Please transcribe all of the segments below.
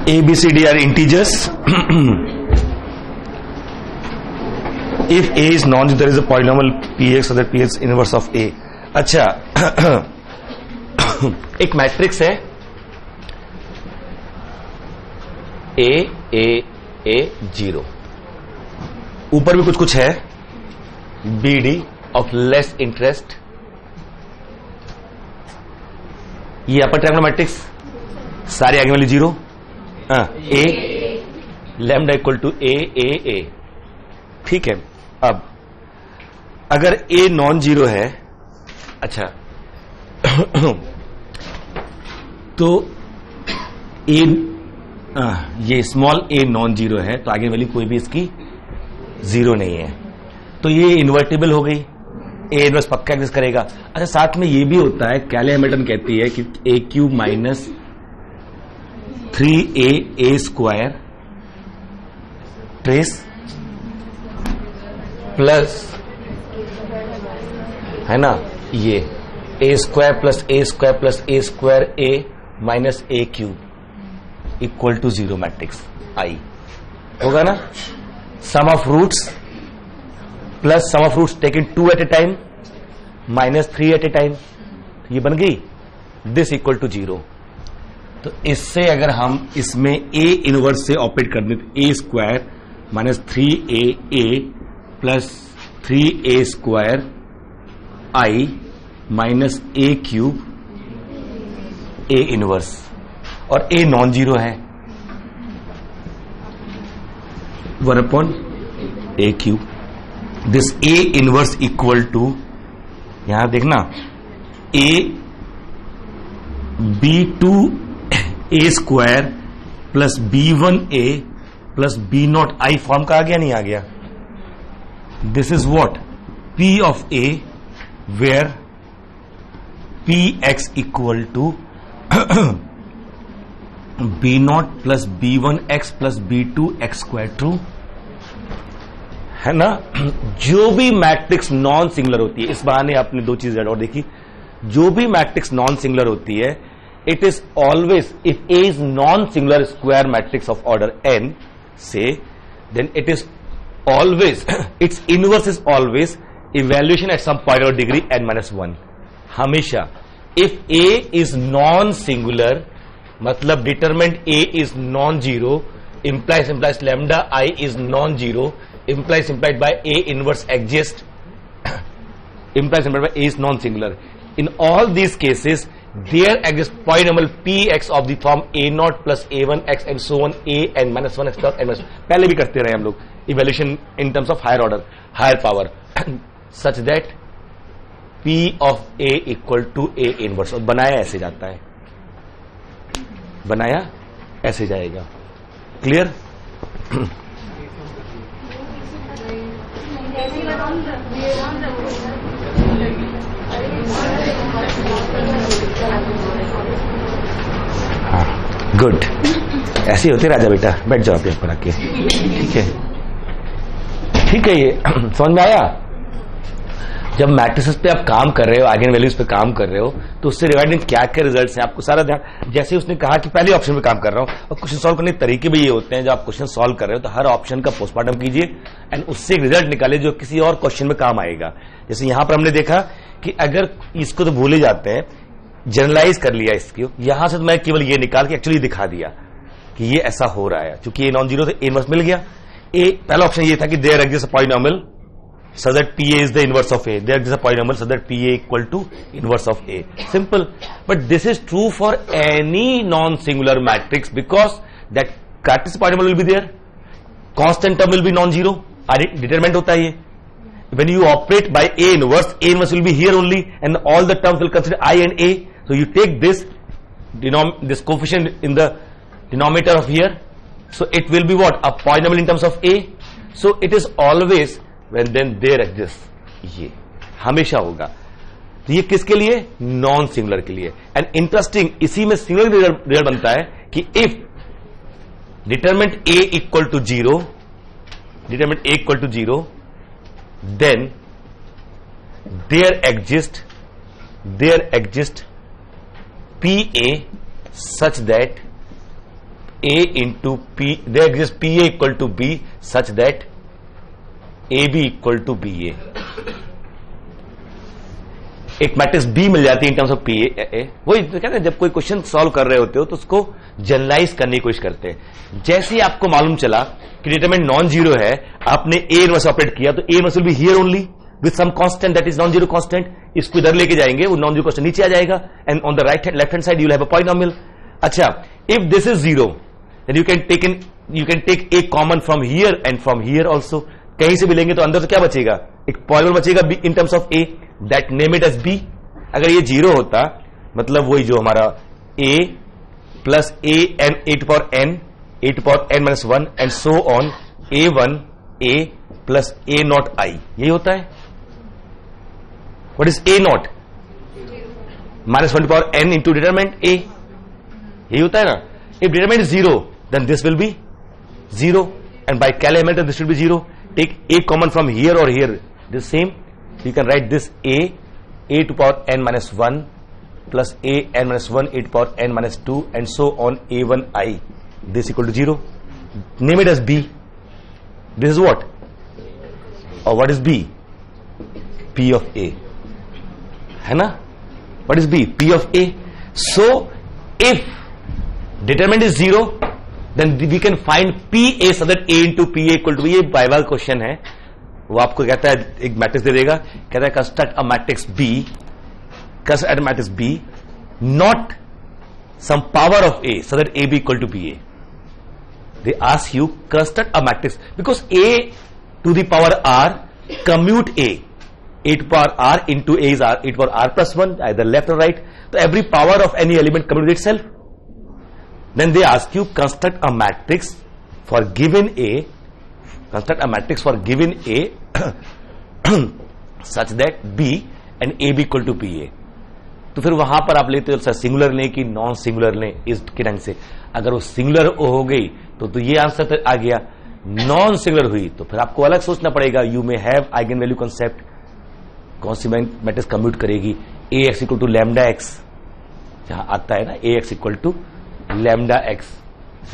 A, B, C, D are integers. If A is non-zero, there is a polynomial Px, so that Px inverse of A. अच्छा, एक matrix है A 0, ऊपर भी कुछ है BD of less interest. ये upper triangular matrix, सारी आगे वाली 0, A lambda equal to A. ठीक है. अब अगर A नॉन जीरो है, अच्छा तो ये स्मॉल a नॉन जीरो है, तो आगे वाली कोई भी इसकी जीरो नहीं है, तो ये इन्वर्टिबल हो गई. A इनवर्स पक्का एग्जिस्ट करेगा. अच्छा, साथ में ये भी होता है, कैले हैमिल्टन कहती है कि A³ minus 3a square trace plus, है ना, ये a square plus a square plus a square a minus A³ equal to 0 matrix I होगा ना. Sum of roots plus sum of roots taken 2 at a time minus 3 at a time, ये बन गई this equal to 0. तो इससे अगर हम इसमें a इनवर्स से ऑपरेट कर दें, तो a square minus 3a plus 3a square i minus A³ a inverse, और a नॉन जीरो है 1/A³. This a inverse equal to, यहां देखना, a B2a square plus B1a plus B0 I form का आ गया, नहीं आ गया. This is what P of A where Px equal to B0 plus B1x plus B2x square. True है ना. जो भी मैट्रिक्स नॉन सिंगुलर होती है, इस बहाने आपने दो चीजें और देखी, जो भी मैट्रिक्स नॉन सिंगुलर होती है, it is always, if A is non-singular square matrix of order n, say, then it is always, its inverse is always evaluation at some point or degree n minus 1. हमेशा. If A is non-singular, मतलब determinant A is non-zero, implies lambda I is non-zero, implies by A inverse exists, implies by A is non-singular. In all these cases, there exists polynomial Px of the form A0 plus A1x and so on A n minus 1x plus n minus 1. पहले भी करते रहे हम लोग evaluation in terms of higher order, higher power, such that P of A equal to A inverse. और बनाया ऐसे जाता है, बनाया ऐसे जाएगा. क्लियर. गुड. ऐसे होते राजा बेटा, बैठ जाओ आप पर आके. ठीक है, ठीक है. ये समझ में आया. जब मैट्रिसेस पे आप काम कर रहे हो, आइगन वैल्यूज पे काम कर रहे हो, तो उससे रिगार्डिंग क्या क्या रिजल्ट्स हैं आपको सारा ध्यान. जैसे उसने कहा कि पहले ऑप्शन पे काम कर रहा हूं, और क्वेश्चन सॉल्व करने के तरीके भी ये होते हैं. जब आप क्वेश्चन सॉल्व कर रहे हो तो हर ऑप्शन का पोस्टमार्टम कीजिए एंड उससे एक रिजल्ट निकाले जो किसी और क्वेश्चन में काम आएगा. जैसे यहां पर हमने देखा कि अगर इसको तो भूले जाते हैं, जनरलाइज कर लिया इसको, यहां से तो मैं केवल ये निकाल के एक्चुअली दिखा दिया कि ये ऐसा हो रहा है. क्योंकि ये नॉन जीरो थे, ए इनवर्स मिल गया. ए पहला ऑप्शन ये था कि there exist a polynomial so that PA is the inverse of A. There is a polynomial so that PA equal to inverse of A. Simple. But this is true for any non-singular matrix because that characteristic polynomial will be there. Constant term will be non-zero. Determinant होता है ये. When you operate by A inverse will be here only and all the terms will consider I and A. So you take this coefficient in the denominator of here. So it will be what? A polynomial in terms of A. So it is always when then there exists. ये हमेशा होगा. तो ये किसके लिए? Non singular के लिए. And interesting, इसी में सिंगुलर रिजल्ट बनता है कि if determinant A equal to 0, determinant A equal to 0, then there exist there exists PA such that A into P, there exists PA equal to B such that AB equal to BA. एक matrix B मिल जाती है इन terms of PA। वही कहते हैं जब कोई question solve कर रहे होते हो तो उसको जनरलाइज करने की कोशिश करते हैं। जैसे ही आपको मालूम चला कि डिटरमिनेंट नॉन जीरो है, आपने A इनवर्स ऑपरेट किया तो A inverse will be here only with some constant that is non zero constant. इसको इधर लेके जाएंगे, वो नॉन जीरो कांस्टेंट नीचे आ जाएगा and on the right hand left hand side you will have a polynomial. अच्छा, if this is zero then you can take a common from here and from here also। कहीं से भी लेंगे तो अंदर से क्या बचेगा, एक पॉलिनोमियल बचेगा B in terms of A, that name it as B। अगर ये जीरो होता मतलब वही जो हमारा A plus A and a to power n minus 1 and so on A1 A plus A naught I, यही होता है। What is A naught? minus 1 to power n into determinant A, यही होता है ना। If determinant is zero then this will be zero and by Cayley-Hamilton this should be zero। Take A common from here or here, the same, you can write this A to power n minus 1 plus A n minus 1 A to power n minus 2 and so on A1 I, this equal to 0। Name it as B। This is what, or what is B? P of A, है ना। What is B? P of A। So if determinant is 0 then we can find PA so that A into PA equal to, ये बाइवल question है। वो आपको कहता है एक matrix दे देगा, कहता है construct a matrix B, construct a matrix B not some power of A so that AB equal to BA। they ask you construct a matrix because A to the power R commute A to power R into A is R, A to power R plus 1 either left or right, so every power of any element commutes itself। Then they ask you construct a matrix for given A, construct a matrix for given A such that B and AB equal to BA। तो फिर वहां पर आप लेते हो singular लें कि non singular लें, इस के ढंग से। अगर वो सिंगुलर हो गई तो ये आंसर आ गया। नॉन सिंगुलर हुई तो फिर आपको अलग सोचना पड़ेगा। You may have eigenvalue concept, कौन सी मैट्रिक्स कम्यूट करेगी। A x equal to lambda X जहां आता है ना, A x equal to lambda X,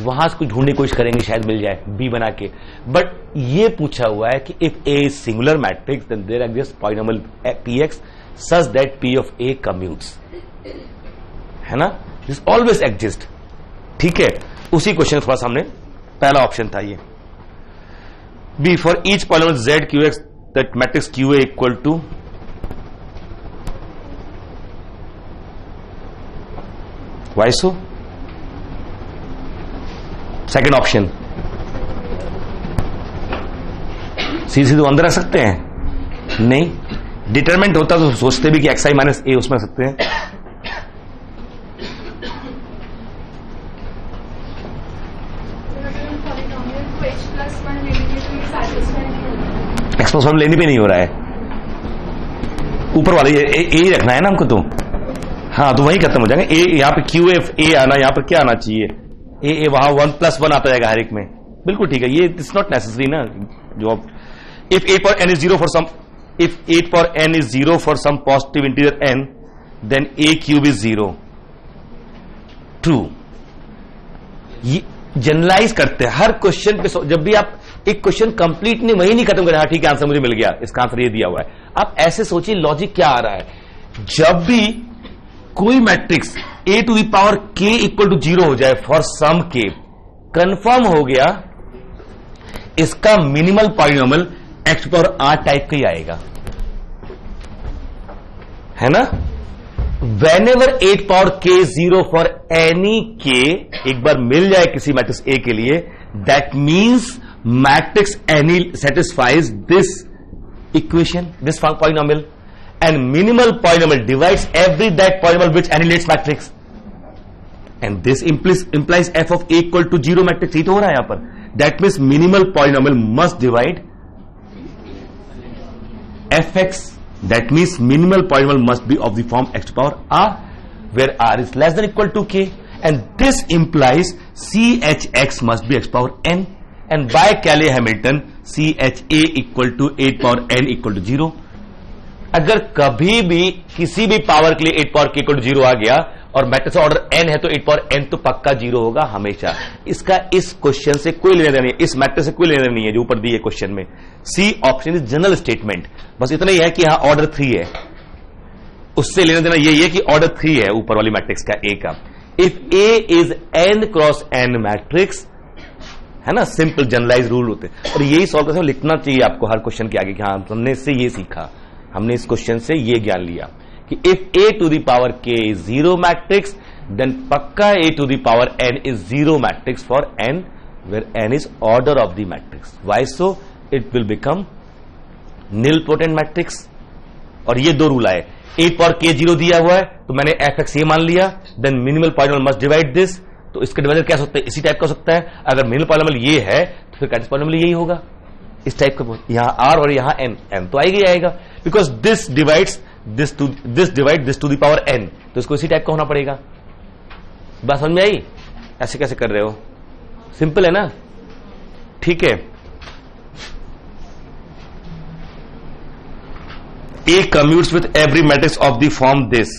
वहां से कुछ ढूंढने की कोशिश करेंगे, शायद मिल जाए बी बना के। बट ये पूछा हुआ है कि if A is singular matrix then there exist polynomial P x such that P of A commutes, है ना, दिस ऑलवेज एग्जिस्ट। ठीक है, उसी क्वेश्चन थोड़ा सामने पहला ऑप्शन था ये B for each polynomial Z Q x that matrix Q A equal to Y so. Second option सीधे तो अंदर रख सकते हैं, नहीं डिटरमिनेंट होता तो सोचते भी कि एक्स आई माइनस ए उसमें रख सकते हैं। एक्स प्लस वन लेने पे नहीं हो रहा है, ऊपर वाले ए ही रखना है ना हमको तो। हाँ तो वही खत्म हो जाएंगे। ए यहाँ पे क्यू एफ ए आना, यहाँ पर क्या आना चाहिए, ए वहां 1 plus 1 आता जाएगा हर एक में। बिल्कुल ठीक है, ये इट्स नॉट नेसेसरी ना। जो इफ ए पर n is zero for some, if 8 पर n is 0 for some positive integer n then a cube is 0। True, ये जनरलाइज करते हैं हर क्वेश्चन पे। जब भी आप एक क्वेश्चन कंप्लीट नहीं वही नहीं खत्म कर, हाँ ठीक है आंसर मुझे मिल गया, इसका आंसर ये दिया हुआ है। आप ऐसे सोचिए लॉजिक क्या आ रहा है। जब भी कोई matrix a to the power k equal to 0 हो जाए फॉर सम k, कंफर्म हो गया इसका minimal polynomial x power r type का ही आएगा, है ना। whenever 8 power k 0 for any k, एक बार मिल जाए किसी मैट्रिक्स a के लिए, that means matrix any satisfies this equation, this polynomial, and minimal polynomial divides every that polynomial which annihilates matrix, and this implies f of a equal to 0 matrix। ही तो हो रहा है यहां पर। that means minimal polynomial must divide fx, that means minimal polynomial must be of the form x to power r where r is less than equal to k, and this implies chx must be x power n, and by Cayley-Hamilton cha equal to 8 power n equal to 0। अगर कभी भी किसी भी power के लिए 8 power k equal 0 आ गया और matrix order n है तो 8 पावर n तो पक्का 0 होगा हमेशा। इसका इस क्वेश्चन से कोई लेना देना नहीं, इस मैट्रिक्स से कोई लेना देना नहीं है जो ऊपर दिए क्वेश्चन में। C option is general statement, बस इतना ही है कि यहां ऑर्डर 3 है, उससे लेना देना यही है कि ऑर्डर 3 है ऊपर वाली मैट्रिक्स का ए का। If A is n cross n matrix, है ना, सिंपल जनरलाइज रूल होते हैं और यही सॉल्व करके लिखना चाहिए आपको हर क्वेश्चन के आगे कि हाँ हमने इससे ये सीखा, हमने इस क्वेश्चन से ये ज्ञान लिया कि if a to the power k is 0 matrix then पक्का a to the power n is 0 matrix for n where n is order of the matrix. Why so? It will become nilpotent matrix. और ये दो rule आए, 8 power k 0 दिया हुआ है तो मैंने fx ये मान लिया, then minimal polynomial must divide this, तो इसका डिवाइजर क्या हो सकता है? इसी टाइप का हो सकता है। अगर मिनिमल पॉलिनोमियल ये है तो फिर क्वाड्रेटिक पॉलिनोमियल यही होगा, इस टाइप का। यहां r और यहां n तो आएगा ही आएगा, because this divides this divide this to the power n, तो इसको इसी टाइप का होना पड़ेगा। बात समझ में आई? ऐसे कैसे कर रहे हो? सिंपल है ना, ठीक है। A commutes with every matrix of the form this.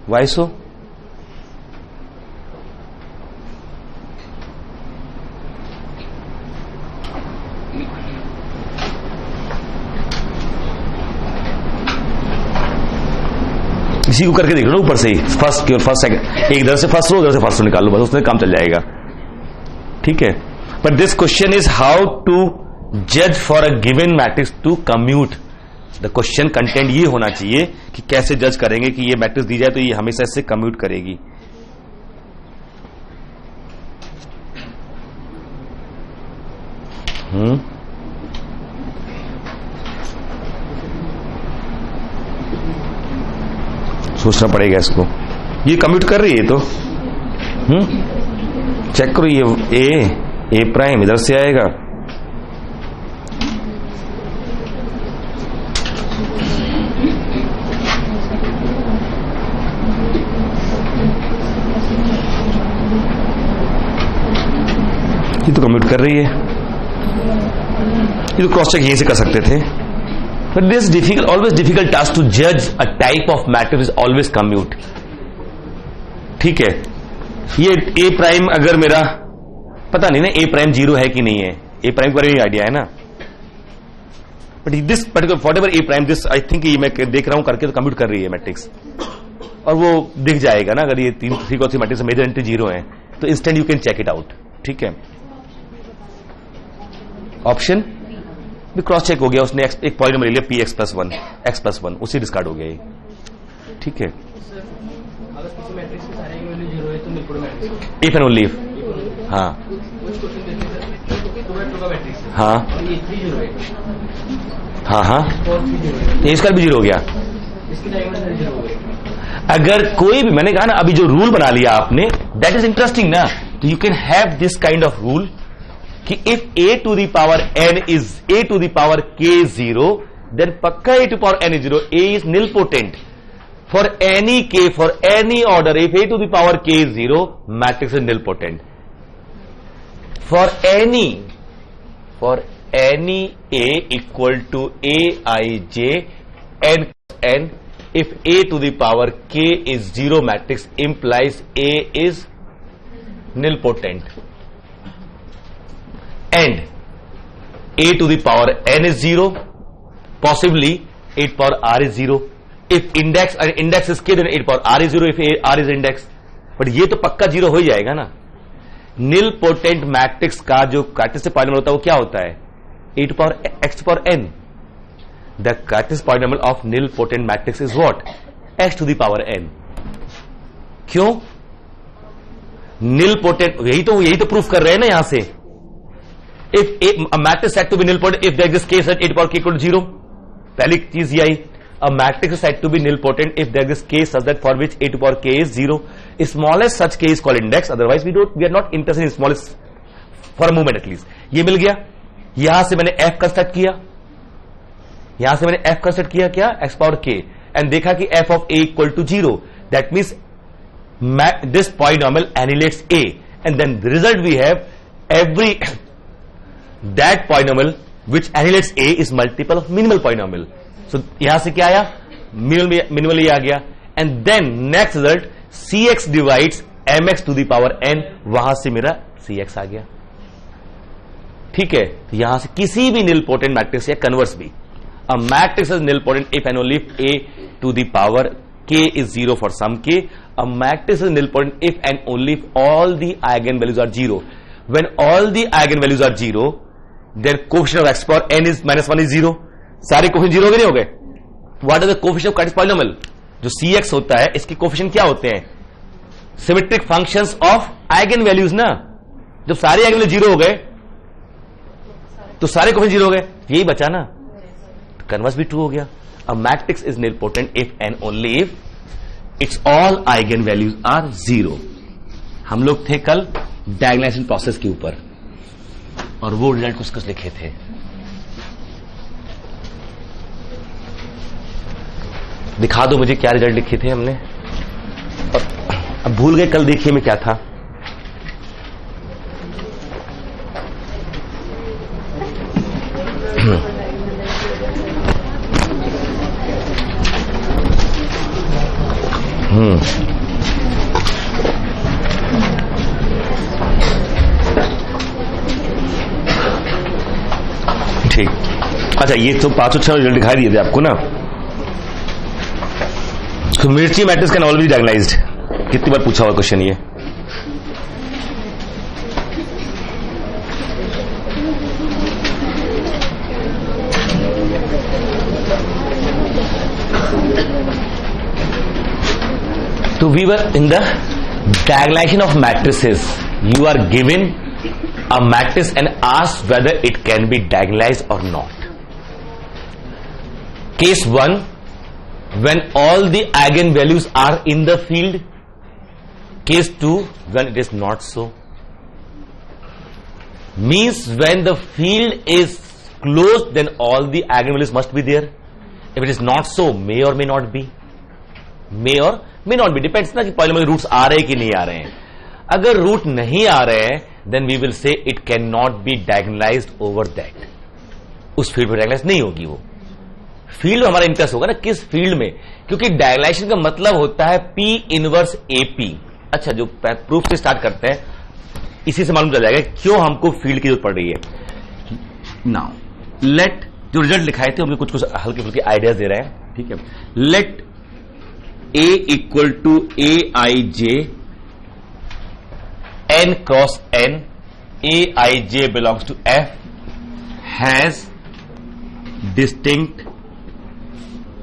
Why so? इसी को करके देख लो ऊपर से ही, फर्स्ट की और फर्स्ट सेकंड, एक इधर से फर्स्ट रो उधर से फर्स्ट रो निकाल लो, बस उसमें काम चल जाएगा, ठीक है। But this question is how to जज for a given matrix to commute. The question content ये होना चाहिए कि कैसे जज करेंगे कि ये मैट्रिक्स दी जाए तो ये हमेशा इससे कम्यूट करेगी। सोचना पड़ेगा इसको, ये कम्यूट कर रही है तो चेक करो, ये ए प्राइम इधर से आएगा, ये तो कम्यूट कर रही है, ये तो क्रॉस चेक यहीं से कर सकते थे। But this difficult, always difficult task to जज a type of matrix is always commute, ठीक है। ये ए प्राइम अगर मेरा पता नहीं ना ए प्राइम 0 है कि नहीं है, ए प्राइम का आइडिया है ना, but this particular what ever A prime this I think ये मैं देख रहा हूं करके तो कम्यूट कर रही है मैट्रिक्स, और वो दिख जाएगा ना। अगर ये 3 क्रॉस 3 मैट्रिक्स मेजर एंट्री 0 है तो instant you can check it out, ठीक है। ऑप्शन भी क्रॉस चेक हो गया, उसने एक पॉइंट ले लिया पी एक्स प्लस वन, उसी डिस्कार्ड हो गया ये, ठीक है। इफ एंड ओनली इफ, हाँ हाँ हाँ हाँ, इसका भी 0 हो गया। अगर कोई भी, मैंने कहा ना अभी जो रूल बना लिया आपने, दैट इज इंटरेस्टिंग ना, तो you can have this kind of rule कि if a to the power n is a to the power k 0 then पक्का a to power n is 0, a is nilpotent for any k for any order. If a to the power k is 0 matrix is nilpotent for any a equal to a I j n if a to the power k is 0 matrix implies a is nilpotent and a to the power n is 0, possibly 8 power r is 0. if index is k then 8 power r is 0 if r is index, but ये तो पक्का 0 हो ही जाएगा ना। nilpotent matrix का जो Cartesian polynomial होता है वो क्या होता है? a to power x to power n. The Cartesian polynomial of nilpotent matrix is what? x to the power n. क्यों? nilpotent, यही तो प्रूफ कर रहे हैं ना यहां से। If a matrix said to be nilpotent if there exists k such 8 power k equal to 0, पहली चीज ये आई, a matrix is said to be nilpotent if there exists k such that for which 8 to power k is 0. Smallest such k is called index, otherwise we are not interested in smallest for a moment at least. ये मिल गया। यहां से मैंने f construct किया, यहां से मैंने f construct किया क्या? x पावर k, एंड देखा कि f of a equal to 0, that means this polynomial annihilates a, and then the result we have every that polynomial which annihilates A is multiple of minimal polynomial. So यहां से क्या आया, minimal ये आ गया, and then next result Cx divides mx to the power n, वहां से मेरा Cx आ गया. ठीक है, तो यहां से किसी भी nilpotent मैट्रिक्स या कन्वर्स भी, a matrix is nilpotent if and only if A to the power k is 0 for some k. A matrix is nilpotent if and only if all the eigenvalues are 0. When all the eigenvalues are 0, their coefficient of x power n is -1 is 0. सारे coefficient 0 हो गए, नहीं हो गए? What is the coefficient of Cartesian polynomial? जो Cx होता है, इसके कोफिशिएंट क्या होते हैं? सिमेट्रिक फंक्शंस ऑफ आइगन ना. जब सारे आइगन वैल्यू 0 हो गए तो सारे कोफिशिएंट 0 हो गए, यही बचा ना. कन्वर्स भी ट्रू हो गया. A matrix is nilpotent if and only if its all eigen values are 0. हम लोग थे कल डायगोनलाइजेशन प्रोसेस के ऊपर और वो रिजल्ट कुछ लिखे थे. दिखा दो मुझे क्या रिजल्ट लिखे थे हमने, और अब भूल गए. कल देखिए मैं क्या था. ठीक. अच्छा, ये तो 5-6 रिजल्ट दिखाई दिए थे आपको ना. तो मिर्ची मैट्रिक्स कैन ऑलवेज डायगोनलाइज्ड. कितनी बार पूछा हुआ क्वेश्चन ये. तो we were in the diagonalization of matrices. You are given a matrix and asked whether it can be diagonalized or not. Case 1, when all the eigenvalues are in the field. Case 2, when it is not so. Means when the field is closed, then all the eigenvalues must be there. If it is not so, may or may not be. May or may not be. Depends ना कि polynomial roots आ रहे हैं कि नहीं आ रहे हैं. अगर root नहीं आ रहे हैं, then we will say it cannot be diagonalized over that. उस फील्ड में डायगोनलाइज नहीं होगी. वो फील्ड में हमारा इंटरेस्ट होगा ना, किस फील्ड में, क्योंकि डायगोनलाइजेशन का मतलब होता है P इनवर्स AP. अच्छा, जो प्रूफ से स्टार्ट करते हैं, इसी से मालूम चल जाएगा क्यों हमको फील्ड की जरूरत पड़ रही है. नाउ लेट, जो रिजल्ट लिखाए थे उनके कुछ कुछ हल्के फुल्के आइडियाज दे रहे हैं. ठीक है. Let A equal to Aij n cross n, Aij belongs to F, has distinct,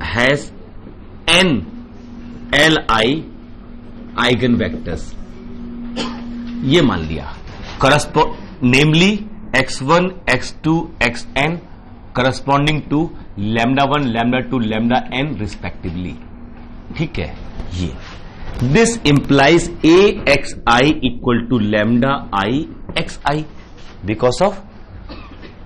has n Li eigen vectors. ये मान लिया. नेमली x1, x2, xn corresponding to λ1, λ2, λn respectively. ठीक है. ये this implies AXI equal to lambda I XI because of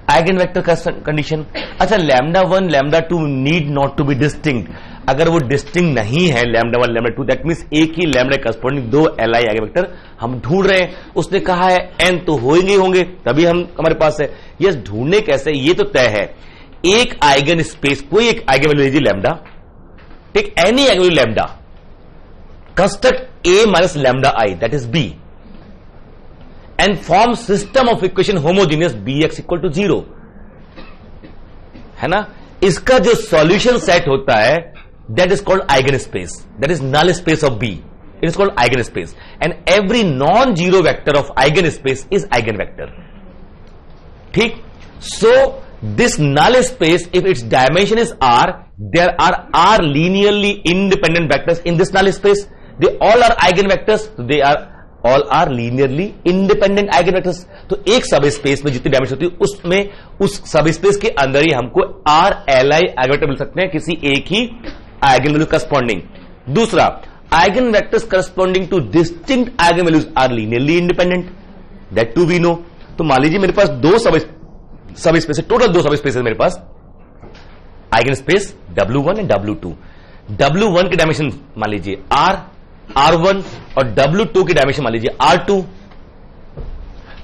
eigenvector condition. अच्छा, λ1, λ2 need not to be distinct. अगर वो distinct नहीं है λ1, λ2, दैट मीन्स एक ही लैम्डा करस्पॉन्डिंग 2 Li आइगन हम ढूंढ रहे हैं. उसने कहा है n तो होंगे, तभी हमारे पास है. यस, ढूंढने कैसे, ये तो तय है. एक आइगन स्पेस, कोई एक आइगन वैल्यू लीजिए lambda, take any eigen value lambda, construct A minus lambda I, that is B, and form system of equation homogeneous Bx equal to 0. है ना. इसका जो सॉल्यूशन सेट होता है, that is called eigenspace, that is null space of B. It is called eigenspace, and every non-zero vector of eigenspace is eigenvector. ठीक. So this null space, if its dimension is R, there are R linearly independent vectors in this null space. They all are eigenvectors. So they are all are linearly independent eigenvectors. तो एक सब space में जितनी dimension होती है, उसमें उस सब स्पेस के अंदर ही हमको R Li eigenvector मिल सकते हैं किसी एक ही आइगन वैल्यू करस्पॉन्डिंग. दूसरा, eigen vectors corresponding to distinct eigen values are linearly independent. That too we know. तो मान लीजिए मेरे पास दो सब स्पेस है, टोटल दो सब स्पेस है मेरे पास. Eigen space W1 and W2. W1 की डायमेंशन मान लीजिए R1 और W2 की डायमेंशन मान लीजिए R2.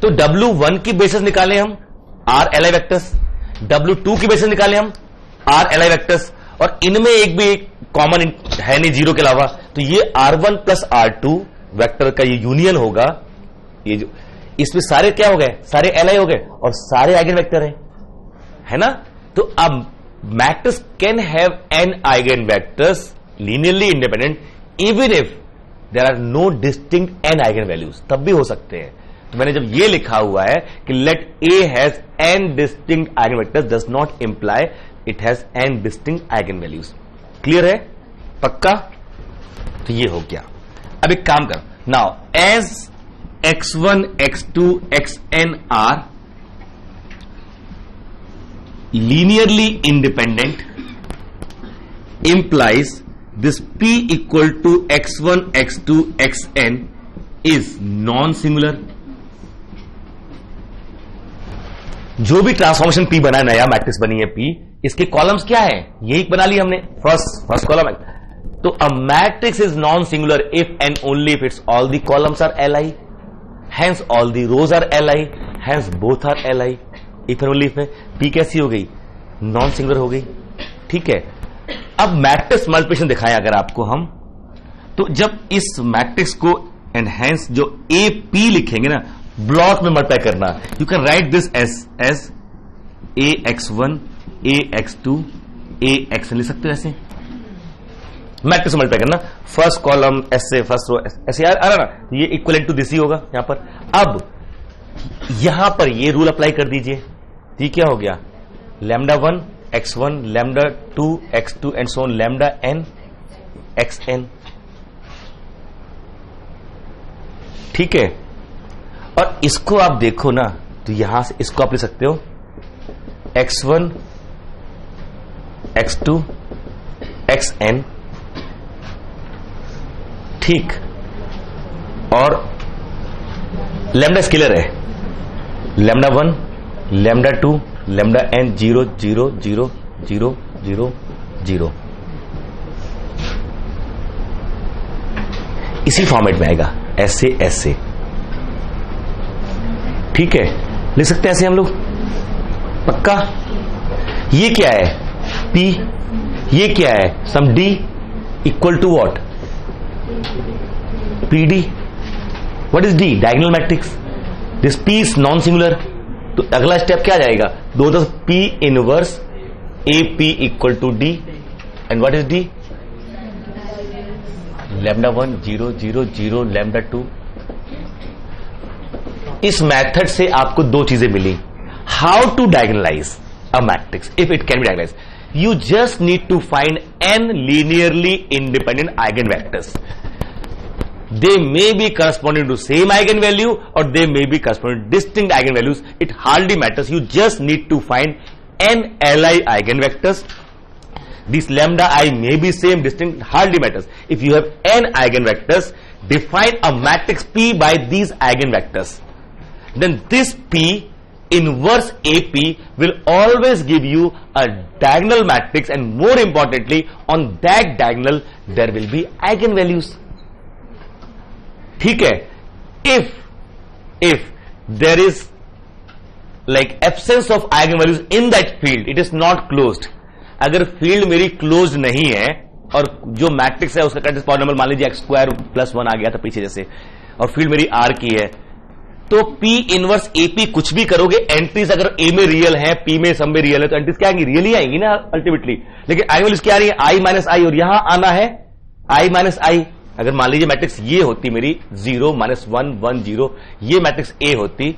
तो W1 की बेसिस निकालें हम R Li वेक्टर्स. W2 की बेसिस निकाले हम आर एल आई वैक्टर्स, और इनमें एक भी कॉमन है नहीं जीरो के अलावा, तो ये R1 प्लस R2 वैक्टर का ये यूनियन होगा। ये जो इसमें सारे क्या हो गए, सारे एल आई हो गए और सारे आइगन वेक्टर है ना। तो अब matrix can have n eigen vectors linearly independent even if there are no distinct n eigen values, तब भी हो सकते हैं। तो मैंने जब ये लिखा हुआ है कि let A has n distinct eigen vectors does not imply it has n distinct eigen values. Clear है, पक्का? तो ये हो गया। अब एक काम कर, now as x1 x2 xn are linearly independent implies this p equal to x1 x2 xn is non-singular। जो भी ट्रांसफॉर्मेशन p बना है, नया मैट्रिक्स बनी है p, इसके कॉलम्स क्या है, यही बना लिया हमने, फर्स्ट कॉलम है। तो a matrix is non-singular if and only if its all the columns are li, hence all the rows are li, hence both are li। if and only if में p कैसी हो गई, non singular हो गई। ठीक है, अब matrix multiplication दिखाएं अगर आपको हम, तो जब इस मैट्रिक्स को एनहेंस जो ए पी लिखेंगे ना, ब्लॉक में मल्टीप्लाई करना, you can write this as A x one A x two A x, लिख सकते हो ऐसे। मैट्रिक्स मल्टीप्लाई करना, फर्स्ट कॉलम ऐसे, फर्स्ट रो ऐसे आ रहा ना, ये इक्वलेंट टू दिस ही होगा यहां पर। अब यहां पर ये रूल अप्लाई कर दीजिए, ये क्या हो गया, lambda 1 x1 lambda 2 x2 and so on lambda n xn। ठीक है, और इसको आप देखो ना, तो यहां से इसको आप ले सकते हो x1 x2 xn। ठीक, और लैम्डा स्केलर है, लैम्डा 1 लैम्डा 2 लैम्डा n 0 0 0 0 0 0, इसी फॉर्मेट में आएगा, ऐसे ऐसे। ठीक है, लिख सकते हैं ऐसे हम लोग, पक्का? ये क्या है p, ये क्या है some d equal to what, pd। What is d, diagonal matrix. This p is non singular, तो अगला स्टेप क्या जाएगा, दोनों p inverse A P equal to D, and what is d, lambda 1 0 0 0 lambda 2। इस method से आपको दो चीजें मिली, how to diagonalize a matrix if it can be diagonalize. You just need to find n linearly independent eigenvectors. They may be corresponding to same eigenvalue or they may be corresponding to distinct eigenvalues. It hardly matters. You just need to find n li eigenvectors. These lambda I may be same, distinct, hardly matters. If you have n eigenvectors, define a matrix P by these eigenvectors. Then this P inverse AP will always give you a diagonal matrix, and more importantly on that diagonal there will be eigenvalues। ठीक है, if there is like absence of eigenvalues in that field, it is not closed। अगर field मेरी close नहीं है और जो matrix है उसका करेक्ट पॉलिनोमियल मान लीजिए x² + 1 आ गया था पीछे जैसे, और फील्ड मेरी R की है, तो P इनवर्स AP कुछ भी करोगे, एंट्रीज अगर A में रियल है, P में सब में रियल है, तो एंट्रीज क्या आएंगी, रियल ही आएंगी ना अल्टीमेटली। लेकिन आइगनवैल्यूज क्या आ रही है, I माइनस I, और यहां आना है I माइनस I। अगर मान लीजिए मैट्रिक्स ये होती मेरी 0 - 1 1 0, ये मैट्रिक्स A होती,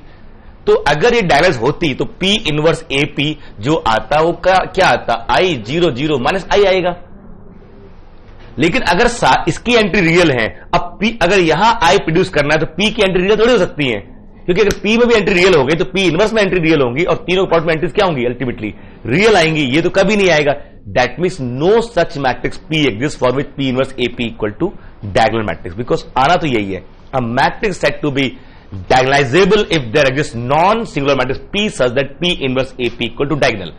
तो अगर ये डायगोनलाइज होती तो P इनवर्स AP जो आता वो क्या आता, I 0 0 माइनस I आएगा। लेकिन अगर इसकी एंट्री रियल है, अब P अगर यहां I प्रोड्यूस करना है तो P की एंट्री रियल थोड़ी हो सकती है, क्योंकि अगर P में भी एंट्री रियल हो गई तो P इनवर्स में एंट्री रियल होंगी, और तीनों पार्ट में एंट्रीज क्या होंगी, अल्टीमेटली रियल आएंगी। ये तो कभी नहीं आएगा। That means no such matrix P exist for which P inverse AP equal to diagonal matrix, because आना तो यही है, a matrix said to be diagonalizable if there exists non-singular matrix P such that P inverse AP equal to diagonal।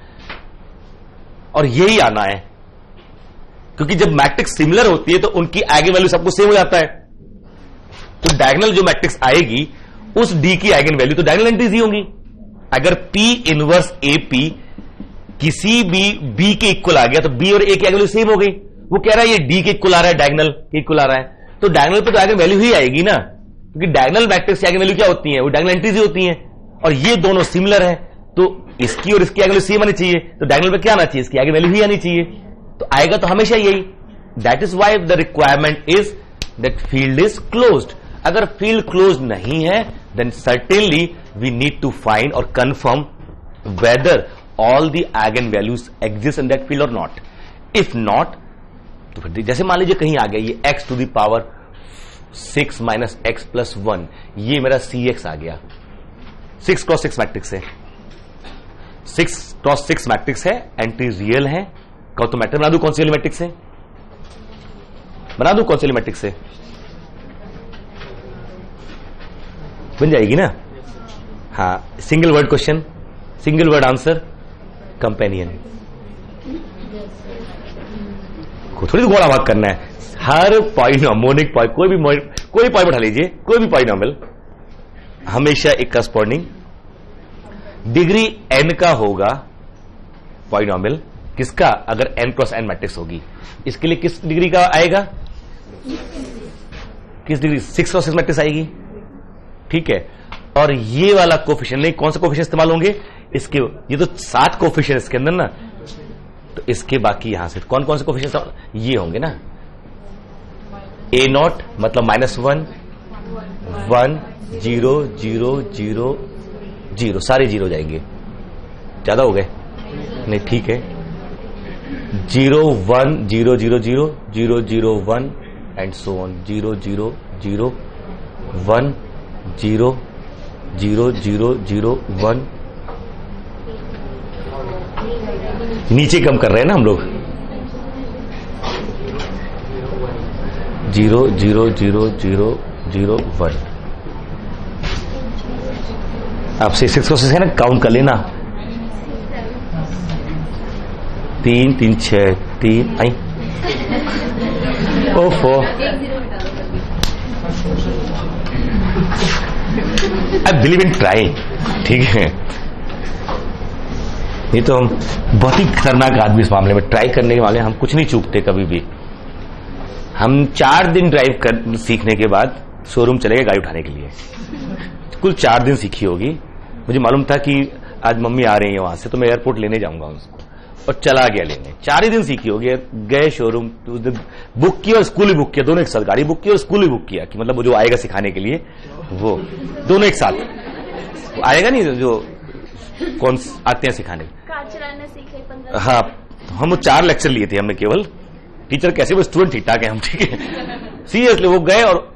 और यही आना है, क्योंकि जब मैट्रिक्स सिमिलर होती है तो उनकी आइगन वैल्यू सबको सेम हो जाता है। तो डायगोनल जो मैट्रिक्स आएगी उस D की आइगन वैल्यू तो डायगोनल एंट्रीज ही होंगी। अगर P इनवर्स AP किसी भी बी के इक्वल आ गया तो बी और ए की आइगन वैल्यू सेम हो गई। वो कह रहा है ये डी के इक्वल आ रहा है, डायगोनल के इक्वल आ रहा है, तो डायगोनल पे तो आइगन वैल्यू ही आएगी ना, क्योंकि डायगोनल मैट्रिक्स की आइगन वैल्यू क्या होती है, वो डायगोनल एंट्रीज ही होती हैं, और ये दोनों सिमिलर है, तो इसकी और इसकी आइगन वैल्यू सेम आनी चाहिए, तो डायगोनल पे क्या आना चाहिए, इसकी आइगन वैल्यू ही आनी चाहिए, तो आएगा तो हमेशा यही। That is why the requirement is that field is closed. अगर फील्ड क्लोज नहीं है then certainly we need to find और confirm whether all the eigenvalues exist in that field और नॉट। इफ नॉट तो फिर जैसे मान लीजिए कहीं आ गया ये x to the power 6 minus x plus 1, ये मेरा cx आ गया, 6 क्रॉस 6 मैट्रिक्स है, 6 क्रॉस 6 मैट्रिक्स है, एंट्री रियल है, कहो तो मैट्रिक्स बना दू, कौन सी वाली मैट्रिक्स है, बना दू कौन सी वाली मैट्रिक्स है, बन जाएगी ना। हाँ, single word question, single word answer, companion, थोड़ी घोड़ा भाग करना है। हर पॉलिनोमियल पॉइंट, कोई भी पॉइंट उठा लीजिए, कोई भी पॉलिनोमियल हमेशा एक करस्पॉन्डिंग डिग्री n का होगा पॉलिनोमियल, किसका, अगर n क्रॉस n मैट्रिक्स होगी, इसके लिए किस डिग्री का आएगा, किस डिग्री, 6 क्रॉस 6 मैट्रिक्स आएगी, ठीक है। और ये वाला कोफिशिएंट नहीं, कौन सा कोफिशिएंट इस्तेमाल होंगे, इसके, ये तो 7 कोफिशिएंट इसके अंदर ना, तो इसके बाकी यहां से कौन कौन से कोफिशिएंट ये होंगे ना, a0 मतलब -1 1 0 0 0 0, सारे 0 जाएंगे, ज्यादा हो गए नहीं, ठीक है, 0 1 0 0 0 0 0 1 एंड सो ऑन, 0 0 0 1 0 0 0 0 1, नीचे कम कर रहे हैं ना हम लोग, 0 0 0 0 0 1, आप 6 को है ना, काउंट कर लेना, 3 3 6 3 आई, ओफो, आई बिलीव इन ट्राइंग, ठीक है। ये तो हम बहुत ही खतरनाक आदमी इस मामले में, ट्राई करने के मामले में हम कुछ नहीं चूकते कभी भी। हम 4 दिन ड्राइव कर सीखने के बाद शोरूम चले गए गाड़ी उठाने के लिए, कुल 4 दिन सीखी होगी। मुझे मालूम था कि आज मम्मी आ रही है वहां से, तो मैं एयरपोर्ट लेने जाऊंगा उसको, और चला गया लेने, 4 ही दिन सीखी होगी। गए शोरूम, बुक किया और स्कूल भी बुक किया, दोनों एक साथ, गाड़ी बुक की और स्कूल भी बुक किया, कि मतलब वो जो आएगा सिखाने के लिए वो दोनों एक साथ आएगा, नहीं जो कौन आते हैं सिखाने, हाँ, हम 4 लेक्चर लिए थे हमने केवल, टीचर कैसे, वो स्टूडेंट ठीक ठाक है हम, ठीक है, सीरियसली वो गए और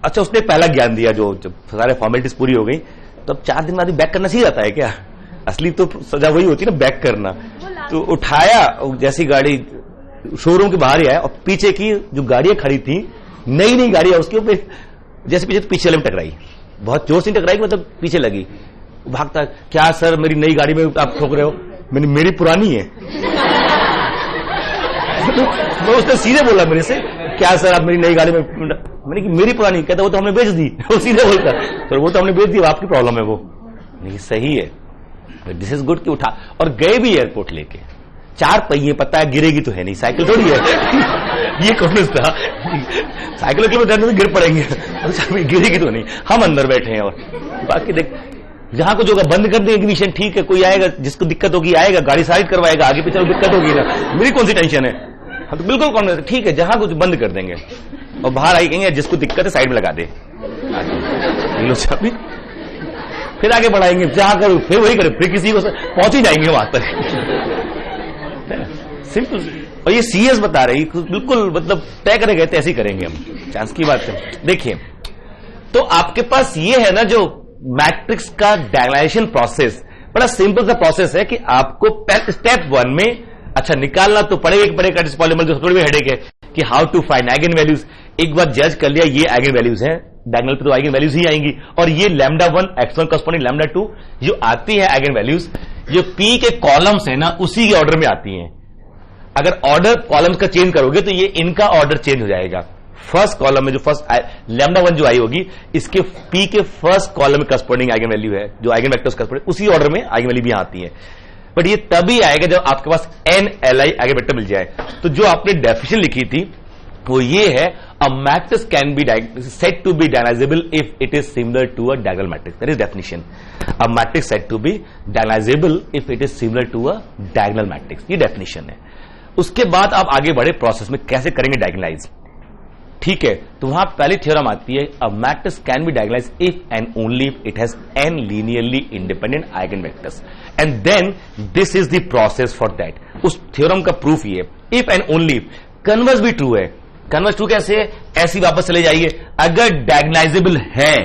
अच्छा उसने पहला ज्ञान दिया, जो जब सारे फॉर्मेलिटीज पूरी हो गई, तो अब 4 दिन बाद बैक करना सीख जाता है क्या, असली तो सजा वही होती है ना, बैक करना। तो उठाया, जैसी गाड़ी शोरूम के बाहर ही आया, और पीछे की जो गाड़ियां खड़ी थी, नई नई गाड़ियां, उसके ऊपर जैसे पीछे वाले में टकराई, बहुत जोर से टकराई, मतलब पीछे लगी, भागता, क्या सर मेरी नई गाड़ी में आप ठोक रहे हो, मेरी पुरानी है। तो उसने सीधे बोला मेरे से, क्या सर आप मेरी नई गाड़ी में, मैंने कि मेरी पुरानी, कहता वो तो हमने बेच दी, वो सीधे बोलता, सर वो तो हमने बेच दी, आपकी प्रॉब्लम है वो, नहीं सही है, दिस इज गुड कि उठा, और गए भी एयरपोर्ट लेके, 4 पहिए, पता है गिरेगी तो है नहीं, साइकिल थोड़ी है, ये कौन था, साइकिल के में गिर पड़ेंगे, गिरेगी तो नहीं, हम अंदर बैठे हैं, और बाकी देख जहां कुछ होगा बंद कर देंगे इग्निशन, ठीक है, कोई आएगा जिसको दिक्कत होगी आएगा, गाड़ी साइड करवाएगा, आगे पीछे दिक्कत होगी ना, मेरी कौन सी टेंशन है, हम तो बिल्कुल कौन, ठीक है, जहां कुछ बंद कर देंगे, और बाहर आई कहेंगे जिसको दिक्कत है साइड में लगा दे, फिर आगे बढ़ाएंगे, जहां करो फिर वही करें, फिर किसी को पहुंच ही जाएंगे वहां तक, सिंपल। और ये सीएस बता रही, बिल्कुल मतलब तय करे गए थे, ऐसे ही करेंगे हम, चांस की बात है। देखिए, तो आपके पास ये है ना, जो मैट्रिक्स का डायगोनालाइजेशन प्रोसेस बड़ा सिंपल सा प्रोसेस है, कि आपको स्टेप 1 में अच्छा निकालना तो पड़ेगा जो थोड़ी भी हेडेक है, कि how to find eigen values. एक बार जज कर लिया ये आइगन वैल्यूज हैं, डायगोनल पे तो आइगन वैल्यूज ही आएंगी, और ये λ1 x1 कॉरस्पॉन्डिंग λ2 जो आती है आइगन वैल्यूज, जो p के कॉलम्स है ना उसी के ऑर्डर में आती हैं। अगर ऑर्डर कॉलम्स का चेंज करोगे तो ये इनका ऑर्डर चेंज हो जाएगा। फर्स्ट कॉलम में जो फर्स्ट λ1 जो आई होगी, इसके p के फर्स्ट कॉलम में करस्पॉन्डिंग आइगन वैल्यू है, जो आइगन वेक्टर्स करस्पॉन्डिंग, उसी ऑर्डर में आइगन वैल्यू भी आती है। बट ये तभी आएगा जब आपके पास n li आगे वेक्टर मिल जाए। तो जो आपने डेफिनेशन लिखी थी वो ये है, a matrix can be said to be diagonalisable if it is similar to a diagonal matrix. That is definition, a matrix said to be diagonalisable if it is similar to a diagonal matrix. ये definition है। उसके बाद आप आगे बढ़े process में, कैसे करेंगे डायगोनलाइज, ठीक है। तो वहां पहली थ्योरम आती है, a matrix can be diagonalize if and only if it has n linearly independent eigenvectors, and then this is the process for that. उस थ्योरम का प्रूफ ये, if and only if. Converse भी true है। Converse true कैसे है? ऐसी वापस चले जाइए, अगर डायगोनाइजेबल है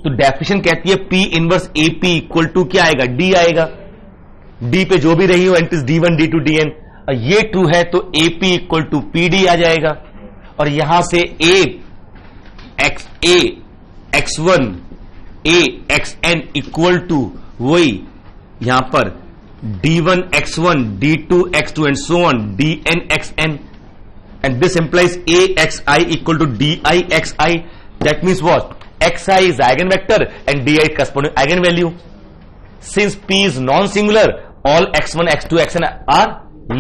तो डेफिनेशन कहती है P inverse AP equal to क्या आएगा? D आएगा। D पे जो भी रही हो, एंड D1 D2 DN, ये ट्रू है तो AP इक्वल टू PD आ जाएगा। और यहां से x1 a xn equal to वही यहां पर d1 x1 d2 x2 and so on dn xn, and this implies axi equal to dixi. That means what? xi is eigenvector and di is corresponding eigenvalue. Since p is non-singular, all x1 x2 xn are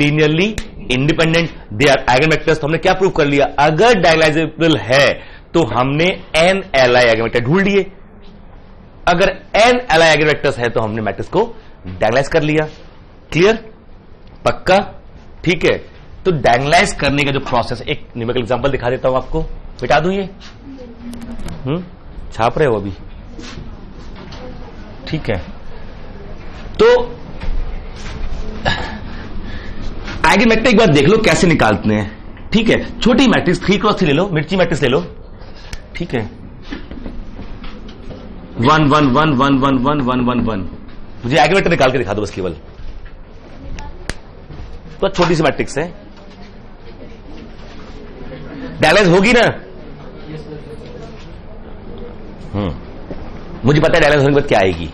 linearly independent, they are eigenvectors. तो हमने क्या prove कर लिया? अगर diagonalisable है तो हमने n li eigenvector ढूंढ लिए। अगर n li eigenvectors है तो हमने मैट्रिक्स को डायगोनाइज कर लिया। क्लियर? पक्का? ठीक है। तो डायगोनाइज करने का जो प्रोसेस, एक न्यूमेरिकल एग्जांपल दिखा देता हूं आपको, मिटा दूं ये, छाप रहे हो अभी, ठीक है। तो आइगन वेक्टर एक बार देख लो कैसे निकालते हैं, ठीक है। छोटी मैट्रिक्स 3x3 ले लो, मिर्ची मैट्रिक्स ले लो, ठीक है। 1 1 1 1 1 1 1 1 1। मुझे आइगन वेक्टर निकाल के दिखा दो बस केवल। तो छोटी सी मैट्रिक्स है, डायगोनाइज होगी ना? मुझे पता है डायगोनाइज होने के बाद क्या आएगी।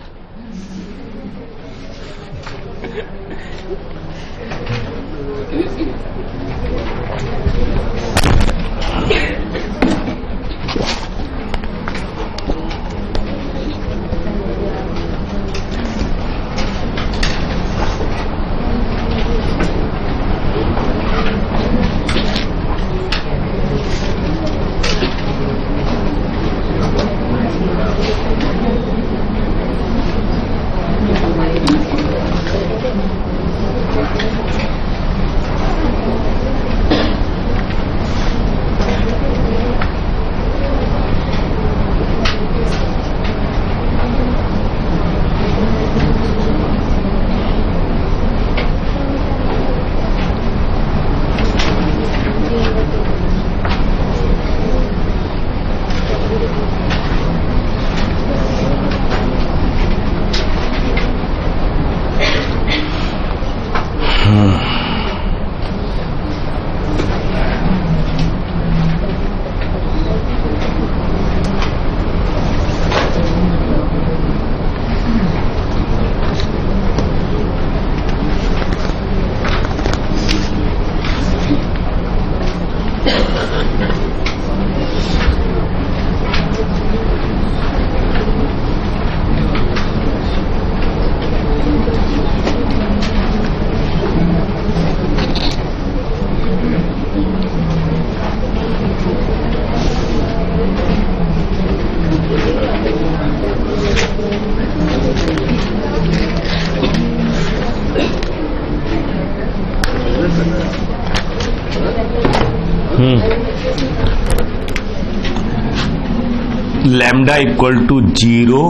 लैम्डा इक्वल टू 0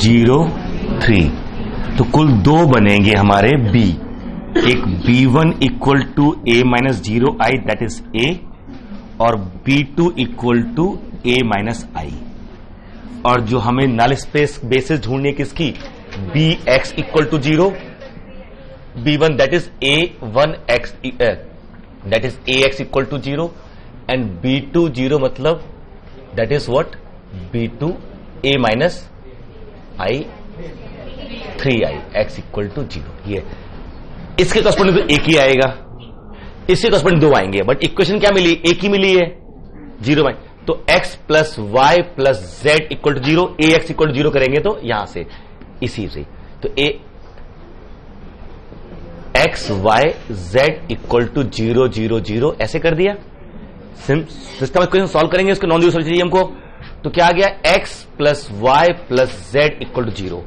0 3, तो कुल दो बनेंगे हमारे बी। एक B1 equal to a minus 0 i that is a, और B2 equal to a minus i। और जो हमें नल स्पेस बेसिस ढूंढने किसकी, Bx equal to 0, B1 that is a1x that is ax equal to 0, and B2 0 मतलब that is what, B2 a minus i 3i x equal to 0। ये इसके कॉस्पोंडिंग तो एक ही आएगा, इसके कॉस्पोंडिंग दो आएंगे, बट इक्वेशन क्या मिली, एक ही मिली है, 0 माइन। तो x plus y plus z equal to 0, a x equal to 0 करेंगे तो यहां से इसी से, तो x y z equal to 0 0 0 ऐसे कर दिया। सिस्टम क्वेश्चन सॉल्व करेंगे, उसको नॉन जीरो सॉल्व चाहिए हमको। तो क्या आ गया, x plus y plus z equal to 0।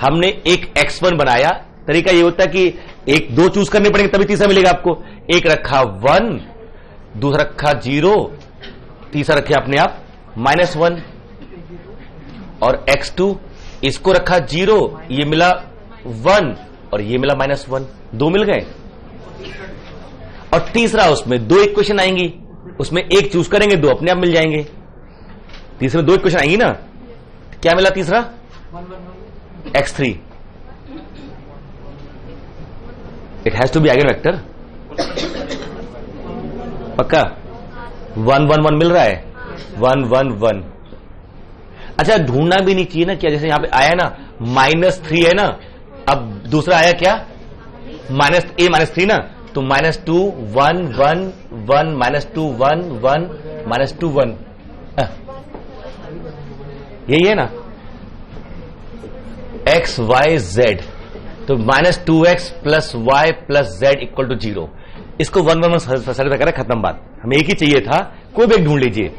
हमने एक x1 बनाया। तरीका ये होता है कि एक दो चूज करने पड़ेंगे तभी तीसरा मिलेगा आपको। एक रखा 1, दूसरा रखा 0, तीसरा रखे अपने आप -1 और x2 इसको रखा 0, ये मिला 1 और ये मिला -1, दो मिल गए। और तीसरा उसमें दो इक्वेशन आएंगी, उसमें एक चूज करेंगे, दो अपने आप मिल जाएंगे। तीसरे में दो इक्वेशन आएंगी ना, क्या मिला तीसरा, x3। It has to be eigen vector, पक्का। 1 1 1 मिल रहा है, 1 1 1। अच्छा ढूंढना भी नहीं चाहिए ना, क्या जैसे यहां पे आया ना -3 है ना, अब दूसरा आया क्या -3 ना, तो -2 1 1 1 -2 1 1 -2 1 यही है ना, x y z। तो -2x plus y plus z equal to 0। इसको 1 1 1 करें, खत्म बात। हमें एक ही चाहिए था, कोई भी एक ढूंढ लीजिए,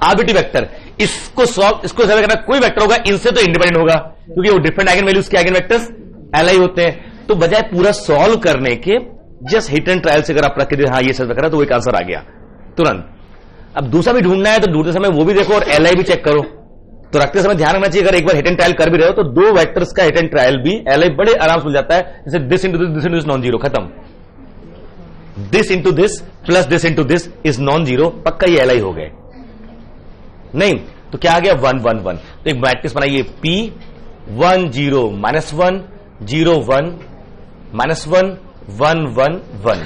आर्बिट्री वेक्टर। इसको सॉल्व करना, कोई वेक्टर होगा इनसे तो इंडिपेंडेंट होगा, क्योंकि वो डिफरेंट आइगन वैल्यूज के आइगन वेक्टर्स एलआई होते हैं। तो बजाय पूरा सॉल्व करने के जस्ट हिट एंड ट्रायल से अगर आप रख के हाँ ये सॉल्व करा तो एक आंसर आ गया तुरंत। अब दूसरा भी ढूंढना है तो ढूंढते समय वो भी देखो और एलआई भी चेक करो। तो रखते समय ध्यान रखना चाहिए, अगर एक बार हिट एंड ट्रायल कर भी रहे हो तो दो वेक्टर्स का हिट एंड ट्रायल भी एलआई बड़े आराम से मिल जाता है। जैसे this into this non zero, खत्म। This into this plus this into this is non zero, पक्का ये एलआई हो गए। नहीं तो क्या आ गया 1 1 1। तो एक मैट्रिक्स बनाइए P 1 0 -1 0 1 -1 1 1 1।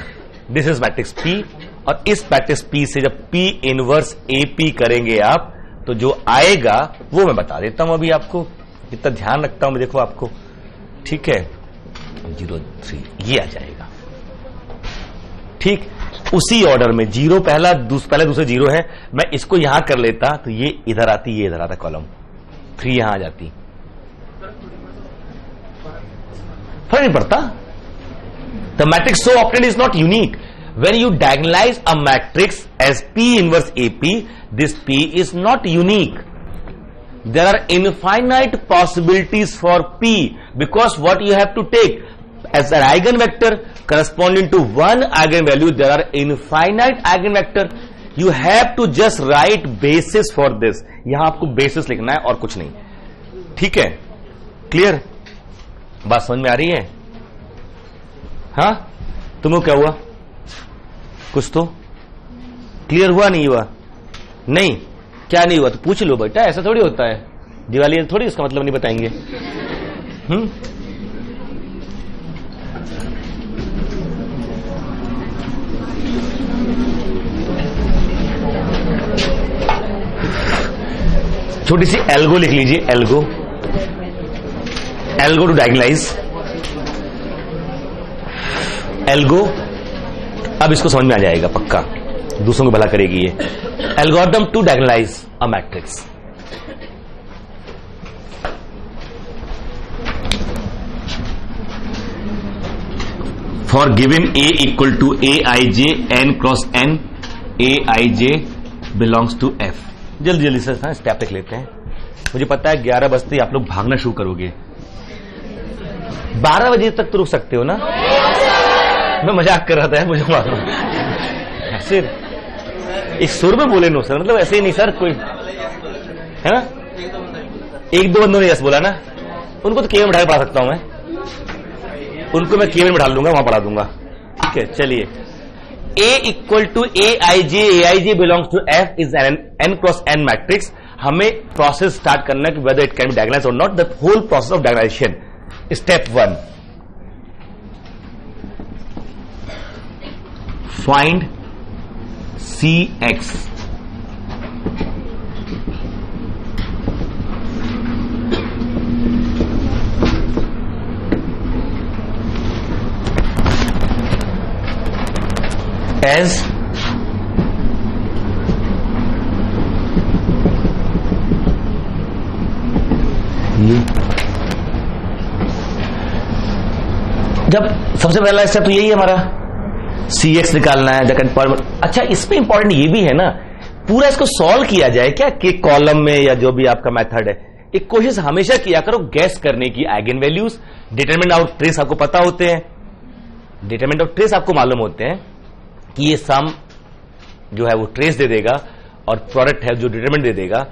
This is matrix P। और इस मैट्रिक्स P से जब P इनवर्स AP करेंगे आप, तो जो आएगा वो मैं बता देता हूं अभी आपको, इतना ध्यान रखता हूं मैं, देखो आपको, ठीक है। 0 3 ये आ जाएगा, ठीक। उसी ऑर्डर में 0 पहले दूसरे 0 है, मैं इसको यहां कर लेता तो ये इधर आती, ये इधर आता कॉलम, 3 यहां आ जाती, फर्क नहीं पड़ता। The Matrix so obtained is not unique. When you diagonalize a matrix as P inverse AP, this P is not unique. There are infinite possibilities for P, because what you have to take as an eigenvector corresponding to one eigenvalue, there are infinite eigenvector. You have to just write basis for this. यहां आपको basis लिखना है और कुछ नहीं, ठीक है। Clear, बात समझ में आ रही है? हाँ, तुमको क्या हुआ, कुछ तो क्लियर हुआ नहीं हुआ? नहीं, क्या नहीं हुआ तो पूछ लो बेटा, ऐसा थोड़ी होता है। दिवाली थोड़ी इसका मतलब नहीं बताएंगे। छोटी सी एल्गो लिख लीजिए, एल्गो, एल्गो टू डायगोनलाइज, एल्गो। अब इसको समझ में आ जाएगा पक्का, दूसरों को भला करेगी ये। Algorithm to diagonalize a matrix. For given A equal to Aij n cross n, Aij belongs to F। जल्दी जल्दी से स्टेप लिख लेते हैं। मुझे पता है 11 बजते ही आप लोग भागना शुरू करोगे, 12 बजे तक तो रुक सकते हो ना। मैं मजाक कर रहा था, मुझे मालूम। ऐसे एक सुर में बोले नो सर, मतलब ऐसे ही नहीं सर, कोई है ना, एक दो बंदों ने यस बोला ना, उनको तो केवल में बिठा पढ़ा सकता हूं मैं, उनको मैं केवल में बिठा लूंगा, वहां पढ़ा दूंगा, ठीक है। चलिए, A equal to Aij belongs to F is an n cross n matrix. हमें प्रोसेस स्टार्ट करना है कि whether it can be diagonized और not, the whole process of diagonization. Step 1, find Cx। as जब सबसे पहला स्टेप तो यही है हमारा, CX निकालना है। अच्छा, इसमें इंपॉर्टेंट ये भी है ना, पूरा इसको सॉल्व किया जाए क्या कि कॉलम में या जो भी आपका मेथड है, एक कोशिश हमेशा किया करो गैस करने की eigen values. Determinant of trace आपको पता होते हैं, डिटरमिनेंट ऑफ ट्रेस आपको मालूम होते हैं कि ये सम जो है वो ट्रेस दे देगा और प्रोडक्ट है जो डिटरमिनेंट दे देगा।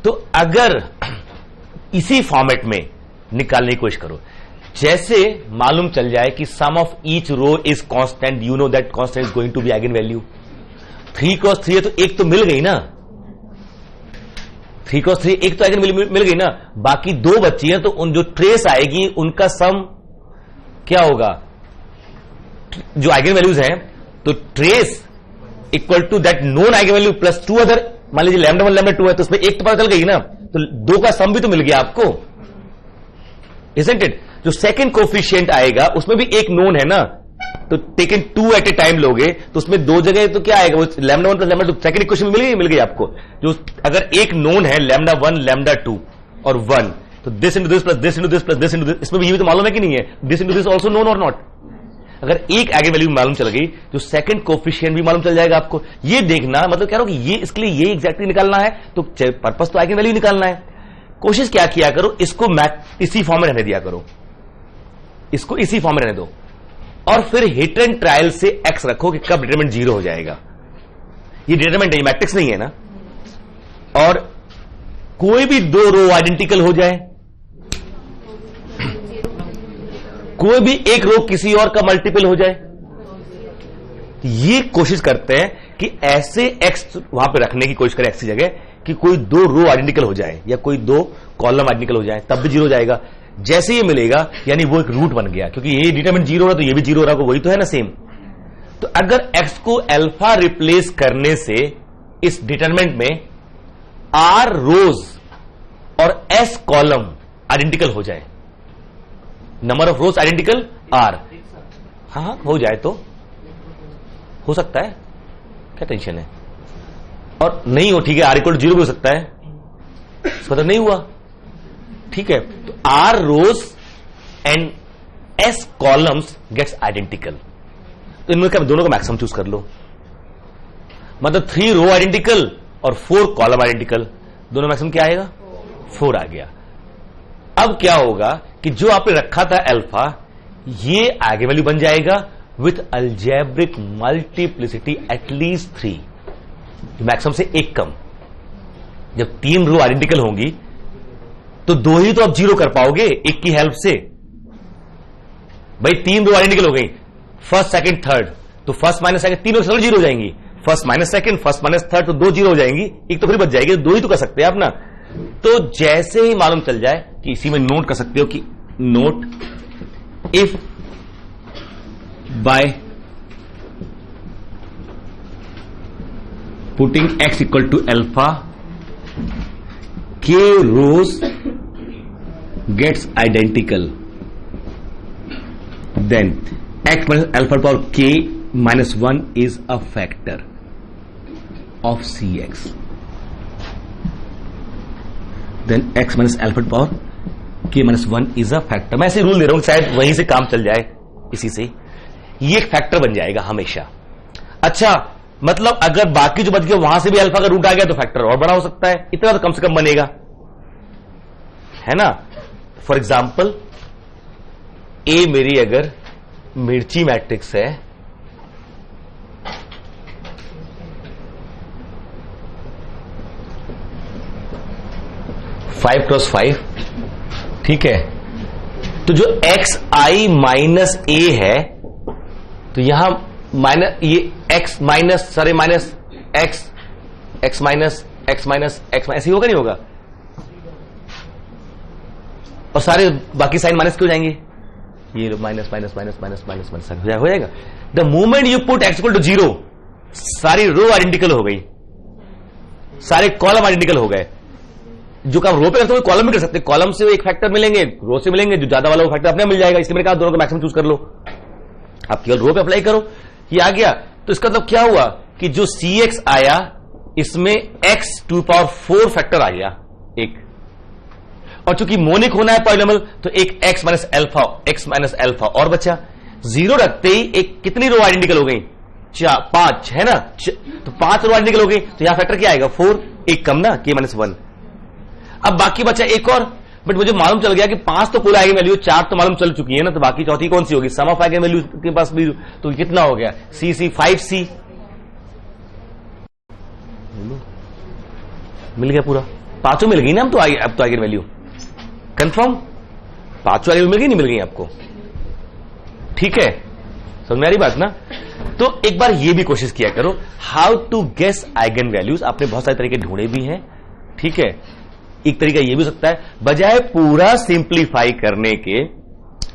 तो अगर इसी फॉर्मेट में निकालने की कोशिश करो, जैसे मालूम चल जाए कि sum of each row is constant, you know that constant is going to be eigenvalue. 3 cross 3 है तो एक तो मिल गई ना, 3 क्रॉस 3 एक तो आइगन वैल्यू मिल गई ना, बाकी 2 बच्ची हैं तो उन जो ट्रेस आएगी उनका सम क्या होगा, जो आइगन वैल्यूज हैं तो trace equal to that known eigen value plus 2 other. मान लीजिए लैम्डा 1 लैम्डा 2 है तो उसमें एक तो पता चल गई ना, तो 2 का सम भी तो मिल गया आपको, इजंट इट। जो सेकंड कोफिशिएंट आएगा उसमें भी एक नोन है ना, तो टेकन 2 एट ए टाइम लोगे तो उसमें 2 जगह तो क्या आएगा, वो lambda 1 plus lambda 2 second equation मिल गई आपको। जो अगर एक नोन है लैम्डा 1 लैम्डा 2 और 1, तो this into this plus this into this plus this into this, इसमें भी ये भी तो मालूम है कि नहीं है, this into this also known और नॉट। अगर एक आइगन वैल्यू मालूम चल गई तो सेकंड कोफिशिएंट भी मालूम चल जाएगा आपको। ये देखना मतलब कह रहा हूं कि ये इसके लिए ये एग्जैक्टली निकालना है, तो पर्पस तो आइगन वैल्यू निकालना है। कोशिश क्या किया करो, इसको मैथ इसी फॉर्म में रहने दिया करो, इसको इसी फॉर्म में रहने दो, और फिर हिट एंड ट्रायल से एक्स रखो कि कब डिटरमिनेंट 0 हो जाएगा। ये डिटरमिनेंट है, मैट्रिक्स नहीं है ना। और कोई भी 2 रो आइडेंटिकल हो जाए, कोई भी एक रो किसी और का मल्टीपल हो जाए, ये कोशिश करते हैं कि ऐसे एक्स वहां पे रखने की कोशिश करें एक्स की जगह कि कोई 2 रो आइडेंटिकल हो जाए या कोई 2 कॉलम आइडेंटिकल हो जाए, तब भी 0 हो जाएगा। जैसे ये मिलेगा यानी वो एक रूट बन गया, क्योंकि ये डिटरमिनेंट 0 हो रहा तो ये भी 0 हो रहा, वही तो है ना सेम। तो अगर एक्स को अल्फा रिप्लेस करने से इस डिटरमिनेंट में आर रोज और एस कॉलम आइडेंटिकल हो जाए, number of rows identical are, हाँ हो जाए तो हो सकता है, क्या टेंशन है। और नहीं हो ठीक है, आर इक्वल टू 0 भी हो सकता है, इसका मतलब नहीं हुआ, ठीक है। तो R rows and S columns gets identical, तो इनमें क्या दोनों का मैक्सिमम चूज कर लो, मतलब 3 रो आइडेंटिकल और 4 कॉलम आइडेंटिकल, दोनों मैक्सिमम क्या आएगा 4 आ गया। अब क्या होगा कि जो आपने रखा था अल्फा, ये आगे वैल्यू बन जाएगा with algebraic multiplicity at least 3, maximum से 1 कम। जब 3 रो आइडेंटिकल होंगी तो 2 ही तो आप 0 कर पाओगे एक की हेल्प से। भाई 3 रो आइडेंटिकल हो गई, फर्स्ट सेकंड थर्ड, तो फर्स्ट माइनस सेकंड तीनों सरल 0 हो जाएंगी, first minus second first minus third, तो 2 0 हो जाएंगी, एक तो फिर बच जाएगी, 2 ही तो कर सकते हैं आप ना। तो जैसे ही मालूम चल जाए कि इसी में नोट कर सकते हो कि note if by putting x equal to alpha k rows gets identical, then x minus alpha power k minus 1 is a factor of cx, then x minus alpha power k minus 1 is a factor। मैं ऐसे rule दे रहा हूं शायद वहीं से काम चल जाए, इसी से ये एक फैक्टर बन जाएगा हमेशा। अच्छा, मतलब अगर बाकी जो बच गया वहां से भी अल्फा का रूट आ गया तो फैक्टर और बड़ा हो सकता है, इतना तो कम से कम बनेगा, है ना। फॉर एग्जाम्पल ए मेरी अगर मिर्ची मैट्रिक्स है, फाइव क्रॉस 5, ठीक है, तो जो एक्स आई माइनस ए है, तो यहां माइनस ये एक्स माइनस सारे minus x, x minus x minus x, ऐसे ही होगा नहीं होगा, और सारे बाकी साइन माइनस क्यों जाएंगे, ये minus minus minus minus minus minus हो जाएगा। The moment you put x equal to 0, सारी रो आइडेंटिकल हो गई, सारे कॉलम आइडेंटिकल हो गए। जो काम रो पे करते हो कॉलम में कर सकते, कॉलम से एक फैक्टर मिलेंगे, रो से मिलेंगे, जो ज्यादा वाला वो फैक्टर अपने मिल जाएगा। इसलिए मैंने कहा दोनों का मैक्सिमम चूज कर लो, आप केवल रो पे अप्लाई करो, ये आ गया। तो इसका मतलब क्या हुआ कि जो cx आया इसमें x टू पावर 4 फैक्टर आ गया एक, और चूंकि मोनिक होना है पॉलिनोमियल तो एक x माइनस अल्फा और बचा। जीरो रखते ही एक कितनी रो आइडेंटिकल हो गई? 5 है ना, तो 5 रो आइडेंटिकल हो गई, तो यहां फैक्टर क्या आएगा? 4, एक कम ना, k-1। अब बाकी बचा एक और, बट मुझे मालूम चल गया कि 5 तो कुल आइगन वैल्यू, 4 तो मालूम चल चुकी है ना, तो बाकी चौथी कौन सी होगी? सम ऑफ आइगन वैल्यू के पास भी, तो कितना हो गया? C 5C मिल गया पूरा, पांचों मिल गई ना। अब तो आइगन वैल्यू कंफर्म, पांचों आइगन मिल गई, नहीं मिल गई आपको? ठीक है, समझ में आ रही बात ना? तो एक बार ये भी कोशिश किया करो, how to guess eigen values. आपने बहुत सारे तरीके ढूंढे भी हैं, ठीक है। एक तरीका ये भी हो सकता है, बजाय पूरा सिंप्लीफाई करने के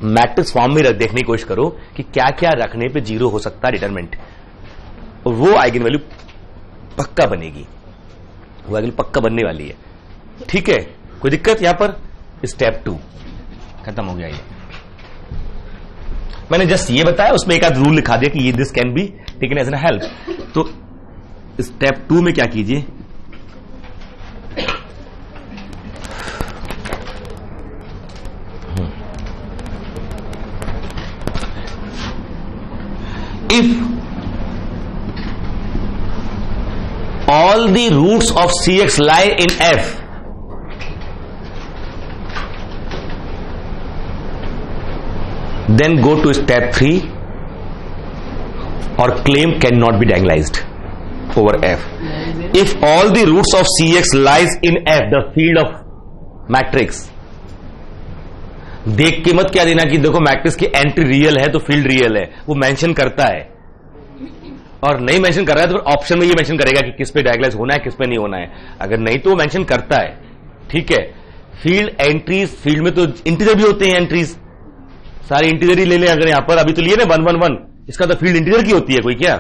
मैट्रिक्स फॉर्म में देखने की कोशिश करो कि क्या क्या रखने पे जीरो हो सकता है डिटरमिनेंट, और वो आइगन वैल्यू पक्का बनेगी, वो आइगन पक्का बनने वाली है। ठीक है, कोई दिक्कत? यहां पर स्टेप 2 खत्म हो गया। ये मैंने जस्ट ये बताया, उसमें एक आध रूल लिखा दिया कि ये this can be taken as an help. तो स्टेप 2 में क्या कीजिए, if all the roots of Cx lie in F, then go to step 3 or claim cannot be diagonalized over F. If all the roots of Cx lies in F, the field of matrix, देख के मत क्या देना कि देखो matrix की entry real है तो फील्ड रियल है, वो मेंशन करता है, और नहीं मेंशन कर रहा है तो फिर ऑप्शन में ये मेंशन करेगा कि किस पे डायगोनलाइज होना है, किस पे नहीं होना है। अगर नहीं तो वो मेंशन करता है, ठीक है। फील्ड एंट्रीज, फील्ड में तो इंटीजर भी होते हैं एंट्रीज, सारे इंटीजर ही ले लें। अगर यहां पर अभी तो लिए ना 1 1 1, इसका तो फील्ड इंटीजर की होती है, कोई क्या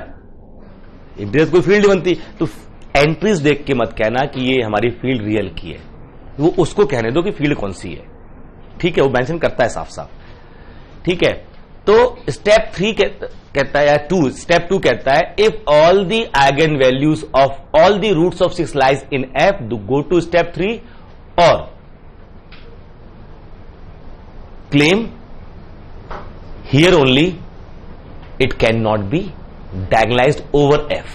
इंटीजर कोई फील्ड बनती। तो एंट्रीज देख के मत कहना कि ये हमारी फील्ड रियल की है, वो उसको कहने दो कि फील्ड कौन सी है, ठीक है, वो मेंशन करता है साफ साफ, ठीक है। तो स्टेप 3 कहता है, या 2, स्टेप 2 कहता है if all the eigenvalues of all the roots of 6 lies in F, go to step 3 और claim here only it can not be diagonalized over F.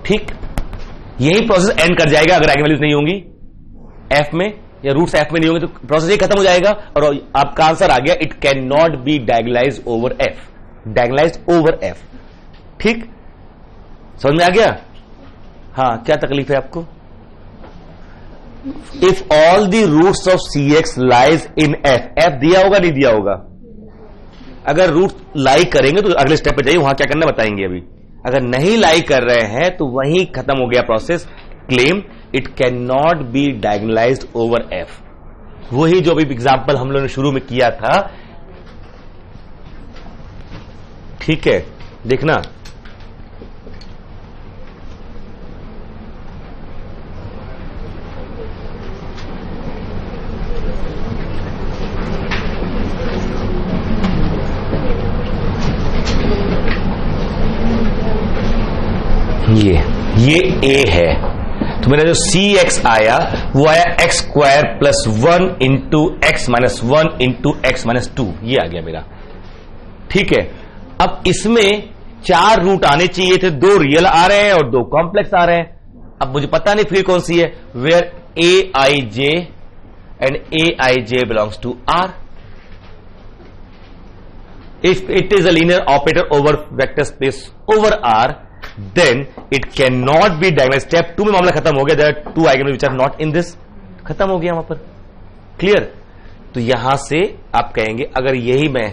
ठीक, यही प्रोसेस एंड कर जाएगा अगर आइगन वैल्यूज नहीं होंगी एफ में, या रूट्स एफ में नहीं होंगे, तो प्रोसेस ये खत्म हो जाएगा और आपका आंसर आ गया, it can not be diagonalized over F, diagonalized over F. ठीक, समझ में आ गया? हाँ, क्या तकलीफ है आपको? If all the roots of Cx lies in F, F दिया होगा नहीं दिया होगा? अगर रूट लाई करेंगे तो अगले स्टेप पे जाइए, वहां क्या करना बताएंगे अभी। अगर नहीं लाई कर रहे हैं तो वहीं खत्म हो गया process, claim it can not be diagonalized over F. वही जो अभी एग्जाम्पल हम लोगों ने शुरू में किया था, ठीक है, देखना। ये a है, तो मेरा जो Cx आया वो आया x² plus 1 into x minus 1 into x minus 2, ये आ गया मेरा। ठीक है, अब इसमें 4 रूट आने चाहिए थे, 2 रियल आ रहे हैं और 2 कॉम्प्लेक्स आ रहे हैं। अब मुझे पता नहीं फील्ड कौन सी है, where Aij and Aij belongs to R। If it is a linear operator over vector space over R, then it cannot be diagonalized। Step 2 में मामला खत्म हो गया, there are 2 eigenvalues which are not in this, खत्म हो गया वहां पर, क्लियर। तो यहां से आप कहेंगे अगर यही मैं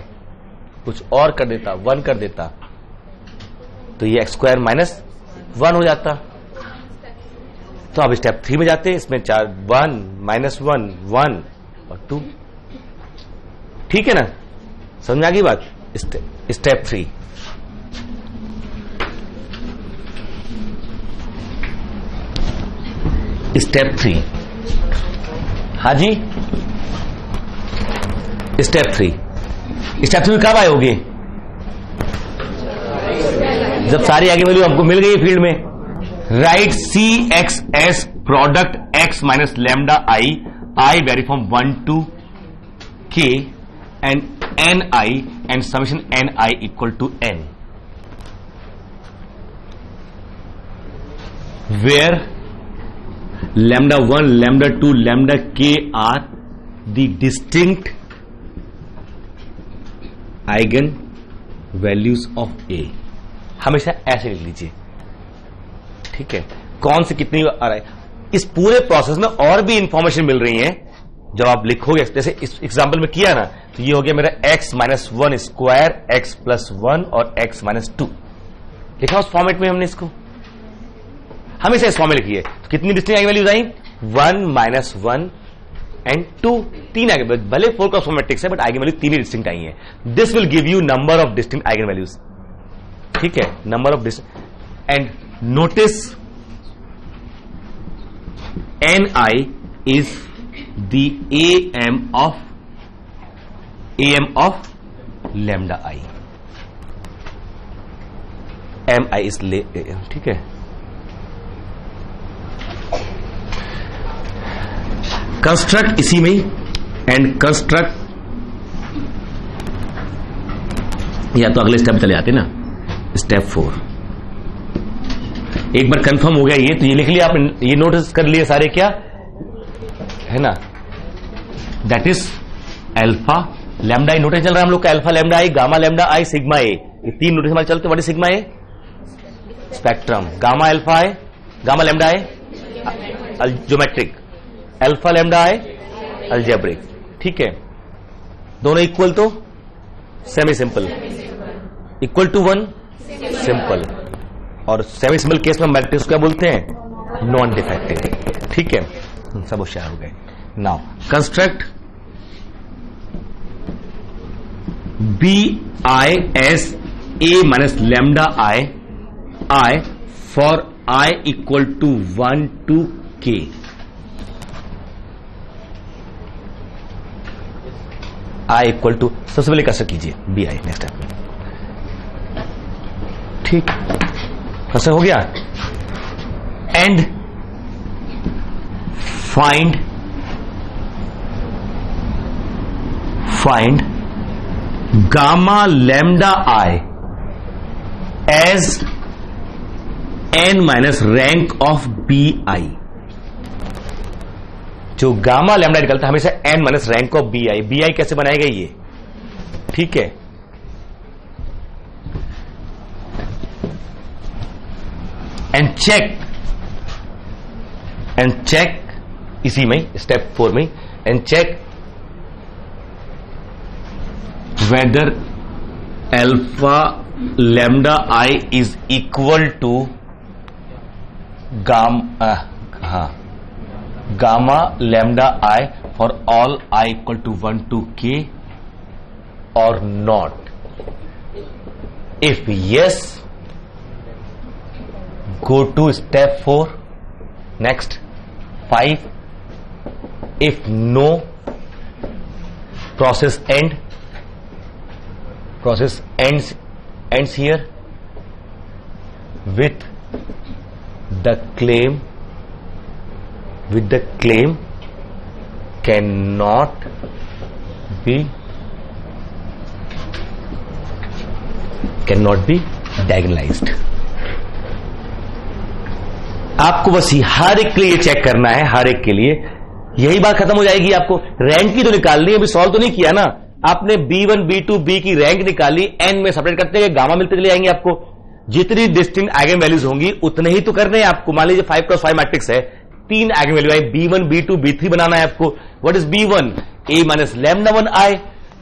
कुछ और कर देता, 1 कर देता, तो ये x² माइनस 1 हो जाता। तो अब स्टेप 3 में जाते, इसमें 4 1 माइनस 1 1 और 2, ठीक है ना, समझ में आ गई बात। स्टेप 3, स्टेप 3, हाँ जी, स्टेप 3 में कब आए होगे? जब सारी आगे वैल्यू आपको मिल गई फील्ड में। Right Cx S product x minus lambda i very from 1 to k and ni and summation ni equal to n, where lambda 1, lambda 2, lambda k are the distinct eigen values of A. हमेशा ऐसे लिख लीजिए, ठीक है, कौन से कितनी आ रहा है. इस पूरे प्रोसेस में और भी इंफॉर्मेशन मिल रही है जब आप लिखोगे. जैसे इस एग्जांपल में किया ना, तो ये हो गया मेरा x minus 1 square, x plus 1 और x माइनस 2 लिखा उस फॉर्मेट में हमने इसको. हमेशा इस फॉर्म में लिखिए. तो कितनी डिस्टिंक्ट आइगन वैल्यूज आई? 1 माइनस 1 एंड 2. 3 आइगन वैल्यूज, भले 4 क्रॉस 4 मैट्रिक्स है बट आइगन वैल्यू 3 ही डिस्टिंक्ट आई है. This will give you number of distinct eigen values, ठीक है, number of distinct. And notice ni is the am of lambda I. mi is ठीक है. Construct इसी में एंड कंस्ट्रक्ट, या तो अगले स्टेप चले जाते ना, स्टेप 4. एक बार कंफर्म हो गया ये, तो ये लिख लिया आपने, ये नोटिस कर लिए सारे क्या है ना, that is alpha lambda I. Notice चल रहा है हम लोग का, alpha lambda I, gamma lambda I, sigma A. ये 3 नोटिस हमारे चलते. What is sigma A? Spectrum. Gamma alpha है, गामा लैम्डा है ज्योमेट्रिक, अल्फा लैम्डा है अलजेब्रिक. ठीक है, दोनों इक्वल तो semi simple, equal to 1 simple, और सेमी सिंपल केस में मैट्रिक्स क्या बोलते हैं? Non defective. ठीक है, सब होशियार हो गए. Now construct B i is A minus lambda i I for i equal to 1 to k. I equal to, सबसे पहले कैसे कीजिए बी आई नेक्स्ट स्टेप में. ठीक, कैसे हो गया? And find gamma lambda i as n minus rank of B i. जो गामा लैम्डा निकलता है हमेशा n minus rank of B i. B i कैसे बनाएगा ये? ठीक है, एंड चेक इसी में स्टेप 4 में, and check whether alpha lambda i is equal to gamma lambda i for all i equal to 1 to k और not. If yes, go to step 4. Next 5. If no, process ends here with the claim cannot be diagonalized. आपको बस हर एक के लिए check करना है, हर एक के लिए यही बात खत्म हो जाएगी. आपको रैंक की तो निकालनी है, अभी सॉल्व तो नहीं किया ना आपने. B1 B2 B की रैंक निकाली, n में सेपरेट करते हुए गामा मिलते चले जाएंगे. आपको जितनी डिस्टिंक्ट आइगन वैल्यूज होंगी उतने ही तो करने हैं आपको. मान लीजिए 5 क्रॉस 5 मैट्रिक्स है, 3 आइगन वैल्यू आई, B1 B2 B3 बनाना है आपको. What is B1? A minus lambda 1 आई.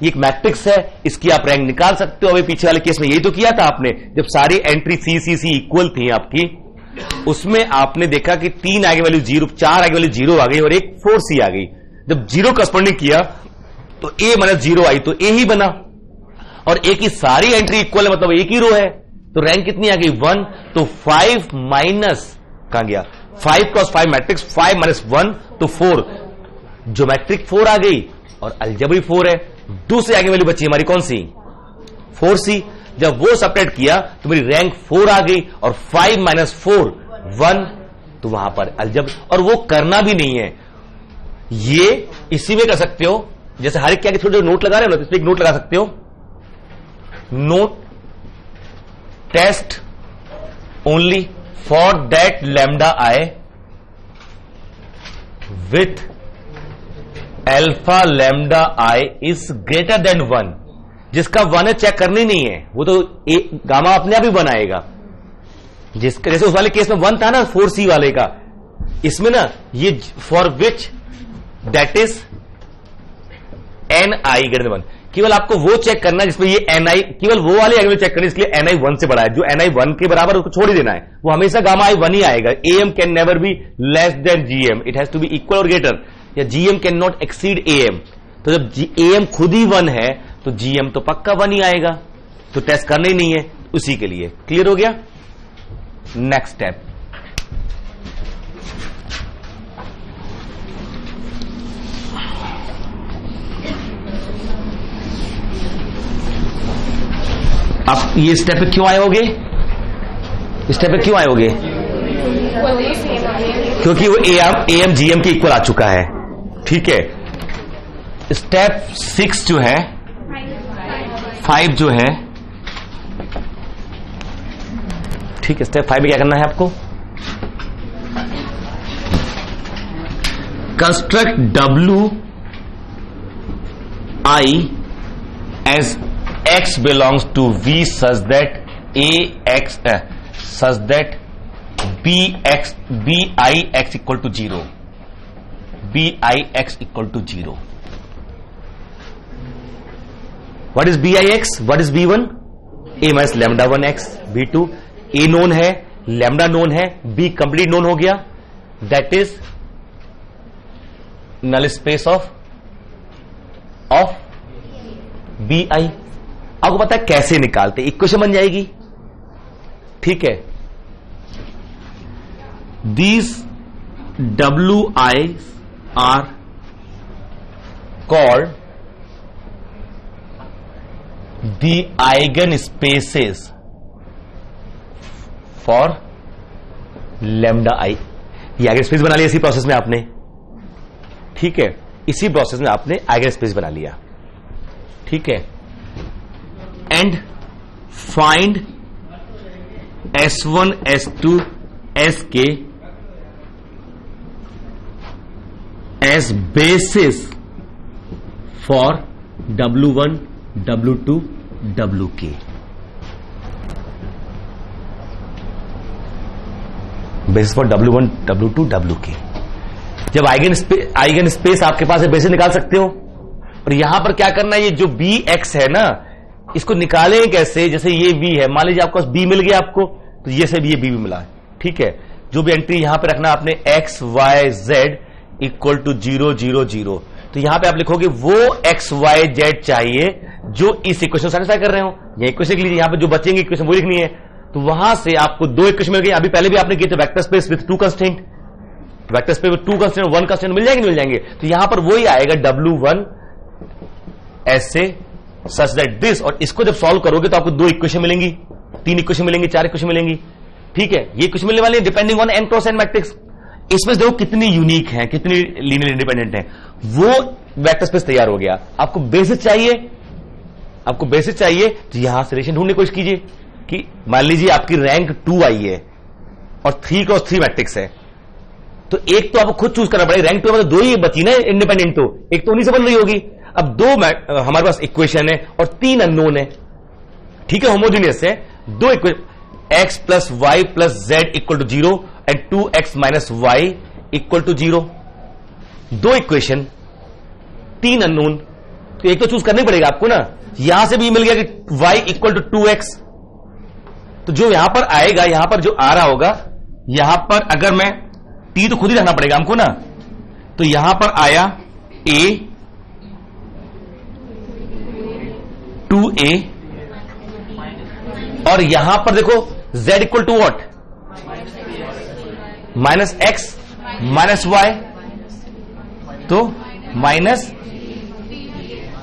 ये एक मैट्रिक्स है, इसकी आप रैंक निकाल सकते हो. अभी पीछे वाले केस में यही तो किया था आपने, जब सारी एंट्री C इक्वल थी आपकी, उसमें आपने देखा कि 3 आइगन वैल्यू 0, 4 आइगन वैल्यू 0 आ गई और एक 4C आ गई. जब 0 करस्पॉन्डिंग किया तो A माइनस 0 आई तो A ही बना, और A की सारी एंट्री इक्वल है, मतलब एक ही रो है, तो रैंक कितनी आ गई? 1. तो 5 माइनस कहां गया? 5 क्रॉस 5 मैट्रिक्स, 5 माइनस 1 तो 4. ज्योमेट्रिक 4 आ गई और अलजेब्रिक 4 है. दूसरी आइगन वैल्यू बची हमारी कौन सी? 4C. जब वो सेपरेट किया तो मेरी रैंक 4 आ गई, और 5 माइनस 4 1, तो वहां पर अलजेब्रिक. और वो करना भी नहीं है, ये इसी में कर सकते हो. जैसे हर एक क्या थोड़े नोट लगा रहे हो ना, तो इस पर एक नोट लगा सकते हो, note test only for that lambda i with alpha lambda i is greater than 1। जिसका 1 है चेक करनी नहीं है, वो तो गामा अपने आप ही 1 आएगा। जिसका जैसे उस वाले केस में 1 था ना 4C वाले का, इसमें ना ये for which that is an I greater than 1, केवल आपको वो चेक करना है जिसमें ये एन आई, केवल वो वाले एंगल चेक करनी, इसलिए एन आई 1 से बड़ा है। जो एन आई 1 के बराबर उसको छोड़ ही देना है, वो हमेशा गामा आई 1 ही आएगा। M can never be less than GM, it has to be equal और ग्रेटर, या GM can not exceed AM. तो जब एएम खुद ही 1 है तो जीएम तो पक्का 1 ही आएगा, तो टेस्ट करना ही नहीं है उसी के लिए। क्लियर हो गया? नेक्स्ट स्टेप, आप ये स्टेप पे क्यों आए होगे? स्टेप पे क्यों आए होगे? क्योंकि वो एएम जीएम के इक्वल आ चुका है। ठीक है, स्टेप 6 जो है, 5 जो है, ठीक है, स्टेप 5 में क्या करना है आपको? Construct W i as x belongs to V such that such that bix equal to 0, bix equal to 0. What is bix? What is b1? a minus lambda 1x, b2 a known है, lambda known है, b complete known हो गया, that is null space of bi। आपको पता है कैसे निकालते, equation बन जाएगी। ठीक है, these W I are called the eigenspaces for lambda I. ये आइगन स्पेस बना लिया इसी प्रोसेस में आपने। ठीक है, इसी प्रोसेस में आपने आइगन स्पेस बना लिया। ठीक है, and find S1 S2 Sk as basis for W1 W2 Wk। Basis for W1 W2 Wk। जब आइगन स्पेस आपके पास है, बेसिस निकाल सकते हो। और यहां पर क्या करना है, ये जो Bx है ना, इसको निकालें कैसे? जैसे ये V है, मान लीजिए आपको B मिल गया आपको, तो ये से भी ये B भी मिला है। ठीक है, जो भी एंट्री यहां पे रखना आपने x y z equal to 0 0 0, तो यहां पे आप लिखोगे वो x y z चाहिए जो इस इक्वेशन सेटिस्फाई कर रहे हो। ये इक्वेशन के लिए यहां पे जो बचेंगे इक्वेशन वो लिखनी है। तो वहां से आपको 2 इक्वेशन मिल गई। अभी पहले भी आपने किए थे vector space with 2 constraint, vector space with 2 constraint 1 constraint मिल जाएंगे, मिल जाएंगे। तो यहां पर वही आएगा W1 ऐसे सच दैट दिस, और इसको जब सॉल्व करोगे तो आपको 2 इक्वेशन मिलेंगी, 3 इक्वेशन मिलेंगी, 4 इक्वेशन मिलेंगी। ठीक है, ये कुछ मिलने वाली है depending on n cross n matrix. इसमें देखो कितनी यूनिक है, कितनी लीनियर इंडिपेंडेंट है। वो वेक्टर स्पेस तैयार हो गया। आपको बेसिस चाहिए, आपको बेसिस चाहिए तो यहां से रिलेशन ढूंढने की कोशिश कीजिए कि मान लीजिए आपकी रैंक 2 आई है और 3 क्रॉस 3 मैट्रिक्स है, तो एक तो आपको खुद चूज करना पड़ेगा। रैंक 2 में तो 2 ही बची ना इंडिपेंडेंट, तो एक तो उन्हीं से बन रही होगी। अब 2 हमारे पास इक्वेशन है और 3 अननोन है। ठीक है, होमोजीनियस है। 2 equation x plus y plus z equal to 0 and 2x minus y equal to 0। 2 equation, 3 unknown, तो एक तो चूज करना ही पड़ेगा आपको ना। यहां से भी मिल गया कि y इक्वल टू 2x, तो जो यहां पर आएगा, यहां पर जो आ रहा होगा, यहां पर अगर मैं t तो खुद ही रखना पड़ेगा हमको ना, तो यहां पर आया a 2a, और यहां पर देखो z equal to what, minus x minus y, तो माइनस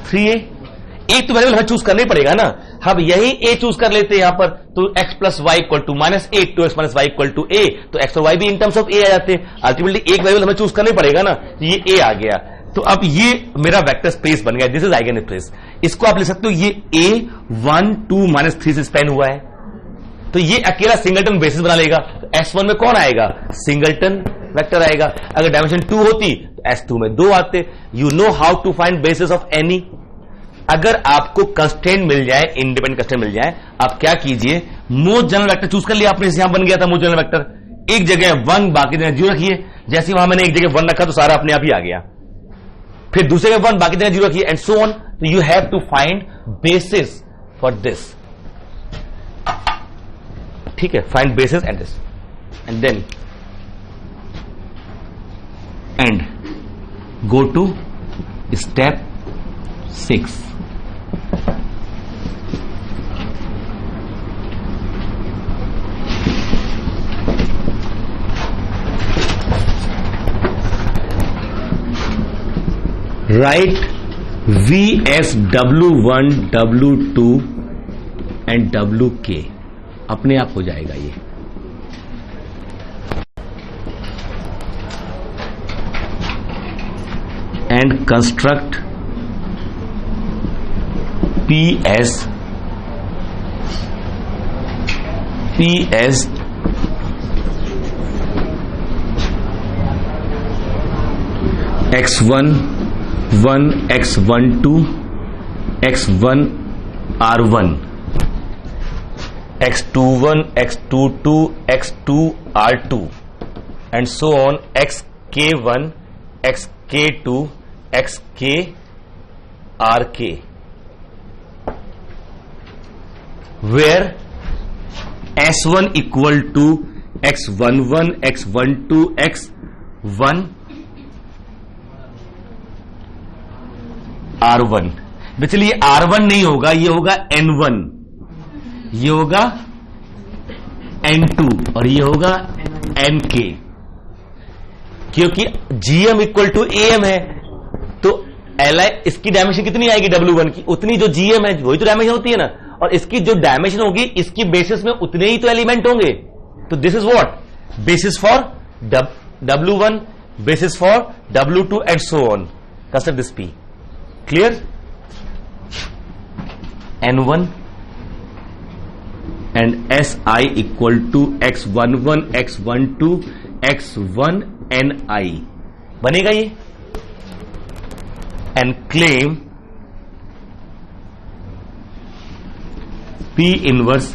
3a। एक तो वेरिएबल हमें चूज करना ही पड़ेगा ना। हम यही a चूज कर लेते हैं यहां पर, तो x plus y equal to minus a, 2x minus y equal to a, तो x और y भी इन टर्म्स ऑफ a आ जाते हैं। अल्टीमेटली एक वेरिएबल हमें चूज करना ही पड़ेगा ना, तो ये a आ गया। तो अब ये मेरा वेक्टर स्पेस बन गया, दिस इज आइगन स्पेस। इसको आप ले सकते हो, ये A1 2 -3 से स्पेन हुआ है, तो ये अकेला सिंगलटन बेसिस बना लेगा। तो S1 में कौन आएगा? सिंगलटन वेक्टर आएगा। अगर डायमेंशन 2 होती तो S2 में 2 आते। You know how to find basis of any. अगर आपको कंस्ट्रेंट मिल जाए, इंडिपेंडेंट कंस्ट्रेंट मिल जाए, आप क्या कीजिए, मोस्ट जनरल वेक्टर चूज कर लिया आपने। यहां बन गया था मोस्ट जनरल वेक्टर, एक जगह 1 बाकी जगह 0 रखिए। जैसे वहां मैंने एक जगह 1 रखा तो सारा अपने आप ही आ गया। फिर दूसरे जगह 1 बाकी जगह 0 रखिए, एंड सो ऑन। तो you have to find basis for this. ठीक है, find basis and this, and then and go to step 6। Right VS W1 W2 and WK, अपने आप हो जाएगा ये। And construct PS X1 1 X12 X1 R1 X21 X22 X2 R2 and so on, XK1 XK2 XK RK, where S1 equal to X11 X12 X1 R1। Basically ये R1 नहीं होगा, ये होगा N1, ये होगा N2 और ये होगा NK, क्योंकि GM इक्वल टू AM है। तो Li इसकी डायमेंशन कितनी आएगी W1 की? उतनी जो GM है वही तो डायमेंशन होती है ना, और इसकी जो डायमेंशन होगी इसकी बेसिस में उतने ही तो एलिमेंट होंगे। तो this is what basis for W1, basis for W2 and so on. Consider this P clear। N1 and Si equal to X11 X12 X1 Ni बनेगा ये। and claim P inverse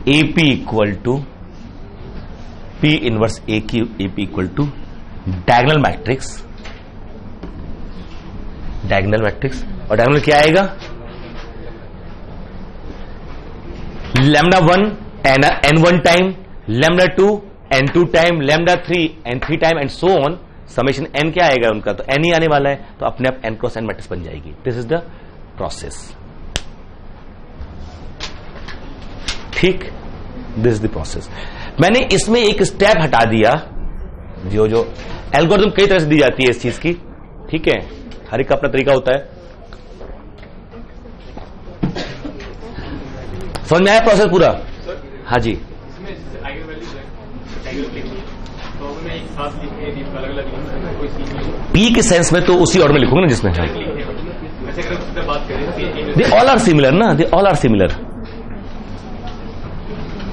AP equal to P inverse AP equal to diagonal matrix, diagonal matrix. और diagonal क्या आएगा? λ1 n1 time, λ2 n2 time, λ3 n3 time and so on. Summation n क्या आएगा उनका? तो n ही आने वाला है, तो अपने आप n क्रॉस n मैट्रिक्स बन जाएगी। This is the process. ठीक, दिस इज द प्रोसेस। मैंने इसमें एक स्टेप हटा दिया, जो एल्गोरिथम कई तरह से दी जाती है इस चीज की। ठीक है, हर एक का अपना तरीका होता है। समझ में आया प्रोसेस पूरा? हाँ जी। पी के सेंस में तो उसी ऑर्डर में लिखूंगा ना जिसमें दे ऑल आर सिमिलर ना, they all are similar,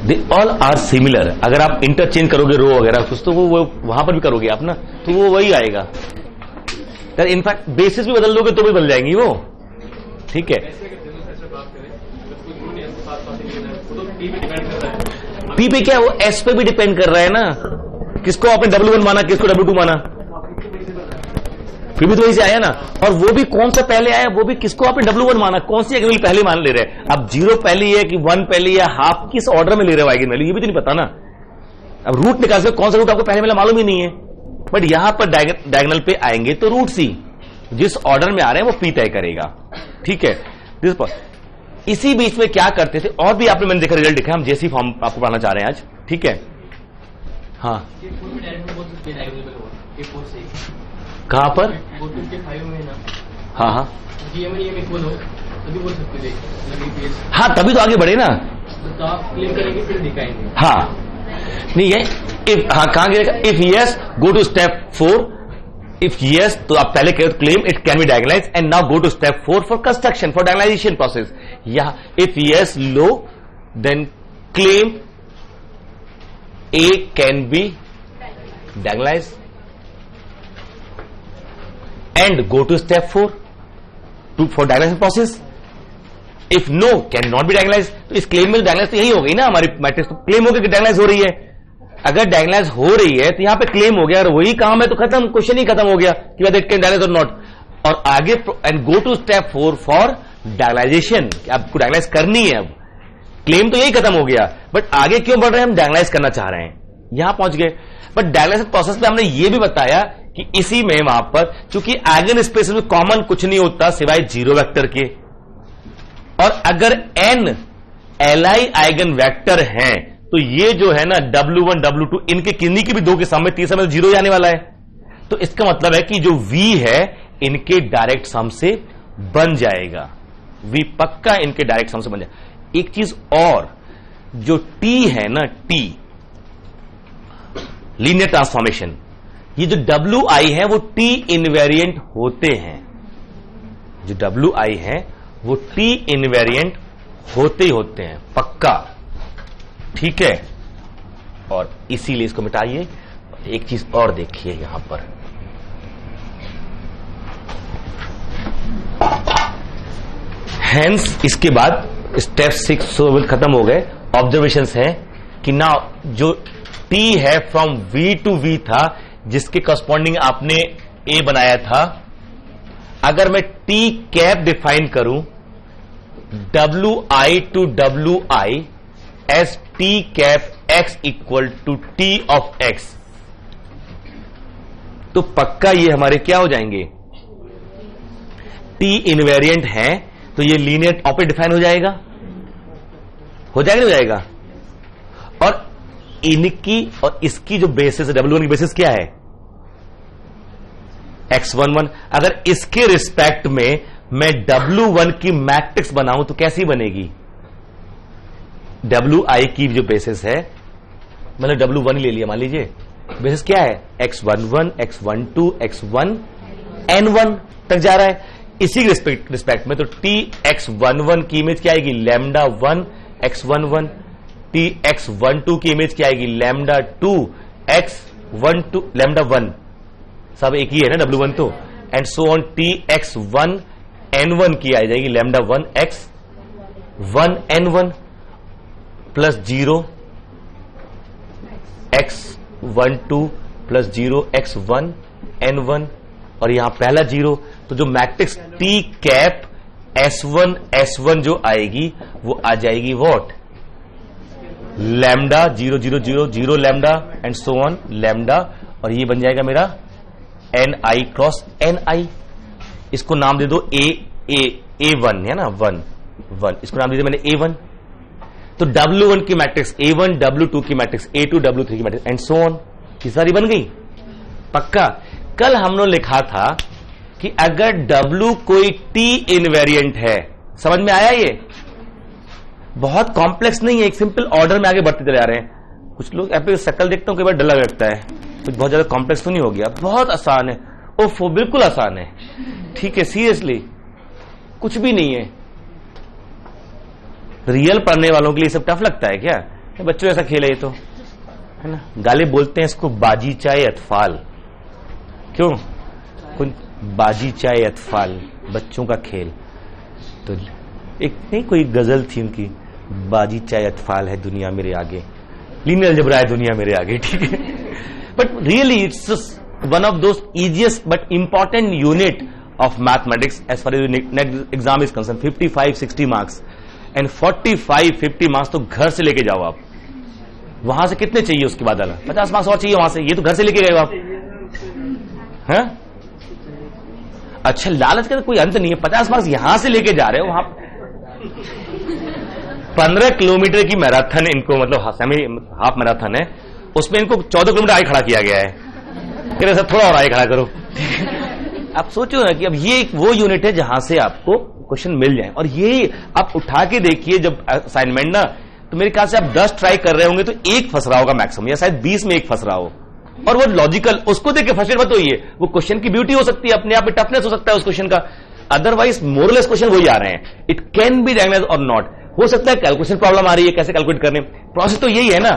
they all are similar. अगर आप इंटरचेंज करोगे रो वगैरह कुछ तो वो वहां पर भी करोगे आप ना, तो वो वही आएगा। इनफैक्ट बेसिस भी बदल दोगे तो भी बदल जाएंगी वो। ठीक है, पी पे क्या, वो एस पे भी डिपेंड कर रहा है ना। किसको आपने W1 माना, किसको W2 माना, फिर भी तो वही से आया ना। और वो भी कौन सा पहले आया, वो भी किसको आपने W1 माना, कौन सी आइगन वैल्यू पहले मान ले रहे हैं। अब 0 पहले है कि 1 पहले या हाफ, किस ऑर्डर में ले रहे हो आइगन वैल्यू, ये भी तो नहीं पता ना। अब रूट निकाल सकते, कौन सा रूट आपको पहले मिला मालूम ही नहीं है। बट यहां पर डायगोनल पे आएंगे तो रूट सी जिस ऑर्डर में आ रहे हैं वो पी तय करेगा। ठीक है, दिस पर इसी बीच में क्या करते थे, और भी आपने मैंने देखा रिजल्ट दिखा, हम जैसी फॉर्म आपको पढ़ाना चाह रहे हैं आज। ठीक है, हाँ कहां पर, हाँ हाँ हाँ, तभी तो आगे बढ़े ना। हाँ नहीं है, इफ, हाँ कहां गिरेगा, if yes go to step 4 if yes तो आप पहले कहो claim it can be diagonalize and now go to step 4 for construction for diagonalization process. यहां इफ यस लो then claim A can be diagonalized and go to step 4 for diagonalization process. If no cannot be diagonalized, तो इस claim में डायगोनलाइज तो यही हो गई ना हमारी मैट्रिक्स, तो क्लेम हो गया कि डायगोनलाइज हो रही है. अगर डायगोनलाइज हो रही है तो यहां पे क्लेम हो गया, और वही काम है तो खत्म, क्वेश्चन ही खत्म हो गया कि वेदर इट कैन डायगोनलाइज और नॉट. और आगे and go to step 4 for diagonalization. आपको डायगोनलाइज करनी है. अब क्लेम तो यही खत्म हो गया, बट आगे क्यों बढ़ रहे हैं, हम डायगोनलाइज करना चाह रहे हैं, यहां पहुंच गए. बट डायगोनलाइजेशन प्रोसेस में हमने यह भी बताया कि इसी में वहां पर चूंकि आइगन स्पेस में कॉमन कुछ नहीं होता सिवाय जीरो वेक्टर के, और अगर n एलआई आइगन वेक्टर हैं तो ये जो है ना W1 W2 इनके किन्हीं की भी दो के सामने तीसरे में जीरो आने वाला है. तो इसका मतलब है कि जो V है इनके डायरेक्ट सम से बन जाएगा. V पक्का इनके डायरेक्ट सम से बन जाएगा. एक चीज और, जो T है ना, T लीनियर ट्रांसफॉर्मेशन, ये जो WI है वो T इनवेरिएंट होते हैं. जो WI है वो T इनवेरिएंट होते ही होते हैं पक्का. ठीक है, और इसीलिए इसको मिटाइए. एक चीज और देखिए यहां पर, हेंस इसके बाद स्टेप 6 खत्म हो गए. ऑब्जर्वेशंस हैं कि ना जो T है फ्रॉम V टू V था, जिसके करस्पॉन्डिंग आपने A बनाया था, अगर मैं T कैप डिफाइन करूं WI to WI as T cap X equal to T of X, तो पक्का ये हमारे क्या हो जाएंगे, T इनवेरिएंट है, तो ये लीनियर ऑपरेटर डिफाइन हो जाएगा. हो जाएगा नहीं हो जाएगा. और इनकी और इसकी जो बेसिस है W1 की बेसिस क्या है, X11. अगर इसके रिस्पेक्ट में मैं W1 की मैट्रिक्स बनाऊं तो कैसी बनेगी, WI की जो बेसिस है, मैंने W1 ले लिया, मान लीजिए बेसिस क्या है, X11 X12 X1 N1 तक जा रहा है. इसी के रिस्पेक्ट में तो Tx11 की इमेज क्या आएगी, लैम्डा 1 X11. Tx12 की इमेज क्या आएगी, लैम्डा 2 X12 लैम्डा 1, सब एक ही है ना W1 तो, and so on. Tx1 N1 की आ जाएगी lambda 1 X1 N1 plus 0 X12 plus 0 X1 N1, और यहां पहला 0. तो जो matrix T cap S1 S1 जो आएगी वो आ जाएगी what, lambda 0 0 0 0 lambda and so on lambda, और ये बन जाएगा मेरा Ni क्रॉस Ni. इसको नाम दे दो A1 है ना, 1, इसको नाम दे दिया मैंने A1. तो W1 की मैट्रिक्स A1, W2 की मैट्रिक्स A2, W3 की मैट्रिक्स एंड सो ऑन, ये सारी बन गई पक्का. कल हमने लिखा था कि अगर W कोई T इनवेरिएंट है, समझ में आया, ये बहुत कॉम्प्लेक्स नहीं है, एक सिंपल ऑर्डर में आगे बढ़ते चले जा रहे हैं. कुछ लोग ऐसे शक्ल देखता हूं कई बार डर लगता है, कुछ बहुत ज्यादा कॉम्प्लेक्स तो नहीं हो गया, बहुत आसान है. ओफो बिल्कुल आसान है. ठीक है, सीरियसली कुछ भी नहीं है. रियल पढ़ने वालों के लिए सब टफ लगता है क्या, बच्चों ऐसा खेल है ये तो, है ना. गाले बोलते हैं इसको बाजी चाय अतफाल. क्यों, कुछ बाजी चाय अतफाल, बच्चों का खेल. तो एक नहीं कोई गजल थी उनकी, बाजी चाय अतफाल है दुनिया मेरे आगे, लीनियर अलजेब्रा है दुनिया मेरे आगे. ठीक है, but really it's one of those easiest but important unit of mathematics as far as next exam is concern. 55-60 marks and 45-50 marks तो घर से लेके जाओ आप. वहां से कितने चाहिए उसके बाद, 50 मार्क्स और चाहिए वहां से, ये तो घर से लेके गए आप. हैं? अच्छा, लालच का तो कोई अंत नहीं है. 50 मार्क्स यहां से लेके जा रहे हो, वहां 15 किलोमीटर की मैराथन इनको, मतलब सेमी हाफ मैराथन है, उसमें इनको 14 किलोमीटर आगे खड़ा किया गया है. कह सर थोड़ा और आगे खड़ा करो. आप सोचो ना कि अब ये एक वो यूनिट है जहां से आपको क्वेश्चन मिल जाए. और ये आप उठा के देखिए जब असाइनमेंट ना, तो मेरे ख्याल से आप 10 ट्राई कर रहे होंगे तो एक फंस रहा होगा मैक्सिमम, या शायद 20 में एक फंस रहा हो. और वो लॉजिकल, उसको देख के फ्रस्ट्रेट मत होइए, वो क्वेश्चन की ब्यूटी हो सकती है, अपने आप में टफनेस हो सकता है उस क्वेश्चन का, अदरवाइज मोरलेस क्वेश्चन वही आ रहे हैं। इट कैन बी डायग्नोज और नॉट, हो सकता है कैलकुलेशन प्रॉब्लम आ रही है, कैसे कैलकुलेट करने, प्रोसेस तो यही है ना।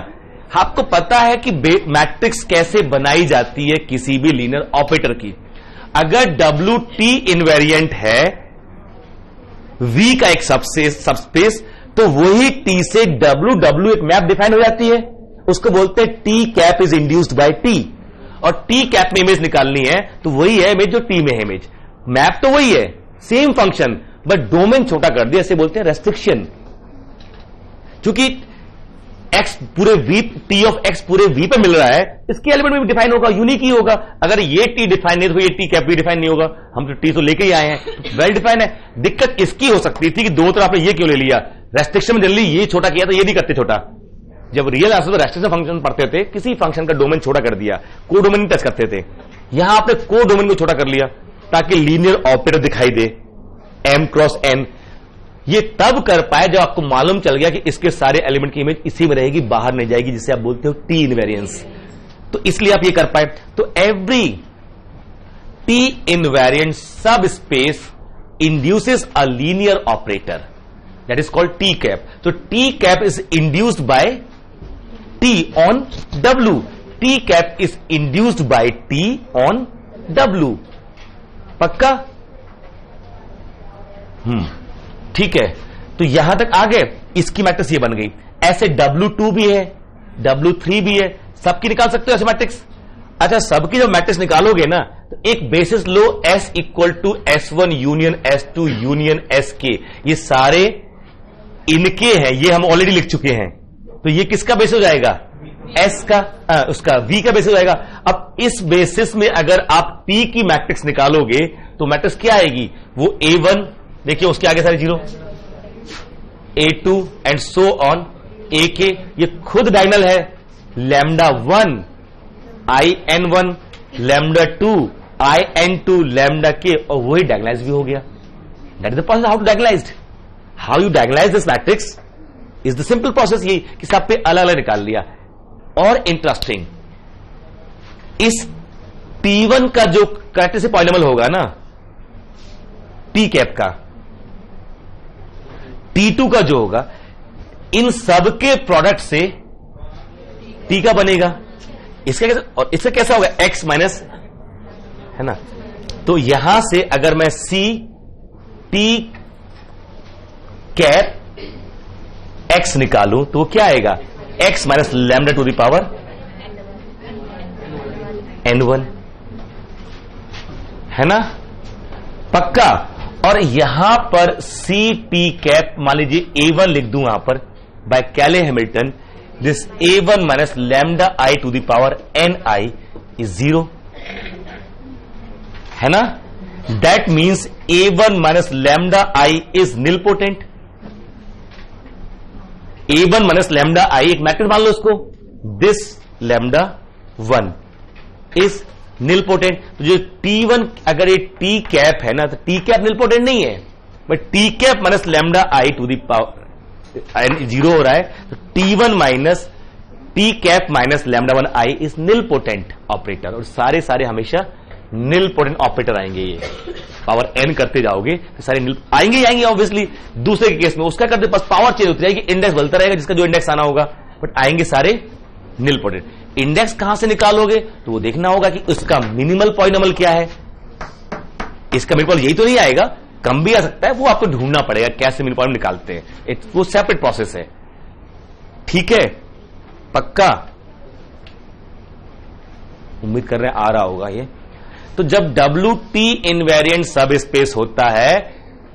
आपको पता है कि मैट्रिक्स कैसे बनाई जाती है किसी भी लीनियर ऑपरेटर की। अगर WT इनवेरिएंट है V का एक सबस्पेस, तो वही T से W एक मैप डिफाइन हो जाती है, उसको बोलते हैं T cap is induced by T, और T कैप में इमेज निकालनी है तो वही है इमेज जो T में है इमेज, मैप तो वही है, सेम फंक्शन, बट डोमेन छोटा कर दिया, इसे बोलते हैं रेस्ट्रिक्शन। क्योंकि x पूरे V, T ऑफ x पूरे V पे मिल रहा है, इसके एलिमेंट में भी डिफाइन होगा, यूनिक ही होगा। अगर ये T डिफाइन नहीं तो ये T कैप भी डिफाइन नहीं होगा, हम तो T तो लेके ही आए हैं, तो वेल डिफाइन है। दिक्कत इसकी हो सकती थी कि दो तरफ आपने ये क्यों ले लिया, रेस्ट्रिक्शन में जल्दी ये छोटा किया तो ये नहीं करते छोटा। जब रियल आंसर तो रेस्ट्रिक्शन फंक्शन पढ़ते थे, किसी फंक्शन का डोमेन छोटा कर दिया, को डोमेन नहीं टच करते थे, यहां आपने को डोमेन को छोटा कर लिया ताकि लीनियर ऑपरेटर दिखाई दे m क्रॉस n। ये तब कर पाए जब आपको मालूम चल गया कि इसके सारे एलिमेंट की इमेज इसी में रहेगी, बाहर नहीं जाएगी, जिसे आप बोलते हो T इनवेरियंस। तो इसलिए आप ये कर पाए। तो एवरी T इनवेरियंट सब space induces a linear operator, that is called T cap. तो T cap is induced by T on W, T cap is induced by T on W। पक्का? ठीक है, तो यहां तक आ गए, इसकी मैट्रिक्स ये बन गई। ऐसे W2 भी है, W3 भी है, सबकी निकाल सकते हो ऐसे मैट्रिक्स। अच्छा, सबकी जब मैट्रिक्स निकालोगे ना तो एक बेसिस लो S equal to S1 union S2 union SK, ये सारे इनके हैं, ये हम ऑलरेडी लिख चुके हैं। तो ये किसका बेसिस हो जाएगा? S का, उसका V का बेसिस हो जाएगा। अब इस बेसिस में अगर आप P की मैट्रिक्स निकालोगे तो मैट्रिक्स क्या आएगी? वो A1, देखिए उसके आगे सारे zero, A2 and so on AK, ये खुद डायगोनल है, lambda 1 IN1 lambda 2 IN2 lambda K, और वही डायगोनलाइज भी हो गया। That is the process how to diagonalize. How you diagonalize this matrix is the simple process, ये कि सब पे अलग अलग निकाल लिया। और इंटरेस्टिंग, इस T1 का जो कैरेक्टरिस्टिक पॉलिनोमियल होगा ना T कैप का, T2 का जो होगा, इन सब के प्रोडक्ट से T का बनेगा। इसका कैसे, और इसका कैसा होगा? X माइनस, है ना। तो यहां से अगर मैं C T कैप X निकालूं तो क्या आएगा? X minus lambda two the power N1, है ना। पक्का? और यहां पर C T कैप मान लीजिए A1 लिख दूं यहां पर, by Cayley Hamilton, this A1 minus lambda I to the power Ni is 0, है ना। That means A1 minus lambda I is nilpotent. A1 minus lambda I एक मैट्रिक्स मान लो उसको, दिस लैम्डा 1 इज निलपोटेंट। तो जो T1, अगर ये T कैप है ना, तो T कैप निलपोटेंट नहीं है, but T cap minus lambda I to the power 0 हो रहा है, तो T1 minus T cap minus lambda 1 I is nilpotent operator. और सारे सारे हमेशा निलपोटेंट ऑपरेटर आएंगे। ये पावर n करते जाओगे तो सारे निल आएंगे ही आएंगे। ऑब्वियसली दूसरे के केस में उसका करते बस पावर चेंज होती जाएगी, इंडेक्स बदलता रहेगा जिसका जो इंडेक्स आना होगा, बट आएंगे सारे निलपोटेंट। इंडेक्स कहां से निकालोगे तो वो देखना होगा कि उसका मिनिमल पॉलिनोमियल क्या है। इसका मिनिमल यही तो नहीं आएगा, कम भी आ सकता है, वो आपको ढूंढना पड़ेगा कैसे मिनिमल पॉलिनोमियल निकालते हैं, वो सेपरेट प्रोसेस है। ठीक है, पक्का? उम्मीद कर रहे हैं आ रहा होगा ये। तो जब WT इनवेरिएंट सब स्पेस होता है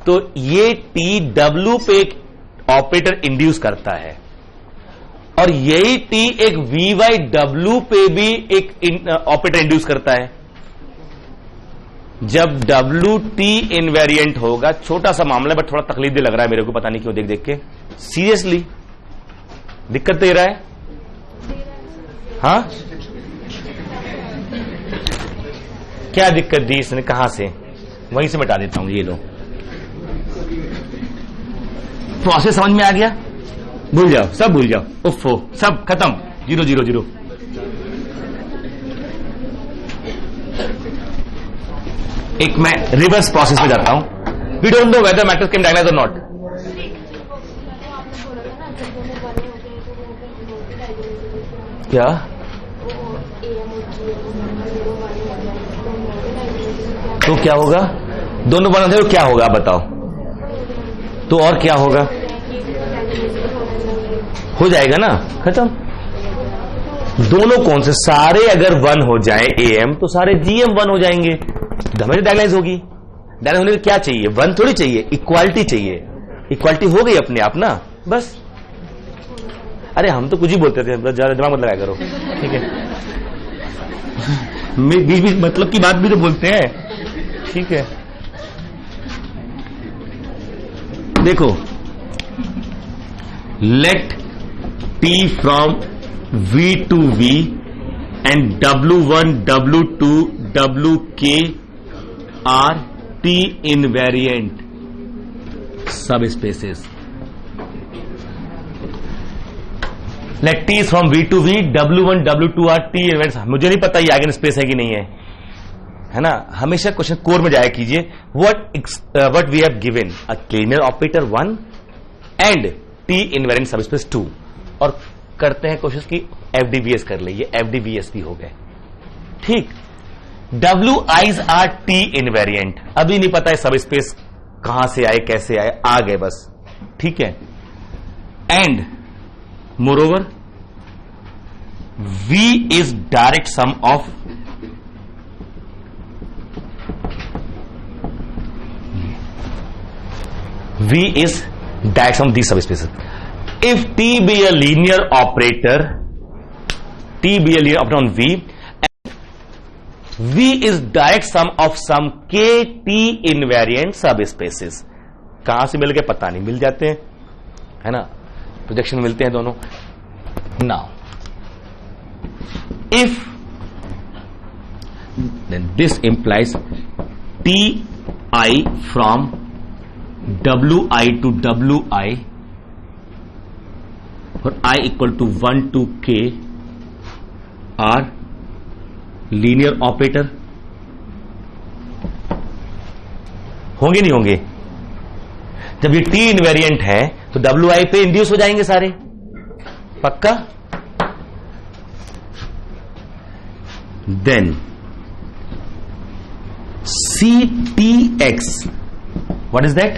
तो ये T W पे एक ऑपरेटर इंड्यूस करता है, और यही T एक VY W पे भी एक ऑपरेटर इंड्यूस करता है। जब WT इनवेरिएंट होगा, छोटा सा मामला है बट थोड़ा तकलीफ भी लग रहा है मेरे को, पता नहीं क्यों देख देख के, सीरियसली दिक्कत दे रहा है। हाँ, क्या दिक्कत दी इसने, कहां से? वहीं से मिटा देता हूं, ये लो। प्रोसेस समझ में आ गया? भूल जाओ, सब भूल जाओ, उफ़ो, सब खत्म, 0 0 0। एक मैं रिवर्स प्रोसेस में जाता हूं. We don't know whether matrix can diagonalize और नॉट. क्या तो क्या होगा? दोनों बना दे तो क्या होगा आप बताओ. तो और क्या होगा? हो जाएगा ना, खत्म. दोनों कौन से सारे अगर 1 हो जाए AM तो सारे GM 1 हो जाएंगे. हमें डायगोनालाइज होगी. डायगोनालाइज होने को क्या चाहिए? 1 थोड़ी चाहिए, इक्वालिटी चाहिए. इक्वालिटी हो गई अपने आप ना, बस. अरे हम तो कुछ ही बोलते थे, ज्यादा दिमाग मत लगाया करो, ठीक है. बीच बीच मतलब की बात भी तो बोलते हैं, ठीक है. देखो, late T from V to V and W1, W2, WK are T invariant subspaces. Let T is from V to V, W1, W2 are T invariant. मुझे नहीं पता ये आइगन स्पेस है कि नहीं है ना. हमेशा क्वेश्चन कोर में जाया कीजिए. What we have given a linear operator 1 and T invariant subspace 2 और करते हैं कोशिश की FDVS कर ले. ये FDVS भी हो गए, ठीक. WIs are T invariant. अभी नहीं पता है सब स्पेस कहां से आए, कैसे आए, आ गए बस, ठीक है. And moreover V is direct sum of these subspaces. If T be a linear operator, on V, and V is direct sum of some k T invariant subspaces. कहां से मिल गए पता नहीं, मिल जाते हैं, है ना. प्रोजेक्शन मिलते हैं दोनों. Now, if then this implies Ti from Wi to Wi और I equal to 1 to K are linear operator. होंगे नहीं होंगे? जब ये T इनवेरिएंट है तो WI पे इंड्यूस हो जाएंगे सारे, पक्का. Then CTX, what is that?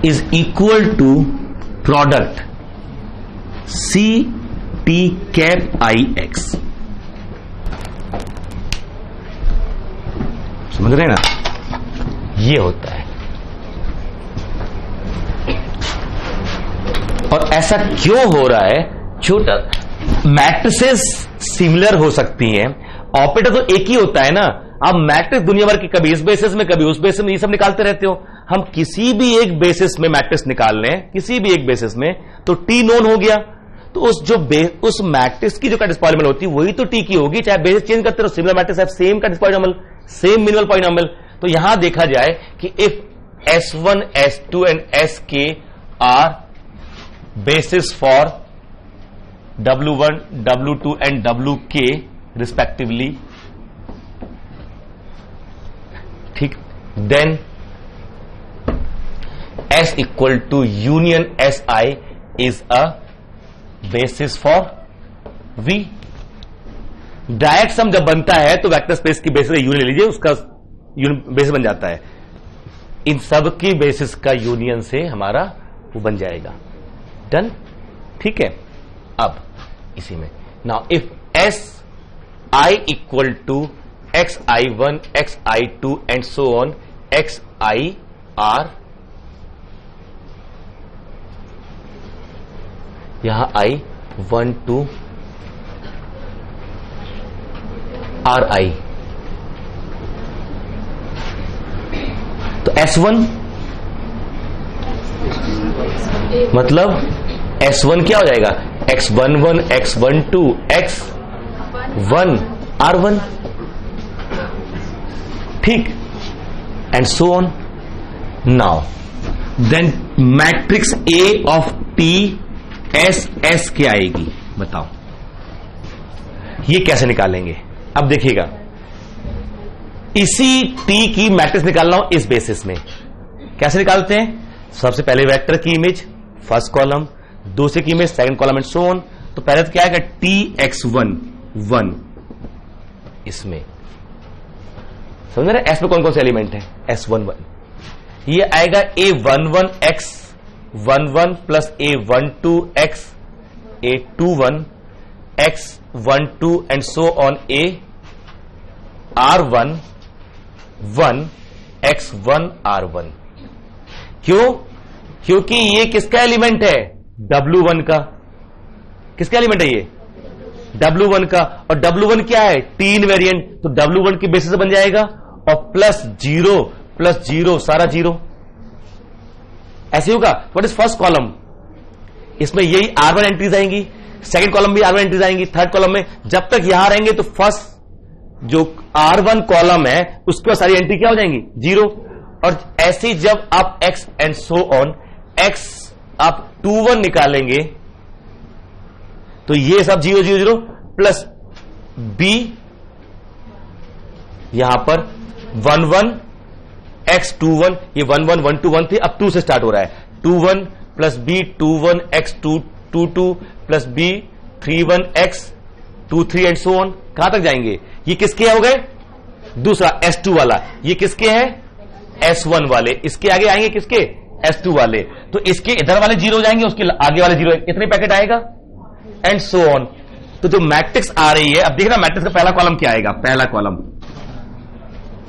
Is equal to product CT cap IX. समझ रहे हैं ना? ये होता है. और ऐसा क्यों हो रहा है? छोटा मैट्रिसेस सिमिलर हो सकती हैं, ऑपरेटर तो एक ही होता है ना. आप मैट्रिक्स दुनिया भर की कभी इस बेसिस में कभी उस बेसिस में ये सब निकालते रहते हो. हम किसी भी एक बेसिस में मैट्रिक्स निकाल लें, किसी भी एक बेसिस में, तो टी नोन हो गया. तो उस मैट्रिक्स की जो कटिस पॉलिनॉमियल होती है वही तो टी की होगी, चाहे बेसिस चेंज करते रहो. सिमिलर मैट्रिक्स हैव सेम कटिस पॉलिनॉमियल, सेम मिनिमल पॉलिनॉमियल. तो यहां देखा जाए कि if S1, S2 and Sk are basis for W1, W2 and WK respectively, ठीक, then S equal to union Si is a basis for V. Direct sum जब बनता है तो वेक्टर स्पेस की बेसिस का यूनियन ले लीजिए, उसका बेसिस बन जाता है. इन सब की बेसिस का यूनियन से हमारा वो बन जाएगा. डन, ठीक है. अब इसी में now if Si equal to xi1, xi2 and so on xi are, यहां i1 2 ri, तो S1 मतलब S1 क्या हो जाएगा? x11, x12, x1 r1, ठीक, and so on. Now then matrix A of T S क्या आएगी बताओ? ये कैसे निकालेंगे? अब देखिएगा, इसी टी की मैट्रिक्स निकालना हो इस बेसिस में कैसे निकालते हैं? सबसे पहले वेक्टर की इमेज फर्स्ट कॉलम, दूसरे की image second column and so on. तो पहले तो क्या आएगा? TX1 1 इसमें समझ रहे? एस में कौन कौन से एलिमेंट है? S11 ये आएगा A11X 11 plus A12X A21 X12 and so on A R1 1 X1 R1। क्यों? क्योंकि ये किसका एलिमेंट है? W1 का। किसका एलिमेंट है ये? W1 का। और W1 क्या है? टी इनवेरिएंट, तो W1 की बेसिस से बन जाएगा। और प्लस जीरो सारा जीरो ऐसे होगा। What is first column? इसमें यही R1 एंट्रीज आएंगी, सेकंड कॉलम भी R1 एंट्रीज आएंगी, थर्ड कॉलम में जब तक यहां रहेंगे तो फर्स्ट जो R1 कॉलम है उसके सारी एंट्री क्या हो जाएंगी? जीरो। और ऐसे जब आप X and so on X आप 21 निकालेंगे तो ये सब 0 0 0 प्लस B यहां पर 1 1 X21 ये 1 1 1 2 1 थे, अब 2 से स्टार्ट हो रहा है। 2 1 plus B 2 1 X2 2 2 plus B 3 1 X 2 3 and so on. कहां तक जाएंगे? ये किसके हो गए? दूसरा S2 वाला। ये किसके हैं? S1 वाले। इसके आगे आएंगे किसके? S2 वाले। तो इसके इधर वाले जीरो जाएंगे, उसके आगे वाले जीरो। इतने पैकेट आएगा एंड सो ऑन। तो जो मैट्रिक्स आ रही है, अब देखना मैट्रिक्स का पहला कॉलम क्या आएगा? पहला कॉलम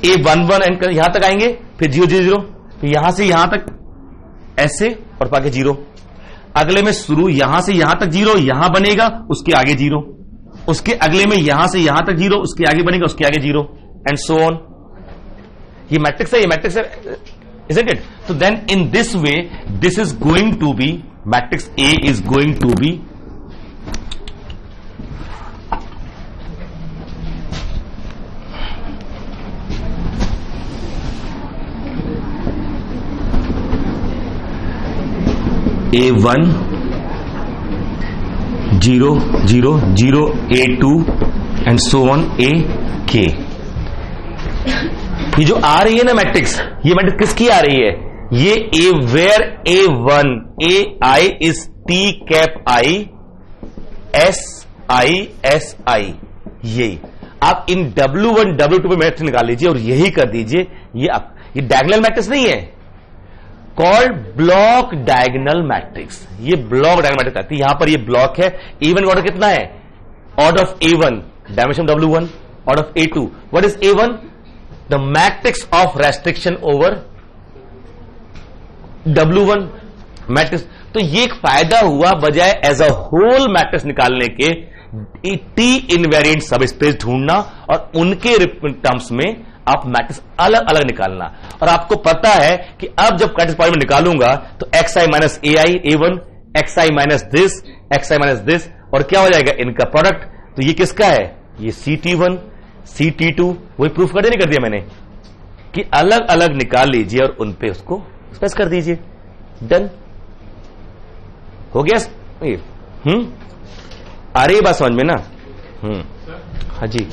A11 एंड यहां तक आएंगे, फिर 0 0 0, फिर यहां से यहां तक ऐसे और पाके जीरो। अगले में शुरू यहां से यहां तक जीरो, यहां बनेगा, उसके आगे जीरो। उसके अगले में यहां से यहां तक जीरो, उसके आगे बनेगा, उसके आगे जीरो एंड सो ऑन। ये मैट्रिक्स है, ये मैट्रिक्स है, isn't it? So then in this way this is going to be matrix A is going to be A1 0 0 0 A2 and so on AK। ये जो आ रही है ना मैट्रिक्स, ये मैट्रिक्स किसकी आ रही है? ये A where A1 AI is T cap I S I S I। ये आप इन W1 W2 पे मैट्रिक्स निकाल लीजिए और यही कर दीजिए। ये डायगोनल मैट्रिक्स नहीं है, कॉल्ड ब्लॉक डायगोनल मैट्रिक्स। ये ब्लॉक डायगोनल मैट्रिक्स आती है। यहां पर ये ब्लॉक है। इवन ऑर्डर कितना है? Order of A1 dimension W1, order of A2। What is A1? The matrix of restriction over W1 matrix. तो ये एक फायदा हुआ, बजाय एज अ होल मैट्रिक्स निकालने के टी इनवेरिएंट सब स्पेस ढूंढना और उनके टर्म्स में आप मैट्रिक्स अलग अलग निकालना। और आपको पता है कि अब जब मैट्रिक्स पॉइंट में निकालूंगा तो XI minus AI A1, XI minus this, XI minus this, और क्या हो जाएगा? इनका प्रोडक्ट। तो ये किसका है? ये CT1 CT2। वही प्रूफ कर दिया मैंने कि अलग अलग निकाल लीजिए और उन पे उसको स्पेस कर दीजिए। डन हो गया। आ रही है बात समझ में ना? हाँ जी।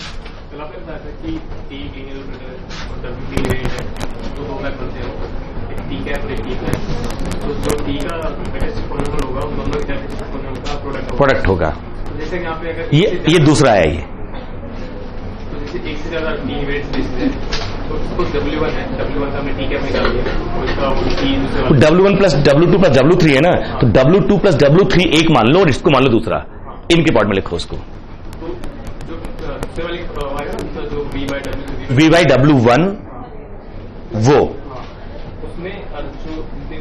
प्रोडक्ट होगा। जैसे कि यहाँ पे अगर ये दूसरा है। ये एक से ज्यादा टी वेट है तो उसको W1 है, W1 का हमने टी कैप निकाल दिया, उसका W1 plus W2 plus W3 है ना, तो W2 प्लस W3 एक मान लो और इसको मान लो दूसरा। इनके पार्ट में लिखो उसको। तो जो सबसे वाली आएगा जो V बाई W1 वो उसमें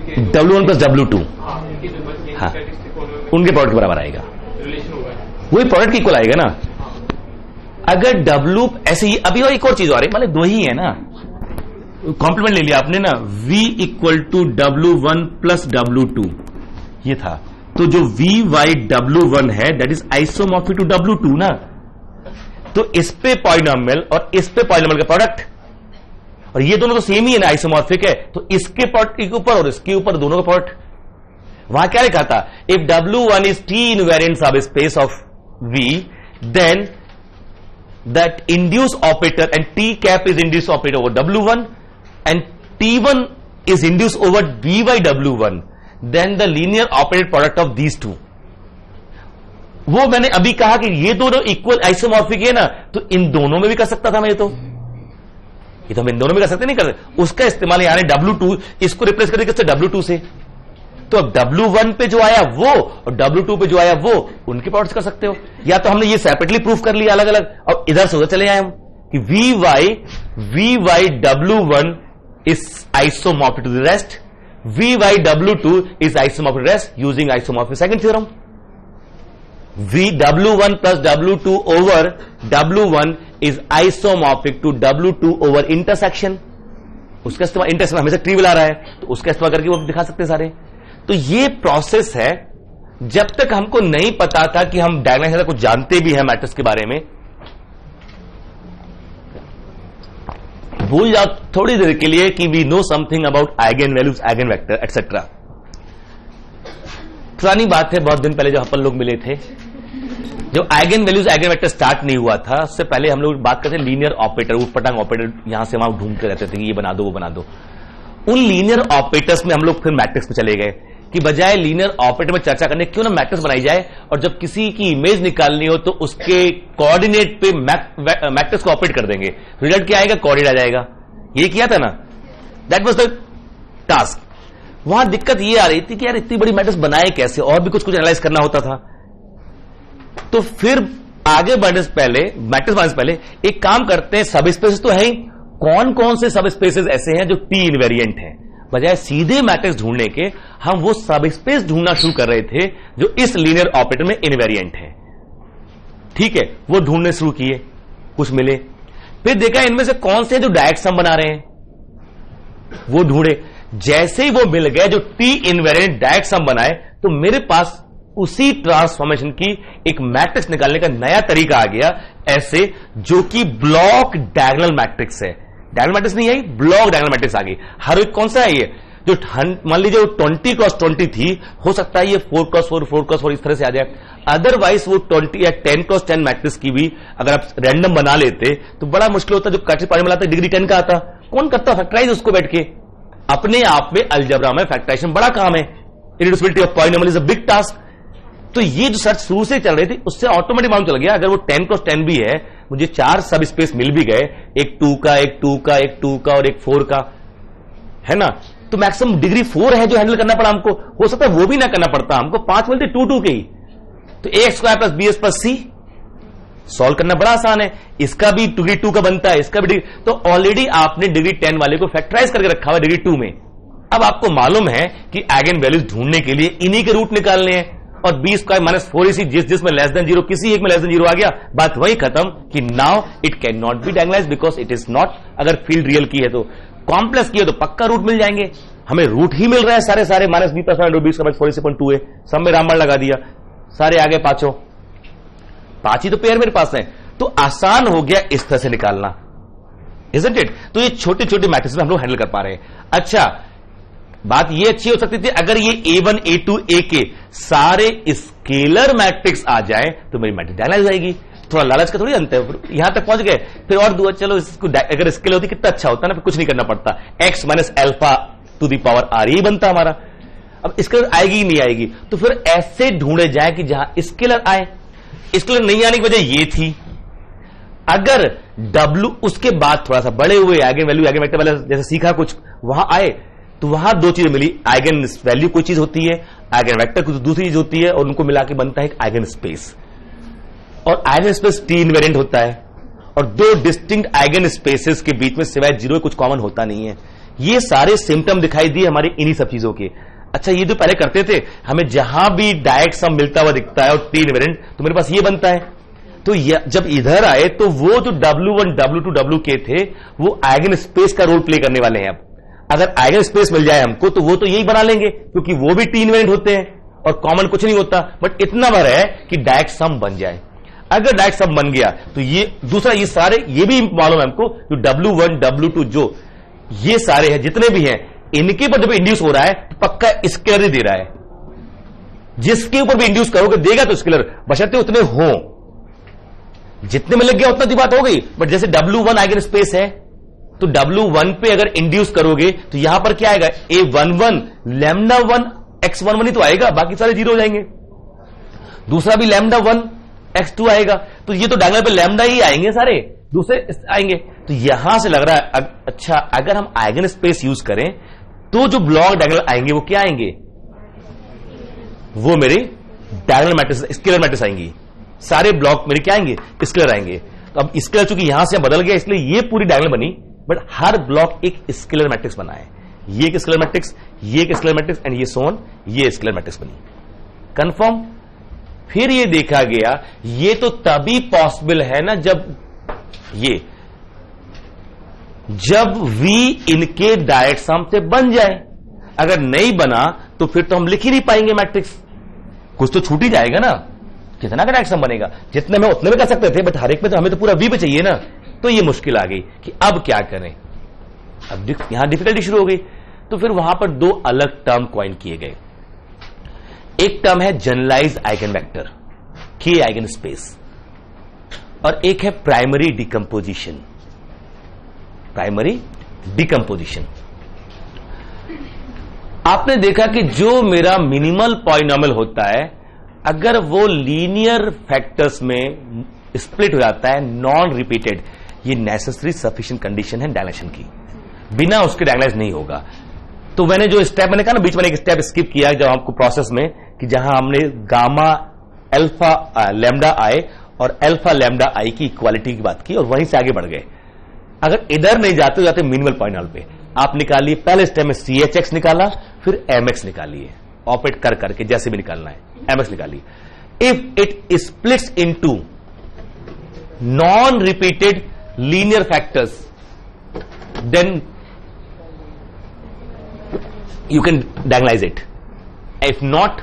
जो W1 प्लस W2 हाँ उनके प्रोडक्ट के बराबर आएगा। रिलेशन होगा, वही प्रोडक्ट की इक्वल आएगा ना। अगर W ऐसे ही अभी और एक और चीज आ रही है, मतलब दो ही है ना, कॉम्प्लीमेंट ले लिया आपने ना। V equal to W1 plus W2 ये था। तो जो V बाई W1 है that is isomorphic to W2 ना। तो इस पे पॉलिनोमियल और इस पे पॉलिनोमियल का प्रोडक्ट, और ये दोनों तो सेम ही है ना, आइसोमॉर्फिक है, तो इसके प्रोडक्ट के ऊपर और इसके ऊपर दोनों का प्रोडक्ट। वहां क्या लिखा था? If W1 is T invariant subspace of V then that induce operator and T cap is induce operator over W1 and T1 is induced over V by W1, then the linear operated product of these two. वो मैंने अभी कहा कि ये दोनों equal isomorphic है ना, तो इन दोनों में भी कर सकता था मैं, ये तो हम इन दोनों में कर सकते नहीं कर सकते। उसका इस्तेमाल यानी W2 इसको रिप्लेस कर देंगे W2 से, तो अब W1 पे जो आया वो और W2 पे जो आया वो उनके प्रोडक्ट्स कर सकते हो। या तो हमने ये सेपरेटली प्रूफ कर लिया अलग अलग, और इधर से उधर चले आए हम कि VY W1 is isomorphic to the rest, VY W2 is isomorphic to the rest using isomorphic second theorem. W1 plus W2 over W1 is isomorphic to W2 over intersection. उसका इस्तेमाल, इंटरसेक्शन हमेशा ट्रिवियल आ रहा है तो उसका इस्तेमाल करके वो दिखा सकते हैं सारे। तो ये प्रोसेस है। जब तक हमको नहीं पता था कि हम डायग्नोसिस कुछ जानते भी हैं मैट्रिक्स के बारे में, भूल जाओ थोड़ी देर के लिए कि we know something about eigen values, eigen vector etcetera. पुरानी बात है, बहुत दिन पहले जब अपन लोग मिले थे, जब eigen values eigen vector start नहीं हुआ था, उससे पहले हम लोग बात करते लीनियर ऑपरेटर, उटपटांग ऑपरेटर यहां से वहां ढूंढते रहते थे कि ये बना दो वो बना दो। उन लीनियर ऑपरेटर्स में हम लोग फिर मैट्रिक्स पे चले गए कि बजाय लीनियर ऑपरेटर में चर्चा करने क्यों ना मैट्रिक्स बनाई जाए, और जब किसी की इमेज निकालनी हो तो उसके कोऑर्डिनेट पे मैट्रिक्स को ऑपरेट कर देंगे, रिजल्ट क्या आएगा, कोऑर्डिनेट आ जाएगा। ये किया था ना, दैट वाज द टास्क। वहां दिक्कत ये आ रही थी कि यार इतनी बड़ी मैट्रिक्स बनाए कैसे, और भी कुछ एनालाइज करना होता था। तो फिर आगे बढ़ने से पहले, मैट्रिक्स बनाने से पहले एक काम करते हैं, सब स्पेसेस तो है ही, कौन कौन से सब स्पेसेस ऐसे हैं जो टी इनवेरिएंट हैं। बजाय सीधे मैट्रिक्स ढूंढने के हम वो सब स्पेस ढूंढना शुरू कर रहे थे जो इस लीनियर ऑपरेटर में इनवेरिएंट है। ठीक है, वो ढूंढने शुरू किए, कुछ मिले, फिर देखा इनमें से कौन से जो डायरेक्ट सम बना रहे हैं, वो ढूंढे। जैसे ही वो मिल गए जो टी इनवेरिएंट डायरेक्ट सम बनाए, तो मेरे पास उसी ट्रांसफॉर्मेशन की एक मैट्रिक्स निकालने का नया तरीका आ गया, ऐसे जो कि ब्लॉक डायगोनल मैट्रिक्स है। डायगोनल मैट्रिक्स नहीं आई, ब्लॉक डायगोनल मैट्रिक्स आ गई। हर एक कौन सा है ये, जो मान लीजिए 20 क्रॉस 20 थी, हो सकता है ये 4 क्रॉस 4 4 क्रॉस 4 इस तरह से आ जाए। अदरवाइज वो 20 या 10 क्रॉस 10 मैट्रिक्स की भी अगर आप रैंडम बना लेते तो बड़ा मुश्किल होता। जो कैटेगरी पार्ट में लाता डिग्री 10 का आता, कौन करता फैक्टराइज उसको बैठ के। अपने आप में अलजेब्रा में फैक्टराइजेशन बड़ा काम है, irreducibility of polynomial is a big task. तो ये जो सर्च शुरू से चल रही थी उससे ऑटोमेटिक मालूम चल गया, अगर वो 10 क्रॉस 10 भी है, मुझे 4 सब स्पेस मिल भी गए, एक 2 का, एक 2 का, एक 2 का और एक 4 का, है ना, तो मैक्सिमम डिग्री 4 है जो हैंडल करना पड़ा हमको। हो सकता है वो भी ना करना पड़ता, हमको 5 मिलते 2 2 के ही, तो ax square plus bs plus c solve करना बड़ा आसान है। इसका भी डिग्री 2 का बनता है, इसका भी डिग्री, तो ऑलरेडी आपने डिग्री 10 वाले को फैक्टराइज करके रखा हुआ डिग्री 2 में। अब आपको मालूम है कि आइगन वैल्यूज ढूंढने के लिए इन्हीं के रूट निकालने हैं, और बी स्क्वायर माइनस 4ac जिसमें लेस देन 0, किसी एक में लेस देन 0 आ गया, बात वही खत्म कि now it can not be diagonalized because it is not. अगर फील्ड रियल की है तो, कॉम्प्लेक्स की है तो पक्का रूट मिल जाएंगे। हमें रूट ही मिल रहा है सारे सारे, माइनस बी प्लस 40.2 है, सब में रामबाण लगा दिया, सारे आगे पांचों, 5 ही तो पेयर मेरे पास है, तो आसान हो गया इस तरह से निकालना, इजंट इट। तो ये छोटे छोटे मैट्रिक्स में हम लोग हैंडल कर पा रहे हैं। अच्छा, बात ये अच्छी हो सकती थी अगर ये A1 A2 AK सारे स्केलर मैट्रिक्स आ जाए तो मेरी मैट्रिक्स डायगोनलाइज आएगी। थोड़ा लालच का थोड़ी अंत है, यहां तक पहुंच गए, फिर और दुआ चलो इसको अगर स्केल होती कितना अच्छा होता ना, फिर कुछ नहीं करना पड़ता, x minus alpha to the power r ही बनता हमारा। अब स्केलर आएगी ही नहीं आएगी, तो फिर ऐसे ढूंढे जाए कि जहां स्केलर आए। स्केलर नहीं आने की वजह ये थी, अगर W उसके बाद थोड़ा सा बड़े हुए आइगन वैल्यू आइगन वेक्टर वाले जैसे सीखा कुछ, वहां आए तो वहां 2 चीजें मिली, आइगन वैल्यू कोई चीज होती है, आइगन वेक्टर कुछ दूसरी चीज होती है, और उनको मिला के बनता है एक आइगन स्पेस। और आइगन स्पेस टी इनवेरिएंट होता है, और 2 डिस्टिंक्ट आइगन स्पेसेस के बीच में सिवाय 0 कुछ कॉमन होता नहीं है। ये सारे सिम्टम दिखाई दिए हमारे इन्हीं सब चीजों के। अच्छा, ये जो पहले करते थे, हमें जहां भी डायरेक्ट सम मिलता हुआ दिखता है और टी इनवेरिएंट, तो मेरे पास ये बनता है। तो जब इधर आए तो वो जो W1 W2 WK थे वो आइगन स्पेस का रोल प्ले करने वाले हैं। अब अगर आइगन स्पेस मिल जाए हमको तो वो तो यही बना लेंगे, क्योंकि वो भी टी इनवेरिएंट होते हैं और कॉमन कुछ नहीं होता, बट इतना भर है कि डायरेक्ट सम बन जाए। अगर डायरेक्ट सम बन गया तो ये दूसरा, ये सारे ये भी मालूम है हमको, जो W1 W2 जो ये सारे हैं जितने भी हैं, इनके ऊपर जब इंड्यूस हो रहा है तो पक्का स्केलर ही दे रहा है। जिसके ऊपर भी इंड्यूस करोगे देगा तो स्केलर, बशर्ते उतने हो। जितने में लग गया उतना दी बात हो गई। बट जैसे W1 आइगन स्पेस है तो W1 पे अगर इंड्यूस करोगे तो यहां पर क्या आएगा, A11 λ1 x11 ही तो आएगा, बाकी सारे जीरो हो जाएंगे। दूसरा भी λ1 x2 आएगा, तो ये तो डायगोनल पे लैम्डा ही आएंगे, सारे दूसरे आएंगे। तो यहां से लग रहा है अच्छा अगर हम आइगन स्पेस यूज करें तो जो ब्लॉक डायगोनल आएंगे वो क्या आएंगे, वो मेरे डायगोनल मैट्रिक्स स्केलर मैट्रिक्स आएंगी। सारे ब्लॉक मेरे क्या आएंगे, स्केलर आएंगे। तो अब स्केलर चूंकि यहां से बदल गया इसलिए ये पूरी डायगोनल बनी, बट हर ब्लॉक एक स्केलर मैट्रिक्स बना है। ये एक स्केलर मैट्रिक्स, ये एक स्केलर मैट्रिक्स एंड ये सोन, ये स्केलर मैट्रिक्स बनी। कंफर्म। फिर ये देखा गया ये तो तभी पॉसिबल है ना जब V इनके डायरेक्ट सम से बन जाए। अगर नहीं बना तो फिर तो हम लिख ही नहीं पाएंगे मैट्रिक्स, कुछ तो छूट ही जाएगा ना। कितना का डायरेक्ट सम बनेगा, जितने में उतने में कर सकते थे, बट हर एक में तो हमें तो पूरा V पे चाहिए ना। तो ये मुश्किल आ गई कि अब क्या करें। अब यहां डिफिकल्टी शुरू हो गई। तो फिर वहां पर दो अलग टर्म कॉइन किए गए। एक टर्म है जनरलाइज्ड आइगन वेक्टर के आइगन स्पेस, और एक है प्राइमरी डिकम्पोजिशन। प्राइमरी डिकम्पोजिशन आपने देखा कि जो मेरा मिनिमल पॉलिनॉमियल होता है अगर वो लीनियर फैक्टर्स में स्प्लिट हो जाता है नॉन रिपीटेड, ये नेसेसरी सफिशिएंट कंडीशन है डायलेशन की, बिना उसके डायगोनलाइज नहीं होगा। तो मैंने जो स्टेप मैंने कहा ना बीच में एक स्टेप स्किप किया जब आपको प्रोसेस में कि जहां हमने गामा अल्फा लैम्डा आई और अल्फा लैम्डा आई की इक्वालिटी की बात की और वहीं से आगे बढ़ गए। अगर इधर नहीं जाते मिनिमल पॉइंट पे आप निकालिए, पहले स्टेप में CHX निकाला, फिर MX निकालिए, ऑपरेट कर करके जैसे भी निकालना है MX निकालिए। If it splits into non repeated linear factors then you can diagonalize it. If not,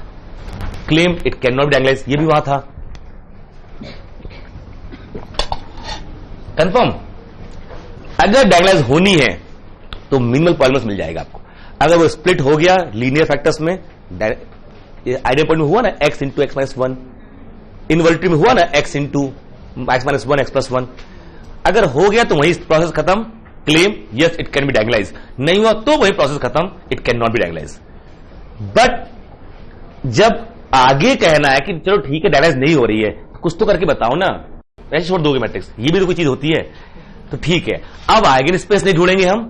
claim it cannot be diagonalized. ये भी वहां था। कंफर्म। अगर डायगोनलाइज होनी है तो मिनिमल पॉलिनॉमियल मिल जाएगा आपको। अगर वो स्प्लिट हो गया लीनियर फैक्टर्स में, आइडियल पॉइंट में हुआ ना x into x minus one, इनवर्टिव में हुआ ना x into x minus one x plus one, अगर हो गया तो वही प्रोसेस खत्म। Claim yes it can be diagonalize, नहीं हुआ तो वही प्रोसेस खत्म, it can not be diagonalize. But जब आगे कहना है कि चलो ठीक है डायगोनलाइज नहीं हो रही है, कुछ तो करके बताओ ना, ऐसे छोड़ दोगे मैट्रिक्स, ये भी तो कोई चीज होती है। तो ठीक है, अब आइगन स्पेस नहीं ढूंढेंगे हम,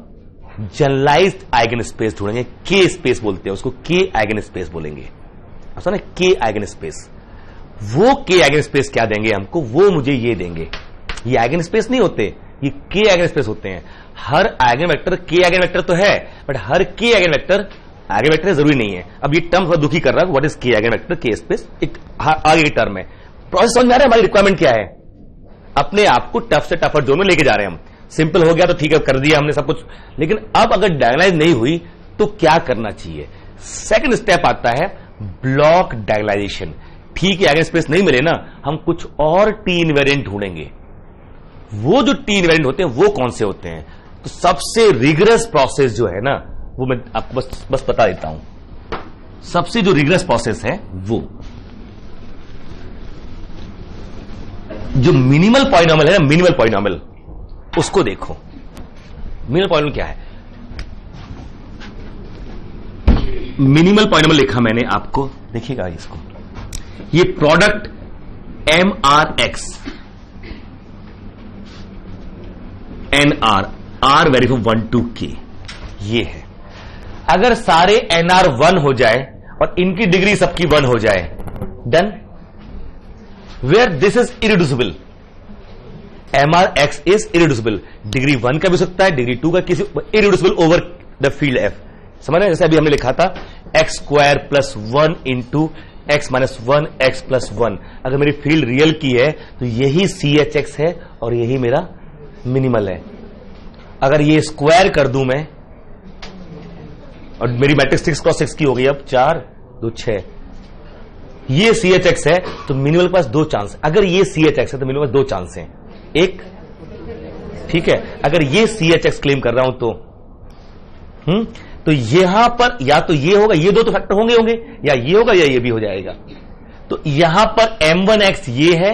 जनरलाइज्ड आइगन स्पेस ढूंढेंगे। के स्पेस बोलते हैं उसको, के आइगन स्पेस बोलेंगे। ना के आइगन स्पेस, वो के आइगन स्पेस क्या देंगे हमको, वो मुझे ये देंगे। ये आइगन स्पेस नहीं होते, ये के आइगन स्पेस होते हैं। हर आइगन वेक्टर के आइगन वेक्टर तो है, बट हर के आइगन वेक्टर जरूरी नहीं है। अब ये टर्म थोड़ा दुखी कर रहा है, व्हाट इज के आइगन वेक्टर, के स्पेस, एक आगे की टर्म है। प्रोसेस समझ में आ रहा है हमारी रिक्वायरमेंट क्या है। अपने आप को टफ से टफर जोन में लेके जा रहे हैं हम। सिंपल हो गया तो ठीक है, कर दिया हमने सब कुछ, लेकिन अब अगर डायगोनलाइज नहीं हुई तो क्या करना चाहिए। सेकंड स्टेप आता है ब्लॉक डायगोनलाइजेशन। ठीक है, आइगन स्पेस नहीं मिले ना, हम कुछ और टी इनवेरिएंट ढूंढेंगे। वो जो टी इनवेरिएंट होते हैं वो कौन से होते हैं, तो सबसे रिगरस प्रोसेस जो है ना, वो मैं आपको बस बता देता हूं। सबसे जो रिगरस प्रोसेस है वो जो मिनिमल पॉलिनॉमियल है ना, मिनिमल पॉलिनॉमियल, उसको देखो। मिनिमल पॉलिनॉमियल क्या है, मिनिमल पॉलिनॉमियल लिखा मैंने आपको, देखिएगा इसको, ये product MRX NR R very from 1 to K, ये है। अगर सारे NR 1 हो जाए और इनकी डिग्री सबकी 1 हो जाए, done. Where this is irreducible, MRX is irreducible. Degree 1 का भी हो सकता है, डिग्री 2 का, किसी irreducible over the field F। समझ रहे, जैसे अभी हमने लिखा था x² + 1 इंटू x - 1 x + 1। अगर मेरी फील्ड रियल की है तो यही CHX है और यही मेरा मिनिमल है। अगर ये स्क्वायर कर दूं मैं, और मेरी मैट्रिक्स 6 × 6 की हो गई, अब 4 2 6, ये CHX है तो मिनिमल के पास 2 चांस। अगर ये CHX है तो मिनिमल के पास 2 चांस हैं। एक, ठीक है, अगर ये CHX क्लेम कर रहा हूं तो यहां पर या तो ये होगा, ये दो तो फैक्टर होंगे, या ये होगा या ये भी हो जाएगा। तो यहां पर M1X ये है,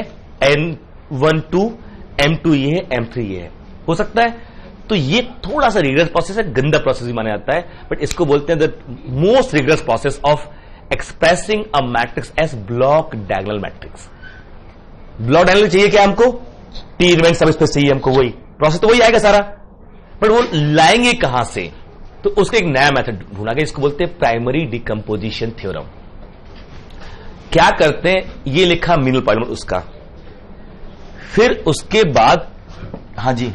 M12 M2 ये है, M3 ये है, हो सकता है। तो ये थोड़ा सा रिग्रेस प्रोसेस है, गंदा प्रोसेस भी माना जाता है, बट इसको बोलते हैं the most rigorous process of expressing a matrix as block diagonal matrix. Block diagonal चाहिए क्या हमको? टी एलिमेंट सब स्पेस चाहिए हमको, वही प्रोसेस तो वही आएगा सारा, बट वो लाएंगे कहां से? तो उसका एक नया मेथड ढूंढा गया, इसको बोलते हैं प्राइमरी डिकम्पोजिशन थ्योरम। क्या करते हैं, ये लिखा मिनिमल पॉलीनोमियल उसका, फिर उसके बाद हाँ जी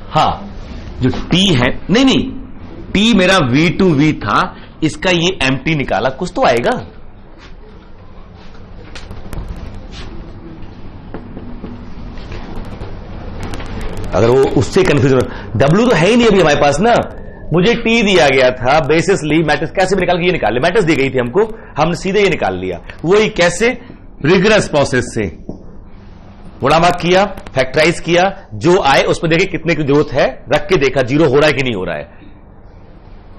हाँ जो टी है, नहीं टी मेरा V2V था, इसका ये MT निकाला, कुछ तो आएगा। अगर वो उससे कंफ्यूजन, W तो है ही नहीं अभी हमारे पास ना, मुझे T दिया गया था बेसिसली, मैट्रिक्स कैसे भी निकाल के ये निकाल लिया, मैट्रिक्स दी गई थी हमको, हमने सीधे ये निकाल लिया। वही कैसे? रिग्रेस प्रोसेस से गुणा भाग किया, फैक्टराइज किया, जो आए उसमें देखे कितने की जरूरत है, रख के देखा जीरो हो रहा है कि नहीं हो रहा है।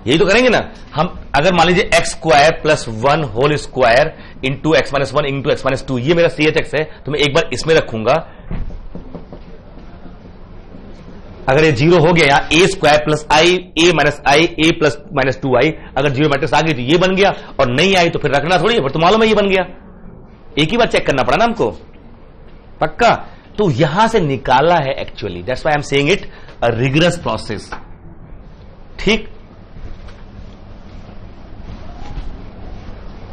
यही तो करेंगे ना हम। अगर मान लीजिए x square plus 1 whole square into x minus 1 into x minus 2, ये मेरा CHX है, तो मैं एक बार इसमें रखूंगा। अगर ये जीरो हो गया, यहां a square plus I a minus I a plus minus 2i, अगर जीरो मैट्रिक्स आ गई तो ये बन गया, और नहीं आई तो फिर रखना थोड़ी है, फिर तो मालूम है ये बन गया, एक ही बार चेक करना पड़ा ना हमको, पक्का। तो यहां से निकाला है actually, that's why I am saying it a rigorous process. ठीक,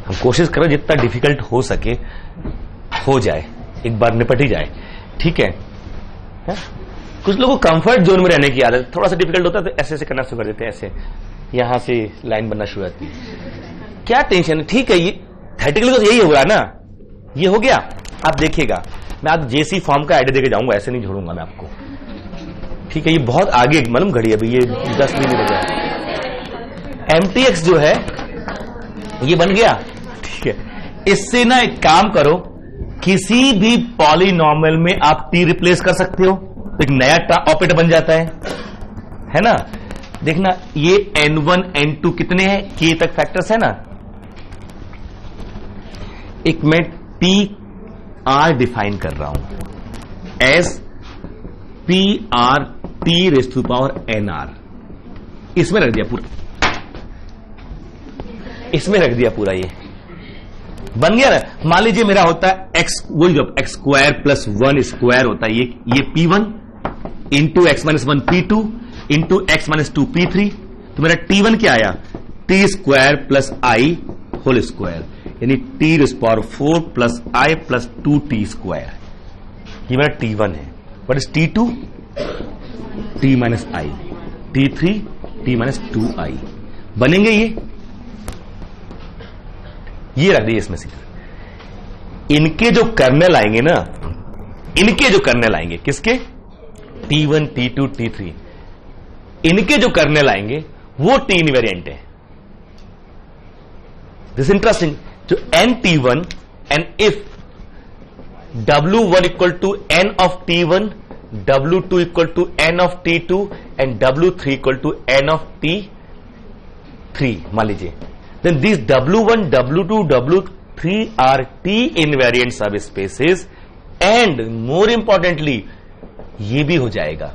हम कोशिश करें जितना डिफिकल्ट हो सके हो जाए, एक बार निपट ही जाए, ठीक है? कुछ लोगों को कंफर्ट जोन में रहने की आदत, थोड़ा सा डिफिकल्ट होता है तो ऐसे ऐसे करना शुरू कर देते हैं, ऐसे यहां से लाइन बनना शुरू होती है, क्या टेंशन है? ठीक है, ये थेटिकली तो यही होगा ना, ये हो गया। आप देखिएगा, मैं आज जेसी फॉर्म का आइडिया देके जाऊंगा, ऐसे नहीं छोड़ूंगा मैं आपको, ठीक है? ये बहुत आगे मालूम घड़ी, अभी ये 10 मिनट हो गया। MTX जो है ये बन गया, ठीक है? इससे ना एक काम करो, किसी भी पॉलिनॉमियल में आप T रिप्लेस कर सकते हो, तो एक नया ऑपरेटर बन जाता है ना? देखना ये N1 N2 कितने हैं, K तक फैक्टर्स है ना, एक मैं P R डिफाइन कर रहा हूं as P R T raise to power NR, इसमें रख दिया पूरा, इसमें रख दिया पूरा, ये बन गया ना। मान लीजिए मेरा होता है x, वही जब x स्क्वायर प्लस 1 स्क्वायर होता है, ये P1 into x minus 1 P2 into x minus 2 P3, तो मेरा T1 क्या आया? T square plus I whole square, यानी T raise power 4 plus I plus 2T square, ये मेरा T1 है। What is T2? T minus I, T3 T minus 2I, बनेंगे ये रख दिए इसमें से। इनके जो कर्नेल आएंगे ना, इनके जो कर्नेल आएंगे, किसके? T1 T2 T3, इनके जो कर्नेल आएंगे वो T इनवेरिएंट है। दिस इंटरेस्टिंग, जो NT1 and if W1 equal to N of T1, W2 equal to N of T2 and W3 equal to N of T3, मान लीजिए, then these W1, W2, W3 are T invariant subspaces and more importantly ये भी हो जाएगा,